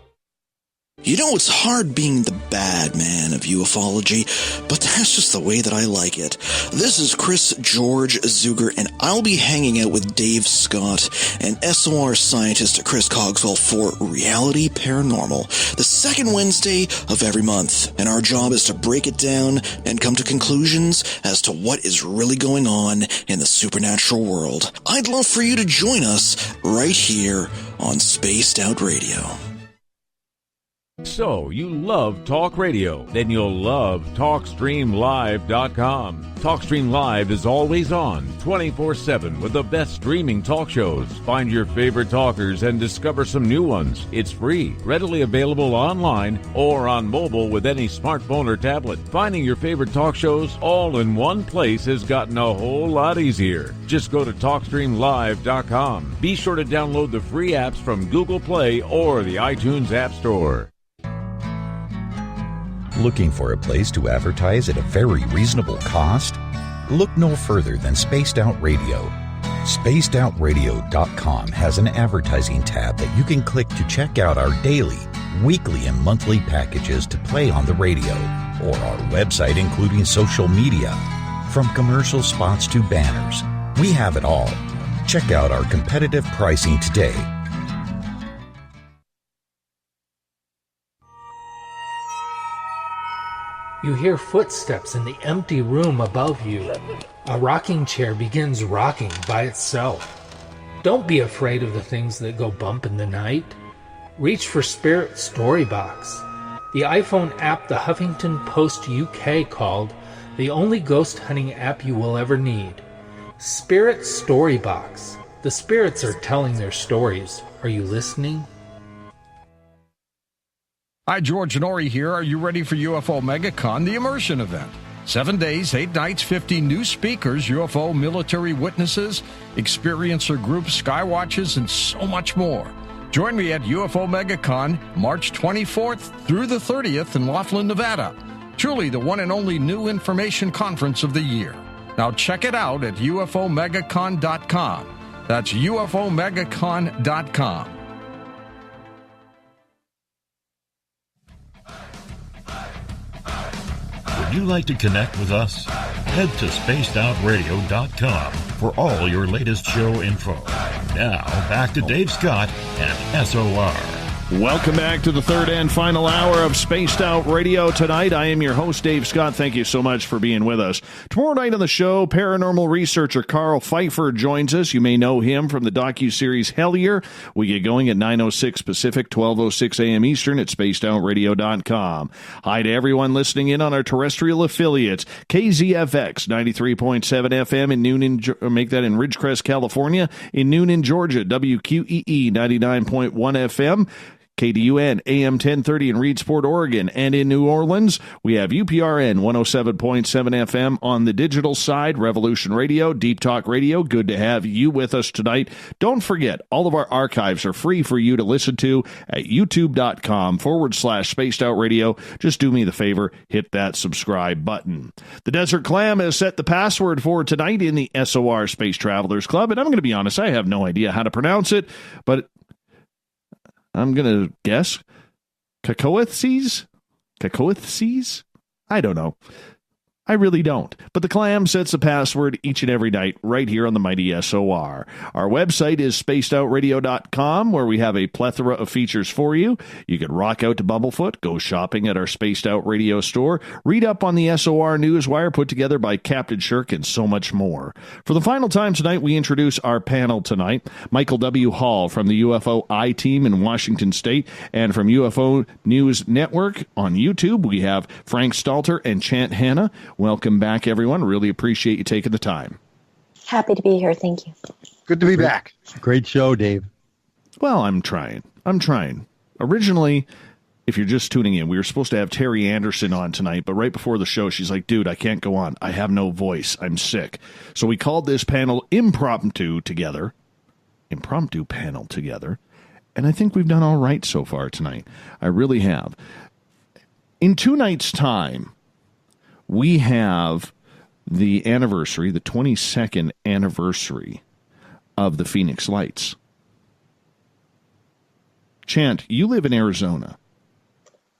You know, it's hard being the bad man of ufology, but that's just the way that I like it. This is Chris George Zuger, and I'll be hanging out with Dave Scott and SOR scientist Chris Cogswell for Reality Paranormal, the second Wednesday of every month. And our job is to break it down and come to conclusions as to what is really going on in the supernatural world. I'd love for you to join us right here on Spaced Out Radio. So, you love talk radio? Then you'll love TalkStreamLive.com. TalkStream Live is always on, 24/7, with the best streaming talk shows. Find your favorite talkers and discover some new ones. It's free, readily available online or on mobile with any smartphone or tablet. Finding your favorite talk shows all in one place has gotten a whole lot easier. Just go to TalkStreamLive.com. Be sure to download the free apps from Google Play or the iTunes App Store. Looking for a place to advertise at a very reasonable cost? Look no further than Spaced Out Radio. SpacedOutRadio.com has an advertising tab that you can click to check out our daily, weekly, and monthly packages to play on the radio, or our website including social media. From commercial spots to banners, we have it all. Check out our competitive pricing today. You hear footsteps in the empty room above you. A rocking chair begins rocking by itself. Don't be afraid of the things that go bump in the night. Reach for Spirit Storybox, the iPhone app the Huffington Post UK called the only ghost hunting app you will ever need. Spirit Storybox. The spirits are telling their stories. Are you listening? Hi, George Norrie here. Are you ready for UFO MegaCon, the immersion event? 7 days, 8 nights, 50 new speakers, UFO military witnesses, experiencer groups, skywatches, and so much more. Join me at UFO MegaCon, March 24th through the 30th in Laughlin, Nevada. Truly the one and only new information conference of the year. Now check it out at UFOMegaCon.com. That's UFOMegaCon.com. Would you like to connect with us? Head to spacedoutradio.com for all your latest show info. Now, back to Dave Scott and SOR. Welcome back to the third and final hour of Spaced Out Radio tonight. I am your host, Dave Scott. Thank you so much for being with us. Tomorrow night on the show, paranormal researcher Carl Pfeiffer joins us. You may know him from the docuseries Hellier. We get going at 9:06 Pacific, 12:06 a.m. Eastern at spacedoutradio.com. Hi to everyone listening in on our terrestrial affiliates. KZFX 93.7 FM in Noonan, make that in Ridgecrest, California. In Noonan, Georgia, WQEE 99.1 FM. KDUN AM 1030 in Reedsport, Oregon, and in New Orleans, we have UPRN 107.7 FM on the digital side, Revolution Radio, Deep Talk Radio. Good to have you with us tonight. Don't forget, all of our archives are free for you to listen to at youtube.com/Spaced Out Radio. Just do me the favor, hit that subscribe button. The Desert Clam has set the password for tonight in the SOR Space Travelers Club, and I'm going to be honest, I have no idea how to pronounce it, but I'm going to guess Cacoethes? I don't know. I really don't. But the Clam sets a password each and every night right here on the mighty SOR. Our website is spacedoutradio.com, where we have a plethora of features for you. You can rock out to Bumblefoot, go shopping at our Spaced Out Radio store, read up on the SOR Newswire put together by Captain Shirk, and so much more. For the final time tonight, we introduce our panel tonight. Michael W. Hall from the UFO I-Team in Washington State, and from UFO News Network on YouTube, we have Frank Stalter and Chant Hanna. Welcome back, everyone. Really appreciate you taking the time. Happy to be here. Thank you. Good to be back. Great show, Dave. Well, I'm trying. Originally, if you're just tuning in, we were supposed to have Terry Anderson on tonight, but right before the show, she's like, dude, I can't go on. I have no voice. I'm sick. So we called this panel impromptu panel together, and I think we've done all right so far tonight. I really have. In 2 nights' time, we have the anniversary, the 22nd anniversary of the Phoenix Lights. Chant, you live in Arizona.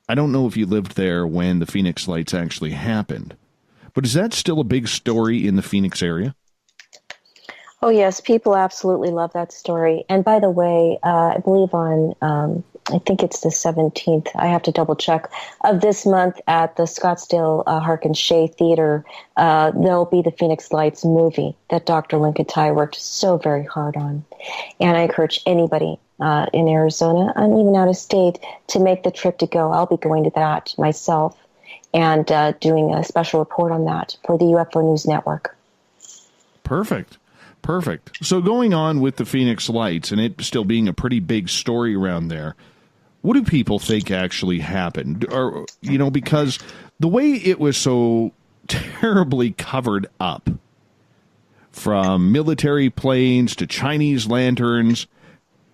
I don't know if you lived there when the Phoenix Lights actually happened, but is that still a big story in the Phoenix area? Oh, yes. People absolutely love that story. And by the way, I believe on I think it's the 17th. I have to double check of this month at the Scottsdale Harkin Shea Theater. There'll be the Phoenix Lights movie that Dr. Lincoln Ty worked so very hard on. And I encourage anybody in Arizona and even out of state to make the trip to go. I'll be going to that myself and doing a special report on that for the UFO News Network. Perfect. So going on with the Phoenix Lights and it still being a pretty big story around there, what do people think actually happened? Or, because the way it was so terribly covered up, from military planes to Chinese lanterns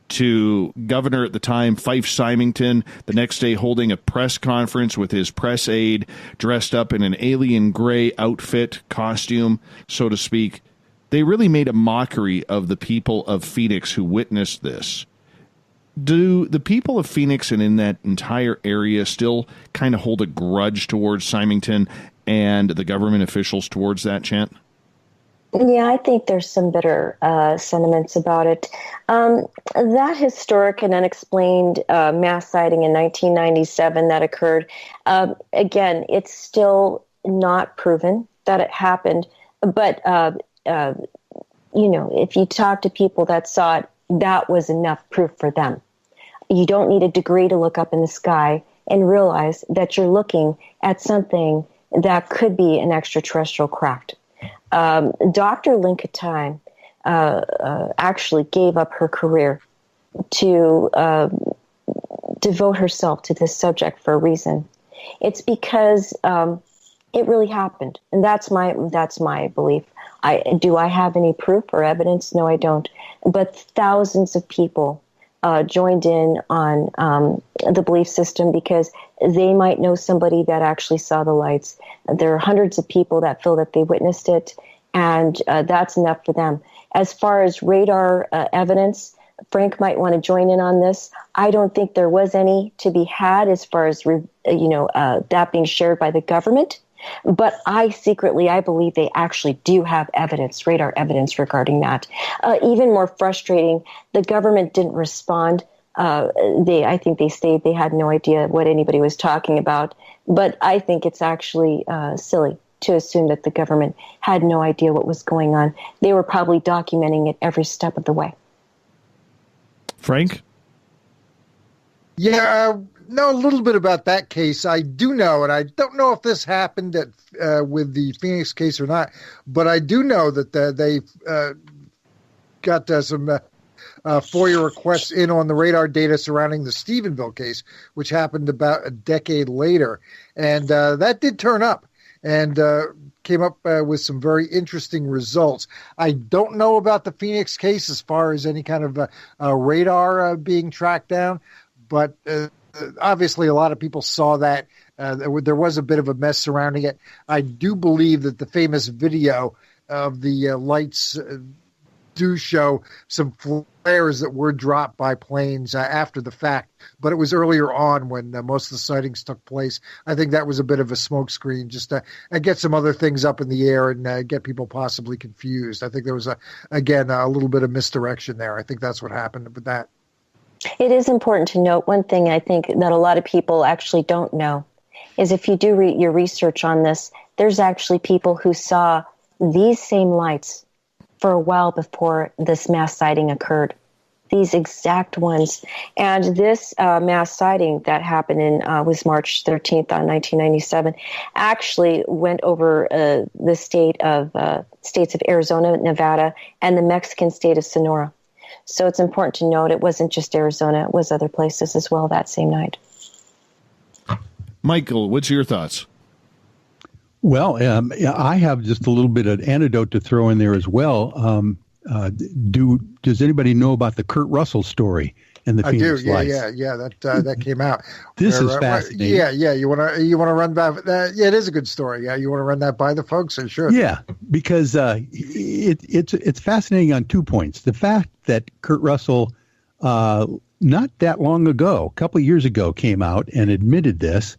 to governor at the time, Fife Symington, the next day holding a press conference with his press aide dressed up in an alien gray outfit, costume, so to speak. They really made a mockery of the people of Phoenix who witnessed this. Do the people of Phoenix and in that entire area still kind of hold a grudge towards Symington and the government officials towards that, Chant? Yeah, I think there's some bitter sentiments about it. That historic and unexplained mass sighting in 1997 that occurred, again, it's still not proven that it happened, but if you talk to people that saw it, that was enough proof for them. You don't need a degree to look up in the sky and realize that you're looking at something that could be an extraterrestrial craft. Dr. Lincoln Ty actually gave up her career to devote herself to this subject for a reason. It's because it really happened, and that's my belief. Do I have any proof or evidence? No, I don't. But thousands of people joined in on the belief system because they might know somebody that actually saw the lights. There are hundreds of people that feel that they witnessed it, and that's enough for them. As far as radar evidence, Frank might want to join in on this. I don't think there was any to be had as far as that being shared by the government. But I believe they actually do have evidence, radar evidence regarding that. Even more frustrating, the government didn't respond. I think they stated they had no idea what anybody was talking about. But I think it's actually silly to assume that the government had no idea what was going on. They were probably documenting it every step of the way. Frank? Yeah, know a little bit about that case. I do know, and I don't know if this happened with the Phoenix case or not, but I do know that they got some FOIA requests in on the radar data surrounding the Stephenville case, which happened about a decade later. And that did turn up and came up with some very interesting results. I don't know about the Phoenix case as far as any kind of radar being tracked down, but obviously a lot of people saw that. There was a bit of a mess surrounding it. I do believe that the famous video of the lights do show some flares that were dropped by planes after the fact, but it was earlier on when most of the sightings took place. I think that was a bit of a smokescreen just to get some other things up in the air and get people possibly confused. I think there was, a little bit of misdirection there. I think that's what happened with that. It is important to note one thing I think that a lot of people actually don't know is if you do your research on this, there's actually people who saw these same lights for a while before this mass sighting occurred, these exact ones. And this mass sighting that happened was March 13th on 1997, actually went over the states of Arizona, Nevada, and the Mexican state of Sonora. So it's important to note it wasn't just Arizona, it was other places as well that same night. Michael, what's your thoughts? Well, I have just a little bit of anecdote to throw in there as well. Does anybody know about the Kurt Russell story and the Phoenix Lights? Yeah. That came out. This is fascinating. Yeah. You want to run that? Yeah, it is a good story. Yeah, you want to run that by the folks? Sure. Yeah, because it's fascinating on 2 points. The fact that Kurt Russell, not that long ago, a couple of years ago, came out and admitted this.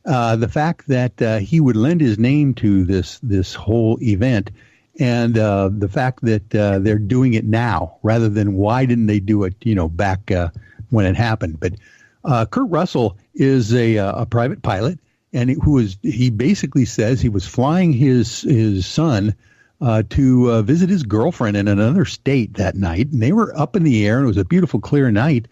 The fact that he would lend his name to this whole event, and the fact that they're doing it now rather than why didn't they do it, back when it happened. But Kurt Russell is a private pilot, and he basically says he was flying his son to visit his girlfriend in another state that night, and they were up in the air, and it was a beautiful, clear night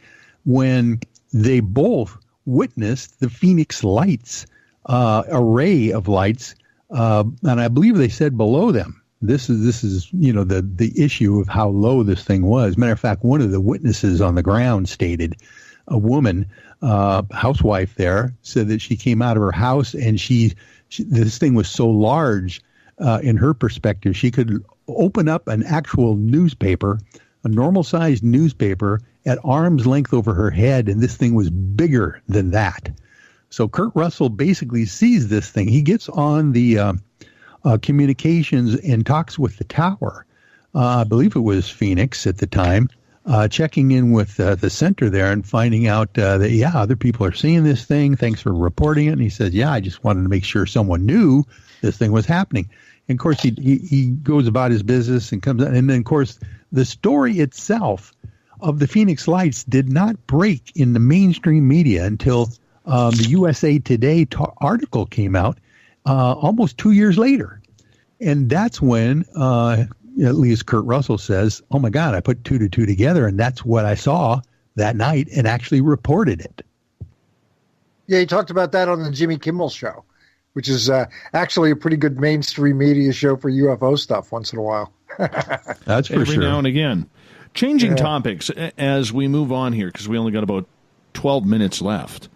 when they both witnessed the Phoenix Lights array of lights, and I believe they said below them. This is the issue of how low this thing was. Matter of fact, one of the witnesses on the ground stated, a woman, housewife there, said that she came out of her house and this thing was so large in her perspective, she could open up an actual newspaper, a normal-sized newspaper, at arm's length over her head, and this thing was bigger than that. So Kurt Russell basically sees this thing. He gets on the communications and talks with the tower. I believe it was Phoenix at the time, checking in with the center there and finding out that, yeah, other people are seeing this thing. Thanks for reporting it. And he says, yeah, I just wanted to make sure someone knew this thing was happening. And, of course, he goes about his business and comes out. And then, of course, the story itself of the Phoenix Lights did not break in the mainstream media until the USA Today article came out almost 2 years later. And that's when, at least Kurt Russell says, oh, my God, I put 2 to 2 together, and that's what I saw that night and actually reported it. Yeah, he talked about that on the Jimmy Kimmel Show, which is actually a pretty good mainstream media show for UFO stuff once in a while. That's for Every sure. now and again. Changing topics as we move on here, because we only got about 12 minutes left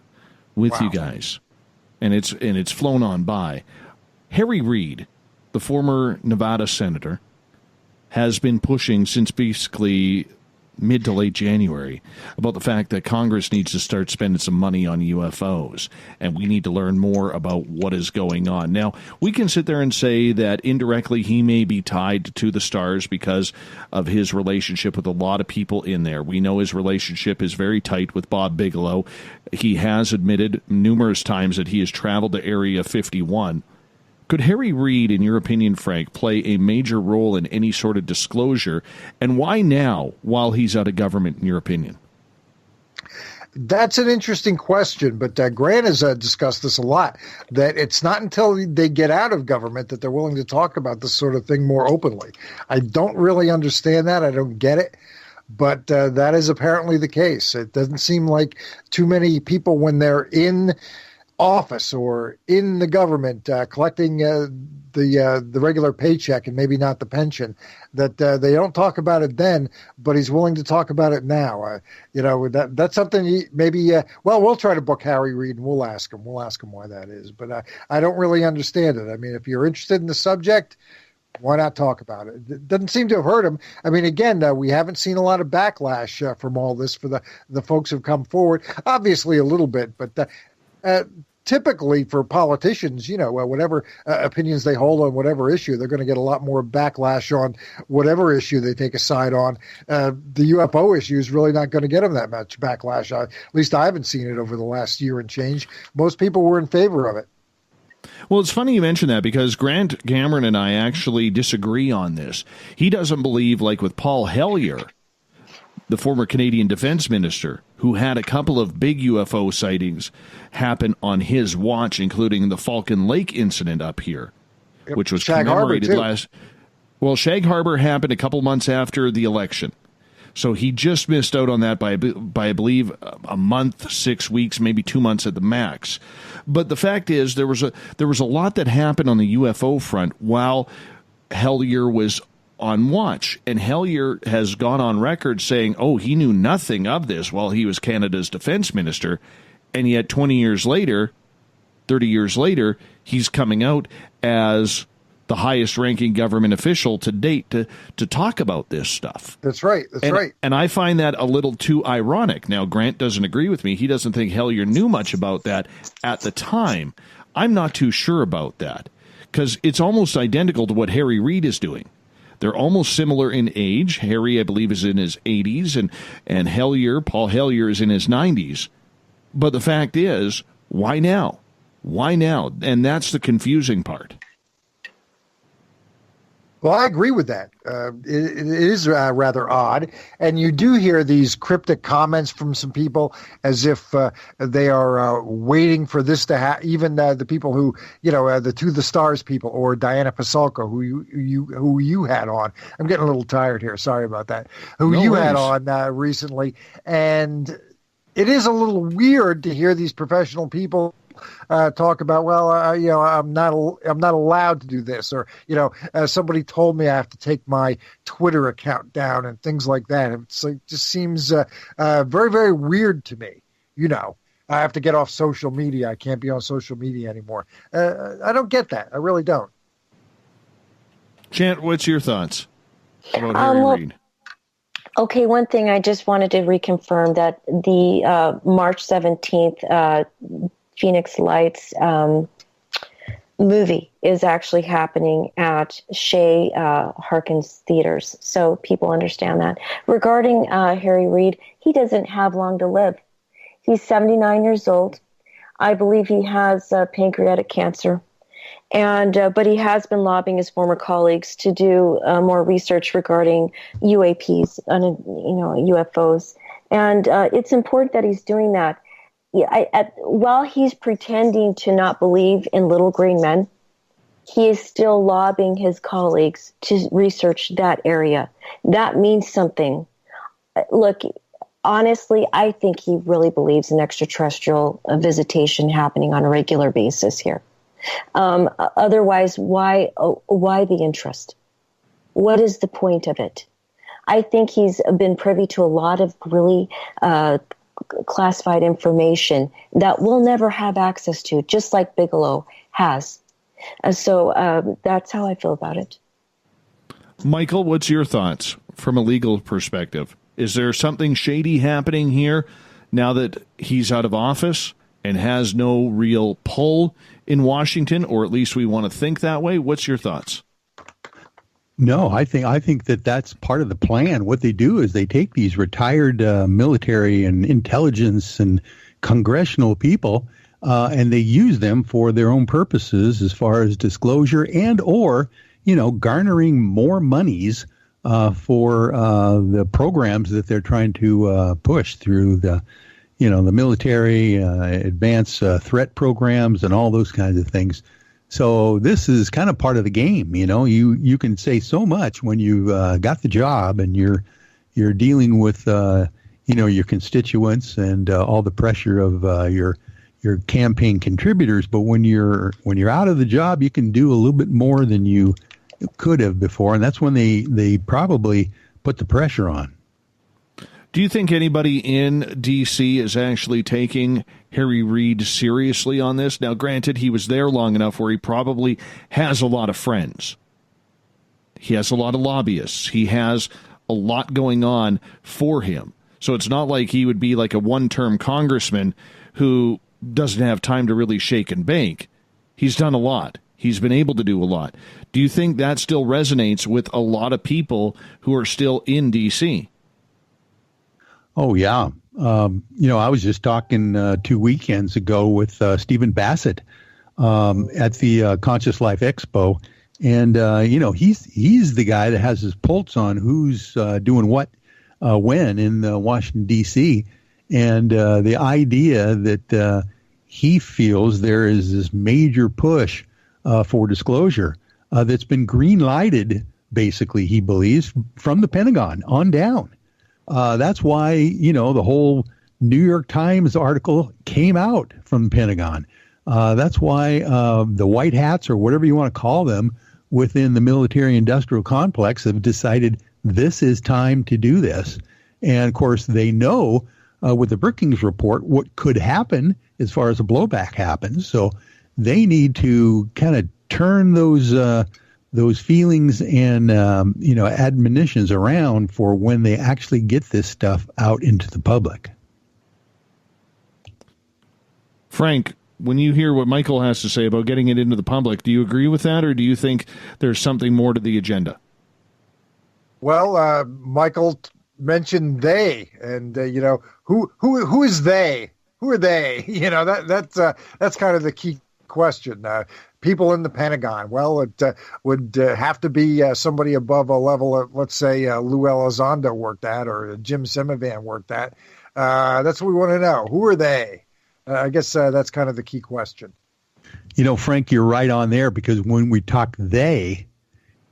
with you guys, and it's flown on by. Harry Reid, the former Nevada senator, has been pushing since basically mid to late January about the fact that Congress needs to start spending some money on UFOs, and we need to learn more about what is going on. Now, we can sit there and say that indirectly he may be tied to the stars because of his relationship with a lot of people in there. We know his relationship is very tight with Bob Bigelow. He has admitted numerous times that he has traveled to Area 51. Could Harry Reid, in your opinion, Frank, play a major role in any sort of disclosure? And why now, while he's out of government, in your opinion? That's an interesting question, but Grant has discussed this a lot, that it's not until they get out of government that they're willing to talk about this sort of thing more openly. I don't really understand that. I don't get it. But that is apparently the case. It doesn't seem like too many people, when they're in office or in the government collecting the regular paycheck and maybe not the pension, that they don't talk about it then, but he's willing to talk about it now. That's something we'll try to book Harry Reid and we'll ask him why that is. But I don't really understand it. I mean, if you're interested in the subject, why not talk about it? It doesn't seem to have hurt him. I mean, again, we haven't seen a lot of backlash from all this for the folks who've come forward. Obviously a little bit, but typically for politicians, whatever opinions they hold on whatever issue, they're going to get a lot more backlash on whatever issue they take a side on. The UFO issue is really not going to get them that much backlash. At least I haven't seen it over the last year and change. Most people were in favor of it. Well, it's funny you mention that because Grant Cameron and I actually disagree on this. He doesn't believe, like with Paul Hellyer, the former Canadian defense minister, who had a couple of big UFO sightings happen on his watch, including the Falcon Lake incident up here, which was commemorated last. Well, Shag Harbor happened a couple months after the election. So he just missed out on that by I believe, a month, 6 weeks, maybe 2 months at the max. But the fact is, there was a lot that happened on the UFO front while Hellyer was on watch. And Hellyer has gone on record saying, he knew nothing of this while he was Canada's defense minister. And yet 20 years later, 30 years later, he's coming out as the highest-ranking government official to date to talk about this stuff. That's right. That's right. And I find that a little too ironic. Now, Grant doesn't agree with me. He doesn't think Hellyer knew much about that at the time. I'm not too sure about that because it's almost identical to what Harry Reid is doing. They're almost similar in age. Harry, I believe, is in his 80s, and Hellyer, Paul Hellyer, is in his 90s. But the fact is, why now? Why now? And that's the confusing part. Well, I agree with that. It is rather odd. And you do hear these cryptic comments from some people as if they are waiting for this to happen. Even the people who, the To the Stars people or Diana Pasulka, who you had on. I'm getting a little tired here. Sorry about that. Who you had on recently. And it is a little weird to hear these professional people talk about, I'm not allowed to do this, or somebody told me I have to take my Twitter account down and things like that. It's like just seems very, very weird to me. I have to get off social media. I can't be on social media anymore. I don't get that. I really don't. Chant, what's your thoughts about Harry Reid? Okay, one thing I just wanted to reconfirm that the March 17th Phoenix Lights movie is actually happening at Shea Harkins Theaters, so people understand that. Regarding Harry Reid, he doesn't have long to live. He's 79 years old. I believe he has pancreatic cancer, and but he has been lobbying his former colleagues to do more research regarding UAPs, UFOs, and it's important that he's doing that. While he's pretending to not believe in little green men, he is still lobbying his colleagues to research that area. That means something. Look, honestly, I think he really believes in extraterrestrial visitation happening on a regular basis here. Otherwise, why the interest? What is the point of it? I think he's been privy to a lot of really classified information that we'll never have access to, just like Bigelow has. So that's how I feel about it. Michael, what's your thoughts from a legal perspective? Is there something shady happening here now that he's out of office and has no real pull in Washington, or at least we want to think that way? What's your thoughts? No, I think that that's part of the plan. What they do is they take these retired military and intelligence and congressional people, and they use them for their own purposes as far as disclosure and or, garnering more monies for the programs that they're trying to push through the military, advanced threat programs and all those kinds of things. So this is kind of part of the game. You can say so much when you got the job and you're dealing with your constituents and all the pressure of your campaign contributors. But when you're out of the job, you can do a little bit more than you could have before, and that's when they probably put the pressure on. Do you think anybody in D.C. is actually taking Harry Reid seriously on this? Now, granted, he was there long enough where he probably has a lot of friends. He has a lot of lobbyists. He has a lot going on for him. So it's not like he would be like a one-term congressman who doesn't have time to really shake and bake. He's done a lot. He's been able to do a lot. Do you think that still resonates with a lot of people who are still in D.C.? Oh, yeah. I was just talking 2 weekends ago with Stephen Bassett at the Conscious Life Expo. And, he's the guy that has his pulse on who's doing what when in Washington, D.C. And the idea that he feels there is this major push for disclosure that's been green-lighted, basically, he believes, from the Pentagon on down. That's why, the whole New York Times article came out from the Pentagon. That's why the white hats, or whatever you want to call them, within the military-industrial complex have decided this is time to do this. And, of course, they know with the Brookings report what could happen as far as the blowback happens. So they need to kind of turn those feelings and, admonitions around for when they actually get this stuff out into the public. Frank, when you hear what Michael has to say about getting it into the public, do you agree with that, or do you think there's something more to the agenda? Well, Michael mentioned they, and, who is they? Who are they? That's kind of the key question. people in the Pentagon. Well, it would have to be somebody above a level of, let's say, Lou Elizondo worked at or Jim Semivan worked at. That's what we want to know. Who are they? I guess that's kind of the key question. Frank, you're right on there, because when we talk they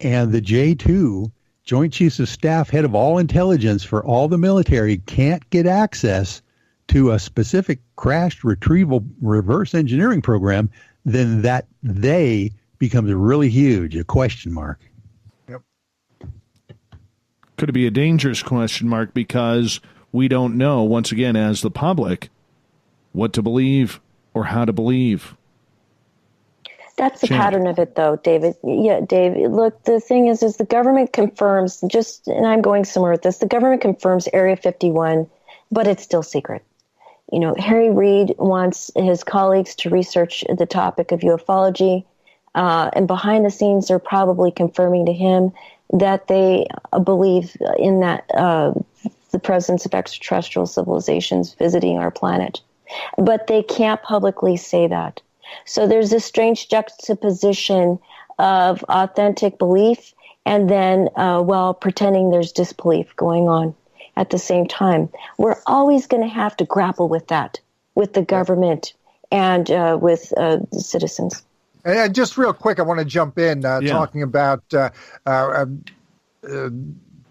and the J2, Joint Chiefs of Staff, head of all intelligence for all the military, can't get access to a specific crashed retrieval reverse engineering program, then that they becomes really huge, a question mark. Yep. Could it be a dangerous question mark because we don't know, once again, as the public, what to believe or how to believe? That's the Chant. pattern of it, though, David. Yeah, Dave, look, the thing is the government confirms, and I'm going somewhere with this, the government confirms Area 51, but it's still secret. Harry Reid wants his colleagues to research the topic of ufology, and behind the scenes they're probably confirming to him that they believe in that the presence of extraterrestrial civilizations visiting our planet. But they can't publicly say that. So there's this strange juxtaposition of authentic belief and then, pretending there's disbelief going on at the same time. We're always going to have to grapple with that, with the government and with the citizens. And just real quick, I want to jump in talking about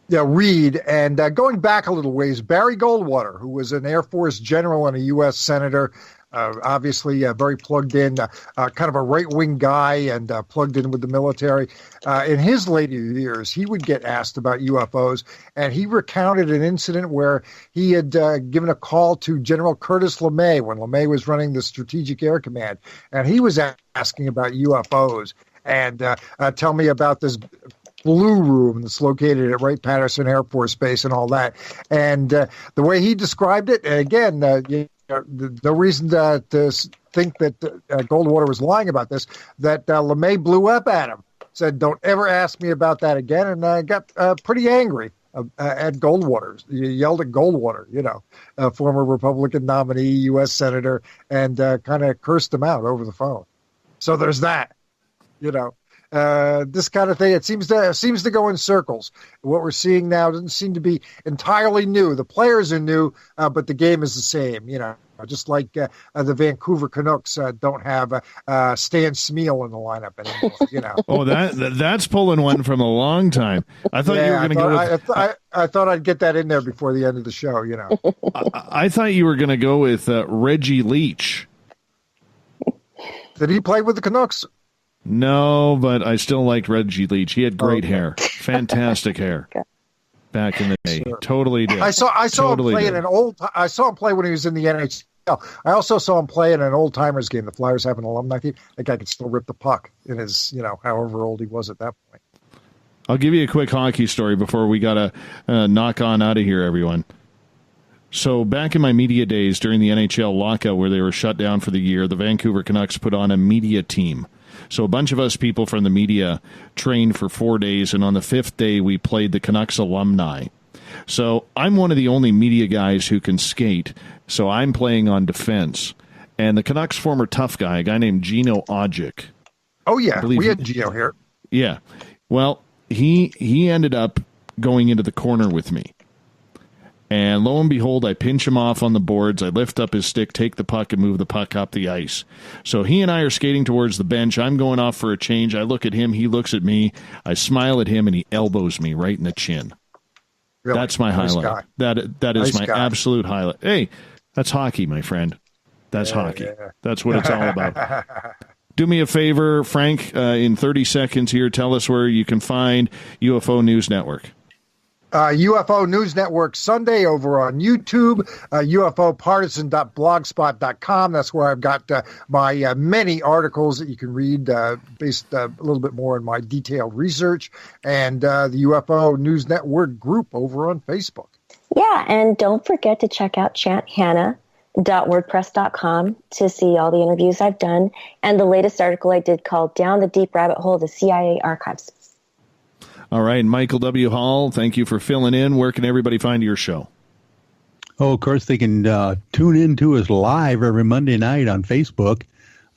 Reid and going back a little ways. Barry Goldwater, who was an Air Force general and a U.S. senator, obviously very plugged in, kind of a right-wing guy and plugged in with the military. In his later years, he would get asked about UFOs, and he recounted an incident where he had given a call to General Curtis LeMay when LeMay was running the Strategic Air Command, and he was asking about UFOs. And tell me about this Blue Room that's located at Wright-Patterson Air Force Base and all that. And the way he described it, and again, no reason to think that Goldwater was lying about this, that LeMay blew up at him, said, "Don't ever ask me about that again," and got pretty angry at Goldwater. He yelled at Goldwater, a former Republican nominee, U.S. senator, and kind of cursed him out over the phone. So there's that, this kind of thing. It seems to go in circles. What we're seeing now doesn't seem to be entirely new. The players are new, but the game is the same. Just like the Vancouver Canucks don't have Stan Smeel in the lineup anymore. Oh, that's pulling one from a long time. I thought you were going to go with. I thought I'd get that in there before the end of the show. I thought you were going to go with Reggie Leach. Did he play with the Canucks? No, but I still liked Reggie Leach. He had great hair, fantastic hair, back in the day. Sure. Totally did. I saw him play in an old. I saw him play when he was in the NHL. I also saw him play in an old timers game. The Flyers have an alumni team. That guy could still rip the puck in his, however old he was at that point. I'll give you a quick hockey story before we gotta knock on out of here, everyone. So back in my media days during the NHL lockout, where they were shut down for the year, the Vancouver Canucks put on a media team. So a bunch of us people from the media trained for 4 days, and on the fifth day we played the Canucks alumni. So I'm one of the only media guys who can skate, so I'm playing on defense. And the Canucks' former tough guy, a guy named Gino Ojic. Oh, yeah, we had Gino here. Yeah. Well, he ended up going into the corner with me. And lo and behold, I pinch him off on the boards. I lift up his stick, take the puck, and move the puck up the ice. So he and I are skating towards the bench. I'm going off for a change. I look at him. He looks at me. I smile at him, and he elbows me right in the chin. Really? That's my highlight. That is my absolute highlight. Hey, that's hockey, my friend. That's hockey. Yeah. That's what it's all about. Do me a favor, Frank, in 30 seconds here, tell us where you can find UFO News Network. UFO News Network Sunday over on YouTube, ufopartisan.blogspot.com. That's where I've got my many articles that you can read based a little bit more on my detailed research, and the UFO News Network group over on Facebook. Yeah, and don't forget to check out chanthannah.wordpress.com to see all the interviews I've done and the latest article I did called Down the Deep Rabbit Hole, the CIA Archives. All right, Michael W. Hall, thank you for filling in. Where can everybody find your show? Oh, of course, they can tune in to us live every Monday night on Facebook.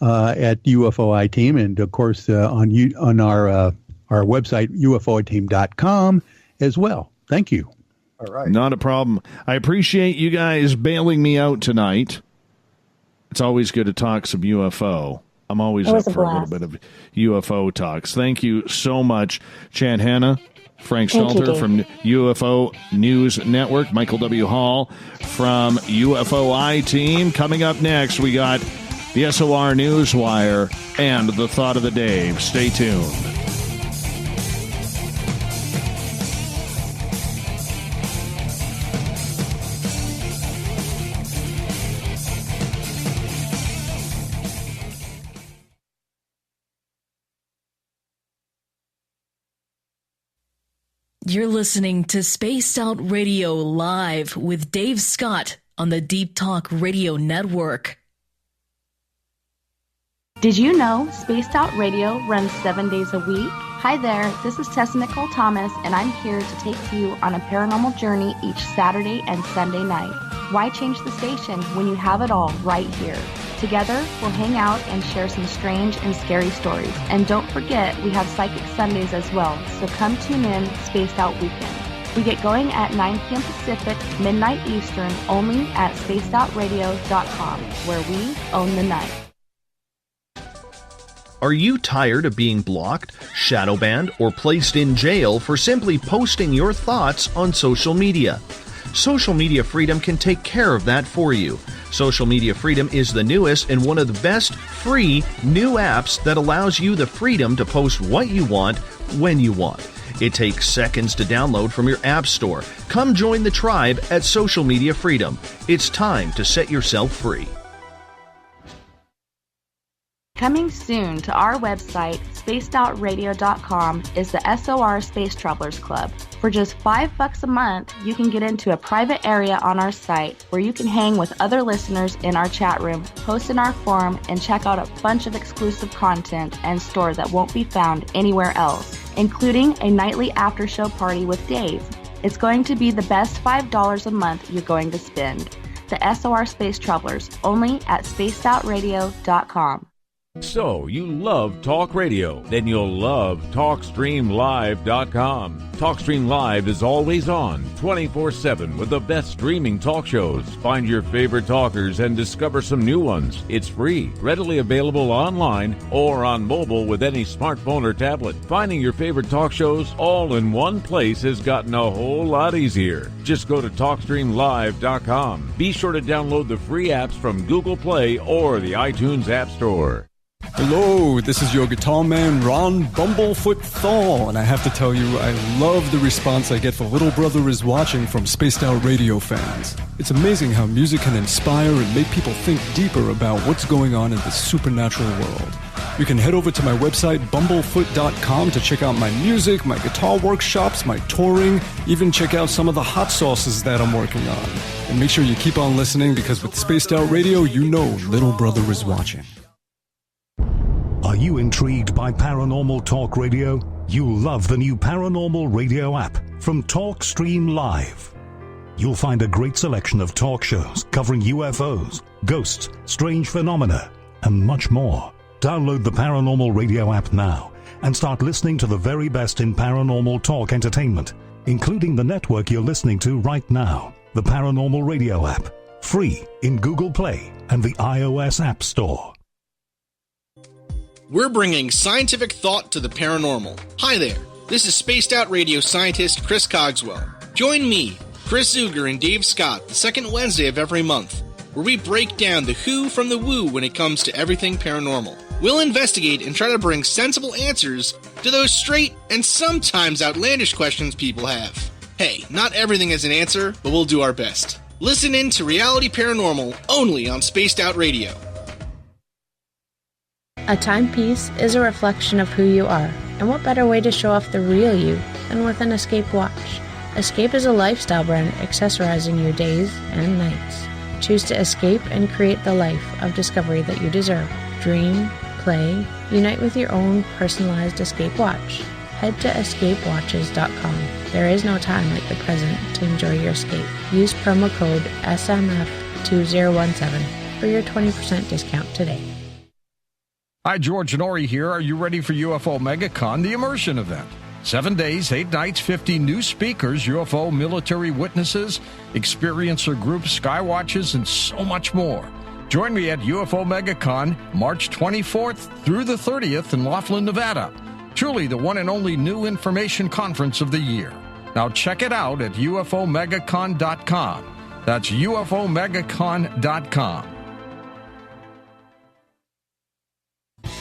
at UFOI Team, and of course on our website ufoiteam.com as well. Thank you. All right. Not a problem. I appreciate you guys bailing me out tonight. It's always good to talk some UFO. I'm always up for a little bit of UFO talks. Thank you so much, Chant Hanna, Frank Stalter from UFO News Network, Michael W. Hall from UFOI Team. Coming up next, we got the SOR Newswire and the Thought of the Day. Stay tuned. You're listening to Spaced Out Radio Live with Dave Scott on the Deep Talk Radio Network. Did you know Spaced Out Radio runs 7 days a week? Hi there, this is Tessa Nicole Thomas, and I'm here to take you on a paranormal journey each Saturday and Sunday night. Why change the station when you have it all right here? Together, we'll hang out and share some strange and scary stories. And don't forget, we have Psychic Sundays as well, so come tune in Spaced Out Weekend. We get going at 9 p.m. Pacific, midnight Eastern, only at spacedoutradio.com, where we own the night. Are you tired of being blocked, shadow banned, or placed in jail for simply posting your thoughts on social media? Social Media Freedom can take care of that for you. Social Media Freedom is the newest and one of the best free new apps that allows you the freedom to post what you want, when you want. It takes seconds to download from your app store. Come join the tribe at Social Media Freedom. It's time to set yourself free. Coming soon to our website, spacedoutradio.com, is the SOR Space Travelers Club. For just $5 a month, you can get into a private area on our site where you can hang with other listeners in our chat room, post in our forum, and check out a bunch of exclusive content and store that won't be found anywhere else, including a nightly after-show party with Dave. It's going to be the best $5 a month you're going to spend. The SOR Space Travelers, only at spacedoutradio.com. So, you love talk radio? Then you'll love TalkStreamLive.com. TalkStream Live is always on, 24/7, with the best streaming talk shows. Find your favorite talkers and discover some new ones. It's free, readily available online or on mobile with any smartphone or tablet. Finding your favorite talk shows all in one place has gotten a whole lot easier. Just go to TalkStreamLive.com. Be sure to download the free apps from Google Play or the iTunes App Store. Hello, this is your guitar man, Ron Bumblefoot Thal, and I have to tell you, I love the response I get for Little Brother is Watching from Spaced Out Radio fans. It's amazing how music can inspire and make people think deeper about what's going on in the supernatural world. You can head over to my website, bumblefoot.com, to check out my music, my guitar workshops, my touring, even check out some of the hot sauces that I'm working on. And make sure you keep on listening, because with Spaced Out Radio, you know Little Brother is watching. Are you intrigued by Paranormal Talk Radio? You'll love the new Paranormal Radio app from TalkStream Live. You'll find a great selection of talk shows covering UFOs, ghosts, strange phenomena, and much more. Download the Paranormal Radio app now and start listening to the very best in paranormal talk entertainment, including the network you're listening to right now, the Paranormal Radio app, free in Google Play and the iOS App Store. We're bringing scientific thought to the paranormal. Hi there, this is Spaced Out Radio scientist Chris Cogswell. Join me, Chris Zuger, and Dave Scott the second Wednesday of every month, where we break down the who from the woo when it comes to everything paranormal. We'll investigate and try to bring sensible answers to those straight and sometimes outlandish questions people have. Hey, not everything is an answer, but we'll do our best. Listen in to Reality Paranormal only on Spaced Out Radio. A timepiece is a reflection of who you are, and what better way to show off the real you than with an Escape watch? Escape is a lifestyle brand accessorizing your days and nights. Choose to escape and create the life of discovery that you deserve. Dream, play, unite with your own personalized Escape watch. Head to escapewatches.com. There is no time like the present to enjoy your escape. Use promo code SMF2017 for your 20% discount today. Hi, George Norrie here. Are you ready for UFO MegaCon, the immersion event? 7 days, 8 nights, 50 new speakers, UFO military witnesses, experiencer groups, skywatches, and so much more. Join me at UFO MegaCon, March 24th through the 30th in Laughlin, Nevada. Truly the one and only new information conference of the year. Now check it out at UFOMegaCon.com. That's UFOMegaCon.com.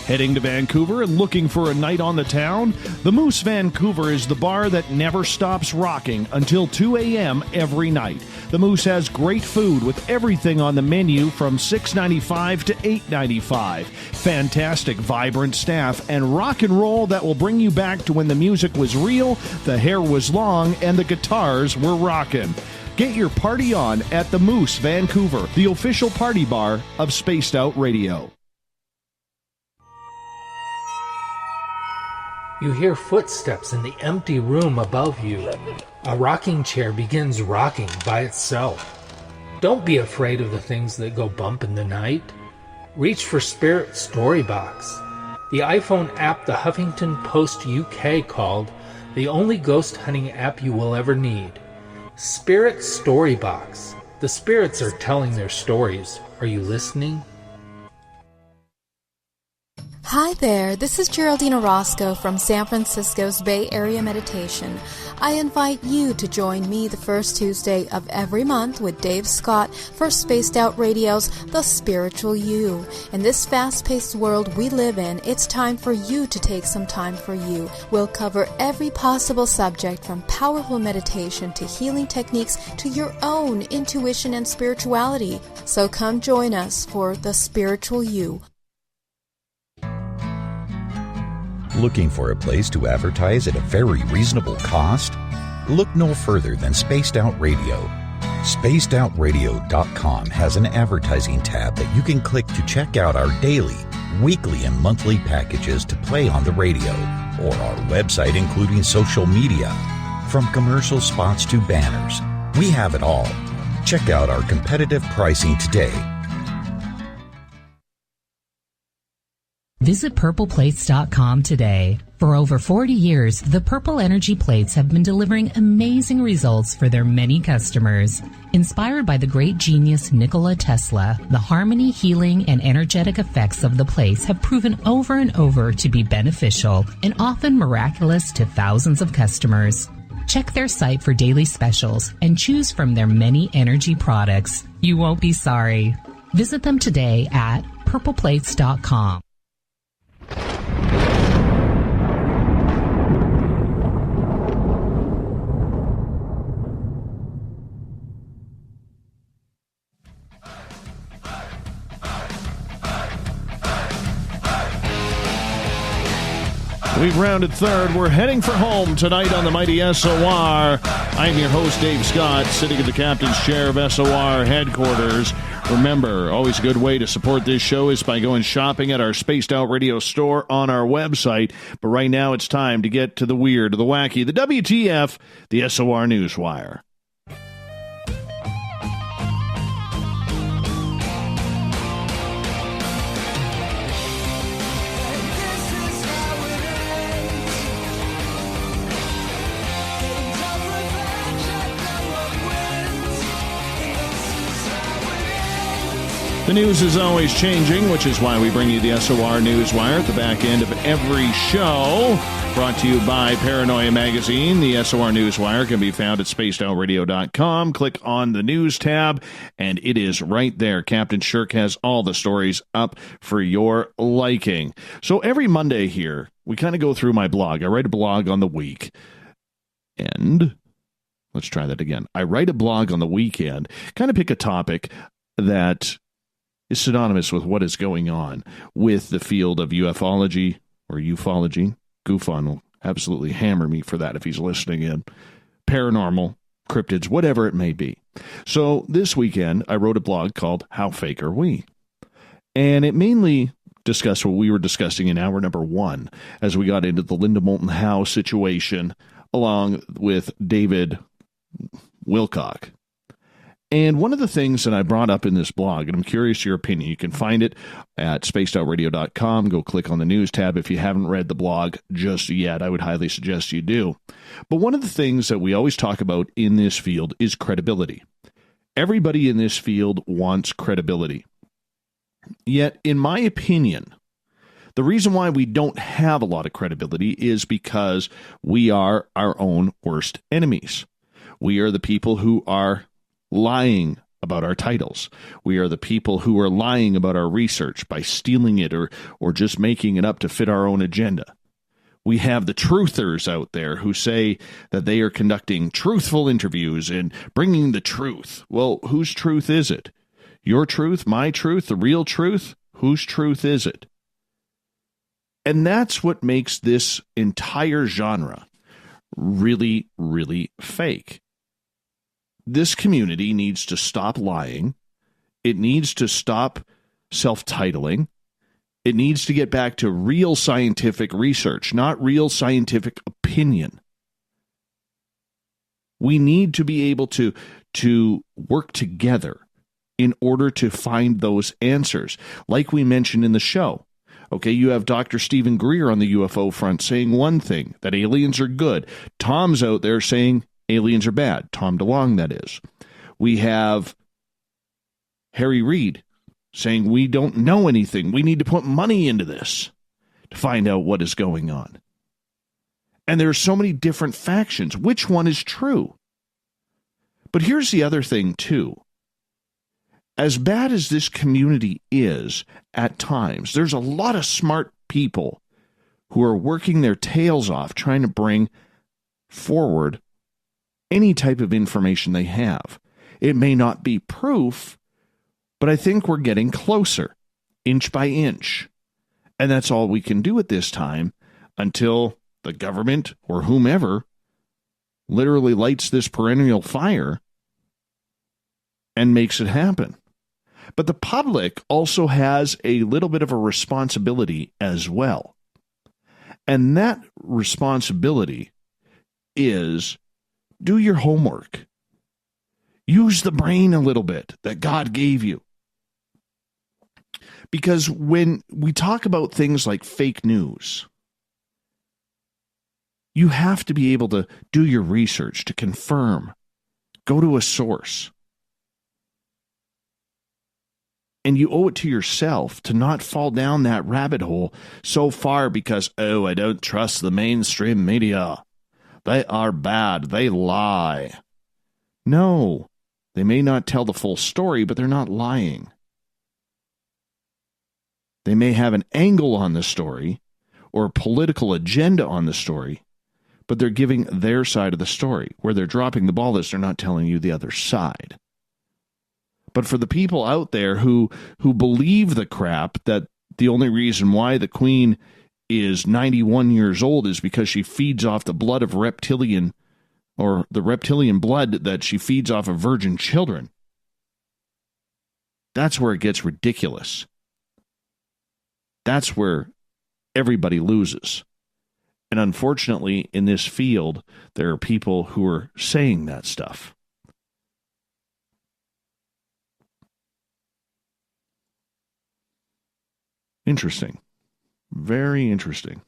Heading to Vancouver and looking for a night on the town? The Moose Vancouver is the bar that never stops rocking until 2 a.m. every night. The Moose has great food with everything on the menu from $6.95 to $8.95. Fantastic, vibrant staff and rock and roll that will bring you back to when the music was real, the hair was long, and the guitars were rocking. Get your party on at the Moose Vancouver, the official party bar of Spaced Out Radio. You hear footsteps in the empty room above you. A rocking chair begins rocking by itself. Don't be afraid of the things that go bump in the night. Reach for Spirit Storybox, the iPhone app the Huffington Post UK called the only ghost hunting app you will ever need. Spirit Storybox. The spirits are telling their stories. Are you listening? Hi there, this is Geraldine Orozco from San Francisco's Bay Area Meditation. I invite you to join me the first Tuesday of every month with Dave Scott for Spaced Out Radio's The Spiritual You. In this fast-paced world we live in, it's time for you to take some time for you. We'll cover every possible subject from powerful meditation to healing techniques to your own intuition and spirituality. So come join us for The Spiritual You. Looking for a place to advertise at a very reasonable cost? Look no further than Spaced Out Radio. SpacedOutRadio.com has an advertising tab that you can click to check out our daily, weekly, and monthly packages to play on the radio, or our website including social media. From commercial spots to banners, we have it all. Check out our competitive pricing today. Visit purpleplates.com today. For over 40 years, the Purple Energy Plates have been delivering amazing results for their many customers. Inspired by the great genius Nikola Tesla, the harmony, healing, and energetic effects of the plates have proven over and over to be beneficial and often miraculous to thousands of customers. Check their site for daily specials and choose from their many energy products. You won't be sorry. Visit them today at purpleplates.com. We've rounded third. We're heading for home tonight on the mighty SOR. I'm your host, Dave Scott, sitting in the captain's chair of SOR headquarters. Remember, always a good way to support this show is by going shopping at our Spaced Out Radio store on our website. But right now it's time to get to the weird, the wacky, the WTF, the SOR Newswire. The news is always changing, which is why we bring you the SOR Newswire at the back end of every show. Brought to you by Paranoia Magazine. The SOR Newswire can be found at spacedoutradio.com. Click on the news tab, and it is right there. Captain Shirk has all the stories up for your liking. So every Monday here, we kind of go through my blog. I write a blog on the week. And let's try that again. I write a blog on the weekend, kind of pick a topic that is synonymous with what is going on with the field of ufology or ufology. Goofon will absolutely hammer me for that if he's listening in. Paranormal, cryptids, whatever it may be. So this weekend, I wrote a blog called How Fake Are We? And it mainly discussed what we were discussing in hour number 1 as we got into the Linda Moulton Howe situation along with David Wilcock. And one of the things that I brought up in this blog, and I'm curious your opinion, you can find it at spacedoutradio.com. Go click on the news tab if you haven't read the blog just yet. I would highly suggest you do. But one of the things that we always talk about in this field is credibility. Everybody in this field wants credibility. Yet, in my opinion, the reason why we don't have a lot of credibility is because we are our own worst enemies. We are the people who are lying about our titles. We are the people who are lying about our research by stealing it or just making it up to fit our own agenda. We have the truthers out there who say that they are conducting truthful interviews and bringing the truth. Well, whose truth is it? Your truth, my truth, the real truth? Whose truth is it? And that's what makes this entire genre really, really fake. This community needs to stop lying. It needs to stop self-titling. It needs to get back to real scientific research, not real scientific opinion. We need to be able to work together in order to find those answers. Like we mentioned in the show. Okay, you have Dr. Stephen Greer on the UFO front saying one thing, that aliens are good. Tom's out there saying aliens are bad. Tom DeLonge, that is. We have Harry Reid saying we don't know anything. We need to put money into this to find out what is going on. And there are so many different factions. Which one is true? But here's the other thing, too. As bad as this community is at times, there's a lot of smart people who are working their tails off trying to bring forward any type of information they have. It may not be proof, but I think we're getting closer, inch by inch. And that's all we can do at this time until the government or whomever literally lights this perennial fire and makes it happen. But the public also has a little bit of a responsibility as well. And that responsibility is do your homework. Use the brain a little bit that God gave you. Because when we talk about things like fake news, you have to be able to do your research to confirm. Go to a source. And you owe it to yourself to not fall down that rabbit hole so far because, oh, I don't trust the mainstream media. They are bad. They lie. No, they may not tell the full story, but they're not lying. They may have an angle on the story or a political agenda on the story, but they're giving their side of the story. Where they're dropping the ball is they're not telling you the other side. But for the people out there who believe the crap that the only reason why the Queen is 91 years old is because she feeds off the blood of reptilian, or the reptilian blood that she feeds off of virgin children. That's where it gets ridiculous. That's where everybody loses. And unfortunately, in this field, there are people who are saying that stuff. Interesting. Very interesting.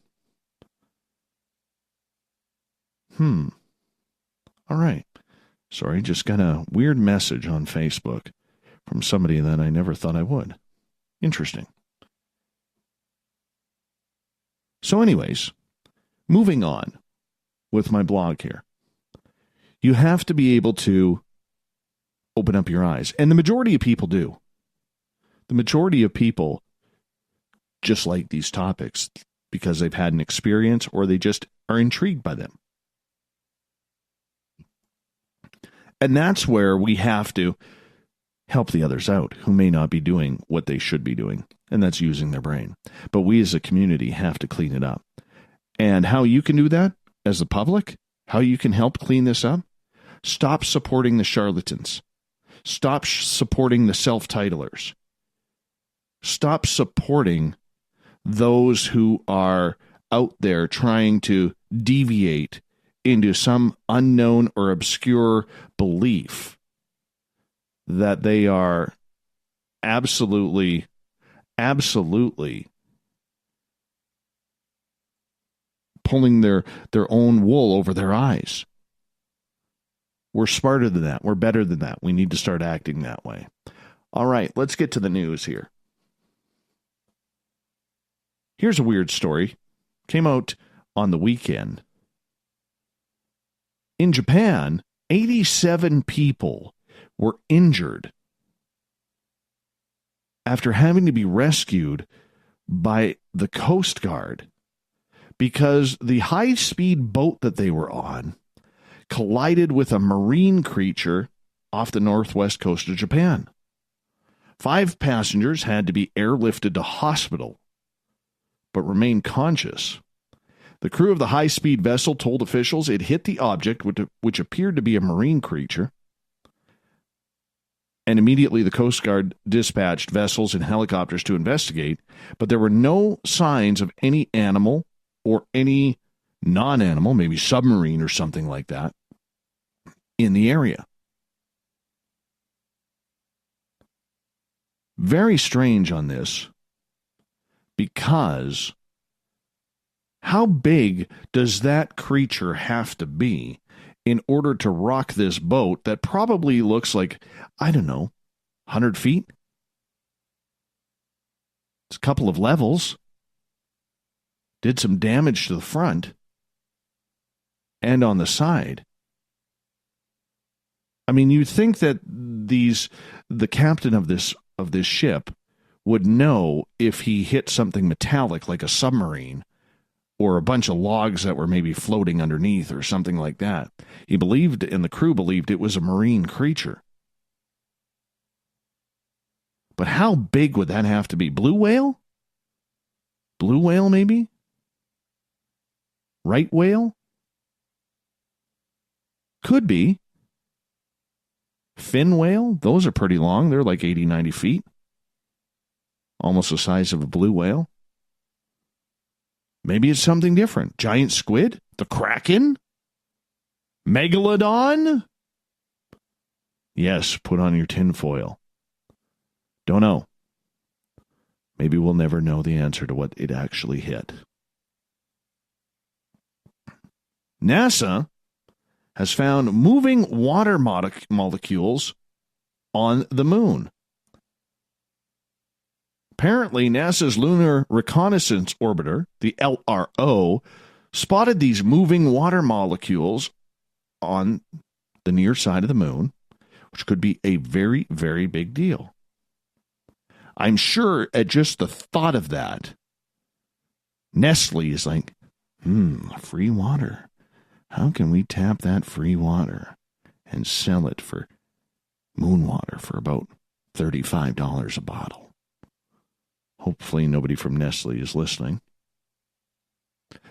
All right. Sorry, just got a weird message on Facebook from somebody that I never thought I would. Interesting. So anyways, moving on with my blog here. You have to be able to open up your eyes. And the majority of people do. The majority of people just like these topics because they've had an experience or they just are intrigued by them. And that's where we have to help the others out who may not be doing what they should be doing, and that's using their brain. But we as a community have to clean it up. And how you can do that as the public, how you can help clean this up, stop supporting the charlatans. Stop supporting the self-titlers. Stop supporting those who are out there trying to deviate into some unknown or obscure belief that they are absolutely pulling their own wool over their eyes. We're smarter than that. We're better than that. We need to start acting that way. All right, let's get to the news here. Here's a weird story. Came out on the weekend. In Japan, 87 people were injured after having to be rescued by the Coast Guard because the high-speed boat that they were on collided with a marine creature off the northwest coast of Japan. 5 passengers had to be airlifted to hospital, but remained conscious. The crew of the high-speed vessel told officials it hit the object, which appeared to be a marine creature, and immediately the Coast Guard dispatched vessels and helicopters to investigate, but there were no signs of any animal or any non-animal, maybe submarine or something like that, in the area. Very strange on this, because how big does that creature have to be in order to rock this boat that probably looks like, I don't know, 100 feet? It's a couple of levels. Did some damage to the front and on the side. I mean, you'd think that the captain of this ship would know if he hit something metallic like a submarine or a bunch of logs that were maybe floating underneath or something like that. He believed, and the crew believed, it was a marine creature. But how big would that have to be? Blue whale? Blue whale, maybe? Right whale? Could be. Fin whale? Those are pretty long. They're like 80, 90 feet. Almost the size of a blue whale. Maybe it's something different. Giant squid? The kraken? Megalodon? Yes, put on your tinfoil. Don't know. Maybe we'll never know the answer to what it actually hit. NASA has found moving water molecules on the moon. Apparently, NASA's Lunar Reconnaissance Orbiter, the LRO, spotted these moving water molecules on the near side of the moon, which could be a very, very big deal. I'm sure at just the thought of that, Nestle is like, free water. How can we tap that free water and sell it for moon water for about $35 a bottle? Hopefully nobody from Nestle is listening.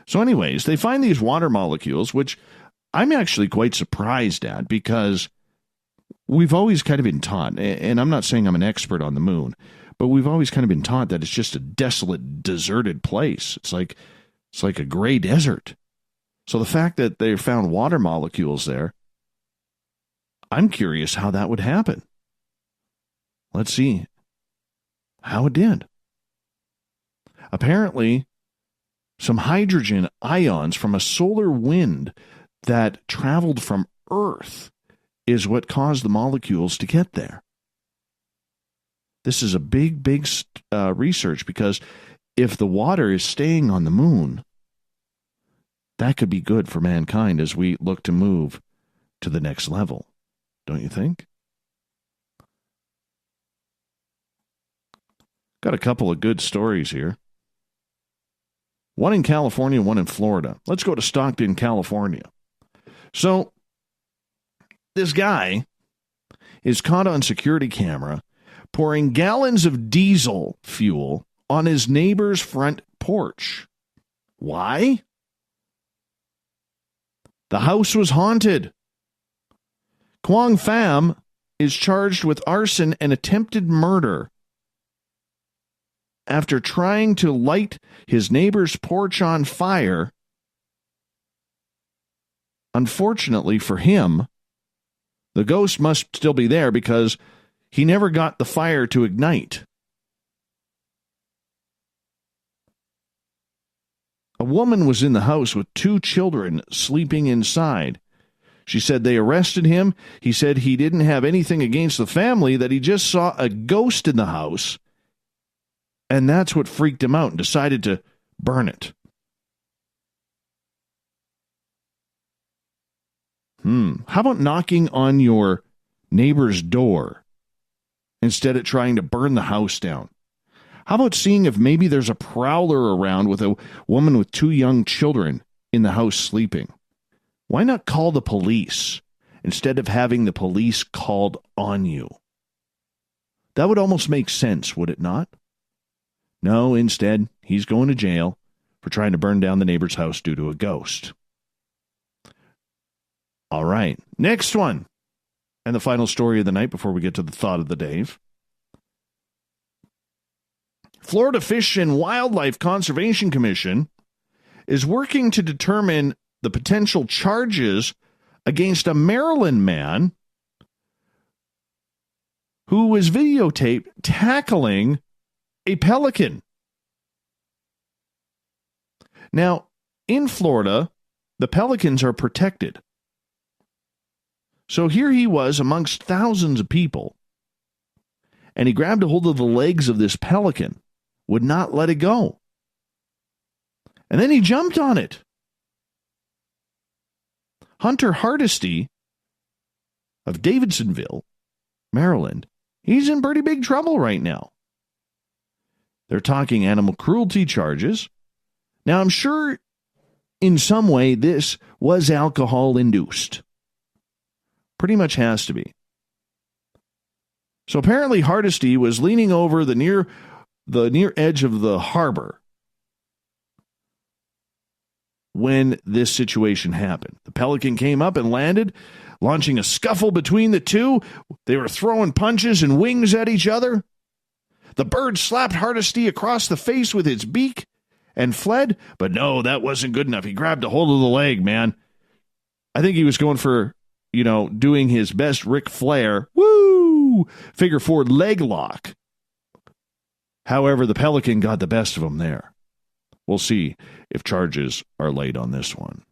So anyways, they find these water molecules, which I'm actually quite surprised at, because we've always kind of been taught, and I'm not saying I'm an expert on the moon, but we've always kind of been taught that it's just a desolate, deserted place. It's like a gray desert. So the fact that they found water molecules there, I'm curious how that would happen. Let's see how it did. Apparently, some hydrogen ions from a solar wind that traveled from Earth is what caused the molecules to get there. This is a big research, because if the water is staying on the moon, that could be good for mankind as we look to move to the next level. Don't you think? Got a couple of good stories here. One in California, one in Florida. Let's go to Stockton, California. So, this guy is caught on security camera pouring gallons of diesel fuel on his neighbor's front porch. Why? The house was haunted. Quang Pham is charged with arson and attempted murder after trying to light his neighbor's porch on fire. Unfortunately for him, the ghost must still be there, because he never got the fire to ignite. A woman was in the house with 2 children sleeping inside. She said they arrested him. He said he didn't have anything against the family, that he just saw a ghost in the house, and that's what freaked him out and decided to burn it. How about knocking on your neighbor's door instead of trying to burn the house down? How about seeing if maybe there's a prowler around with a woman with 2 young children in the house sleeping? Why not call the police instead of having the police called on you? That would almost make sense, would it not? No, instead, he's going to jail for trying to burn down the neighbor's house due to a ghost. All right, next one. And the final story of the night before we get to the thought of the day. Florida Fish and Wildlife Conservation Commission is working to determine the potential charges against a Maryland man who was videotaped tackling a pelican. Now, in Florida, the pelicans are protected. So here he was amongst thousands of people, and he grabbed a hold of the legs of this pelican, would not let it go. And then he jumped on it. Hunter Hardesty of Davidsonville, Maryland, he's in pretty big trouble right now. They're talking animal cruelty charges. Now, I'm sure in some way this was alcohol-induced. Pretty much has to be. So apparently Hardesty was leaning over the near edge of the harbor when this situation happened. The pelican came up and landed, launching a scuffle between the two. They were throwing punches and wings at each other. The bird slapped Hardesty across the face with its beak and fled, but no, that wasn't good enough. He grabbed a hold of the leg, man. I think he was going for, doing his best Ric Flair, figure 4 leg lock. However, the pelican got the best of him there. We'll see if charges are laid on this one.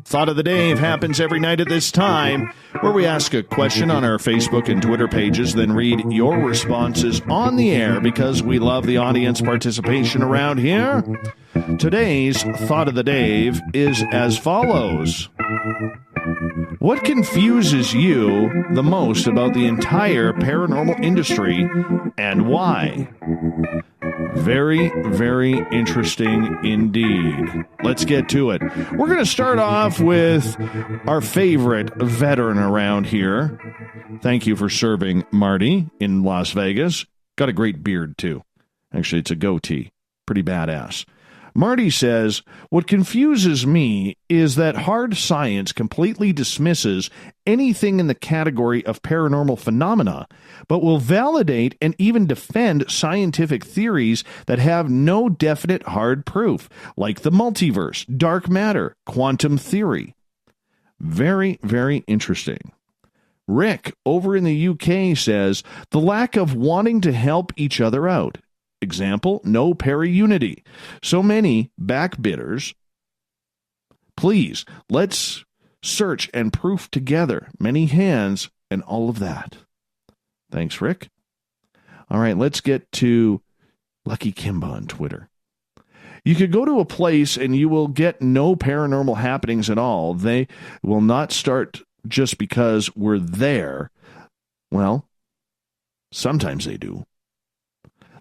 Thought of the Day happens every night at this time, where we ask a question on our Facebook and Twitter pages, then read your responses on the air because we love the audience participation around here. Today's Thought of the Day is as follows. What confuses you the most about the entire paranormal industry and why? Very, very interesting indeed. Let's get to it. We're going to start off with our favorite veteran around here. Thank you for serving, Marty, in Las Vegas. Got a great beard, too. Actually, it's a goatee. Pretty badass. Marty says, what confuses me is that hard science completely dismisses anything in the category of paranormal phenomena, but will validate and even defend scientific theories that have no definite hard proof, like the multiverse, dark matter, quantum theory. Very, very interesting. Rick, over in the UK, says, the lack of wanting to help each other out. Example, no para-unity. So many backbitters. Please, let's search and proof together. Many hands and all of that. Thanks, Rick. All right, let's get to Lucky Kimba on Twitter. You could go to a place and you will get no paranormal happenings at all. They will not start just because we're there. Well, sometimes they do.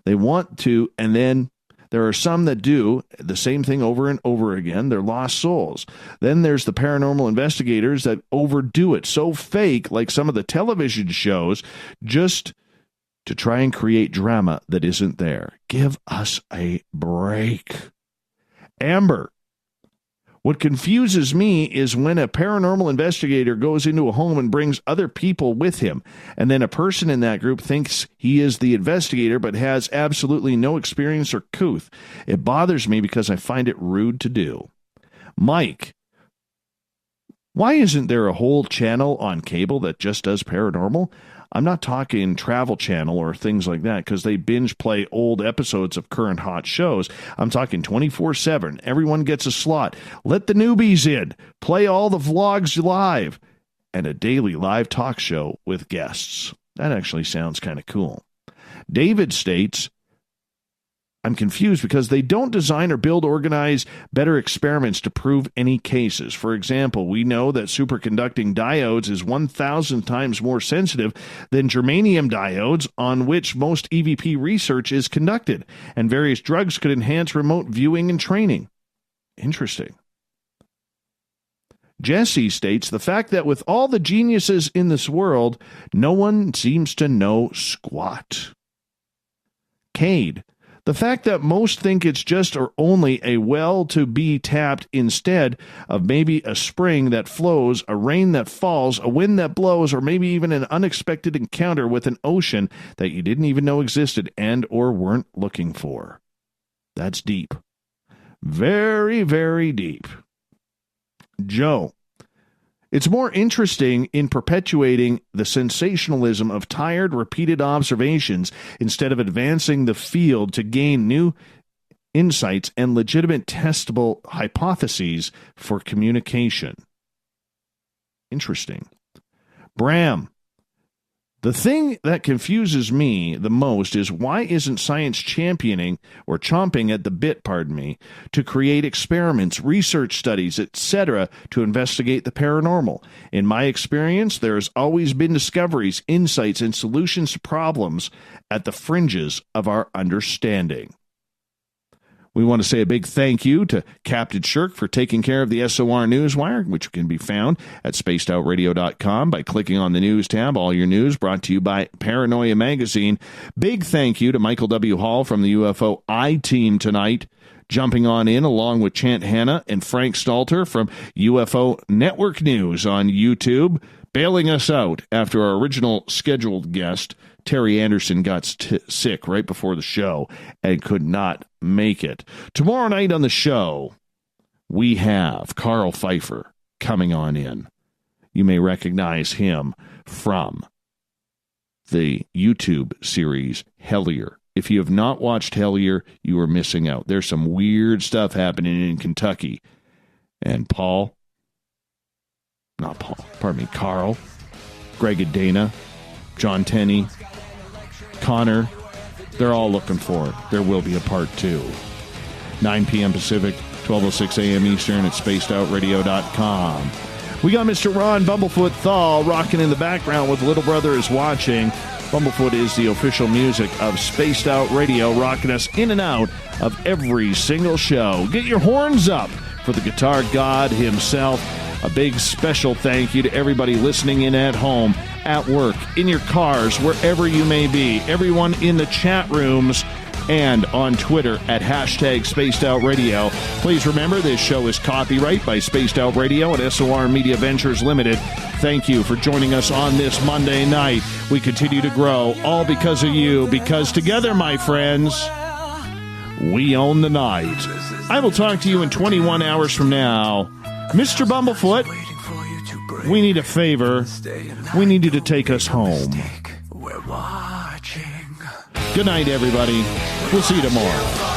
They want to, and then there are some that do the same thing over and over again. They're lost souls. Then there's the paranormal investigators that overdo it, so fake, like some of the television shows, just to try and create drama that isn't there. Give us a break. Amber, What confuses me is when a paranormal investigator goes into a home and brings other people with him, and then a person in that group thinks he is the investigator but has absolutely no experience or couth. It bothers me because I find it rude to do. Mike, why isn't there a whole channel on cable that just does paranormal? I'm not talking Travel Channel or things like that because they binge play old episodes of current hot shows. I'm talking 24/7. Everyone gets a slot. Let the newbies in. Play all the vlogs live. And a daily live talk show with guests. That actually sounds kind of cool. David states, I'm confused because they don't design or build organize better experiments to prove any cases. For example, we know that superconducting diodes is 1,000 times more sensitive than germanium diodes on which most EVP research is conducted, and various drugs could enhance remote viewing and training. Interesting. Jesse states, the fact that with all the geniuses in this world, no one seems to know squat. Cade, the fact that most think it's just or only a well to be tapped instead of maybe a spring that flows, a rain that falls, a wind that blows, or maybe even an unexpected encounter with an ocean that you didn't even know existed and or weren't looking for. That's deep. Very, very deep. Joe, it's more interesting in perpetuating the sensationalism of tired, repeated observations instead of advancing the field to gain new insights and legitimate testable hypotheses for communication. Interesting. Bram, the thing that confuses me the most is why isn't science championing or chomping at the bit, to create experiments, research studies, etc. to investigate the paranormal? In my experience, there has always been discoveries, insights, and solutions to problems at the fringes of our understanding. We want to say a big thank you to Captain Shirk for taking care of the SOR Newswire, which can be found at spacedoutradio.com by clicking on the news tab. All your news brought to you by Paranoia Magazine. Big thank you to Michael W. Hall from the UFO I-Team tonight, jumping on in along with Chant Hanna and Frank Stalter from UFO Network News on YouTube, bailing us out after our original scheduled guest, Terry Anderson, got sick right before the show and could not make it. Tomorrow night on the show, we have Carl Pfeiffer coming on in. You may recognize him from the YouTube series Hellier. If you have not watched Hellier, you are missing out. There's some weird stuff happening in Kentucky. And Carl, Greg and Dana, John Tenney, Connor, they're all looking for it. There will be a part 2. 9 p.m. Pacific, 12:06 a.m. Eastern at spacedoutradio.com. We got Mr. Ron Bumblefoot THAL rocking in the background with Little Brother is Watching. Bumblefoot is the official music of Spaced Out Radio, rocking us in and out of every single show. Get your horns up for the guitar god himself. A big special thank you to everybody listening in at home, at work, in your cars, wherever you may be. Everyone in the chat rooms and on Twitter at #SpacedOutRadio. Please remember this show is copyright by Spaced Out Radio and SOR Media Ventures Limited. Thank you for joining us on this Monday night. We continue to grow, all because of you, because together, my friends, we own the night. I will talk to you in 21 hours from now. Mr. Bumblefoot, we need a favor. We need you to take us home. Good night, everybody. We'll see you tomorrow.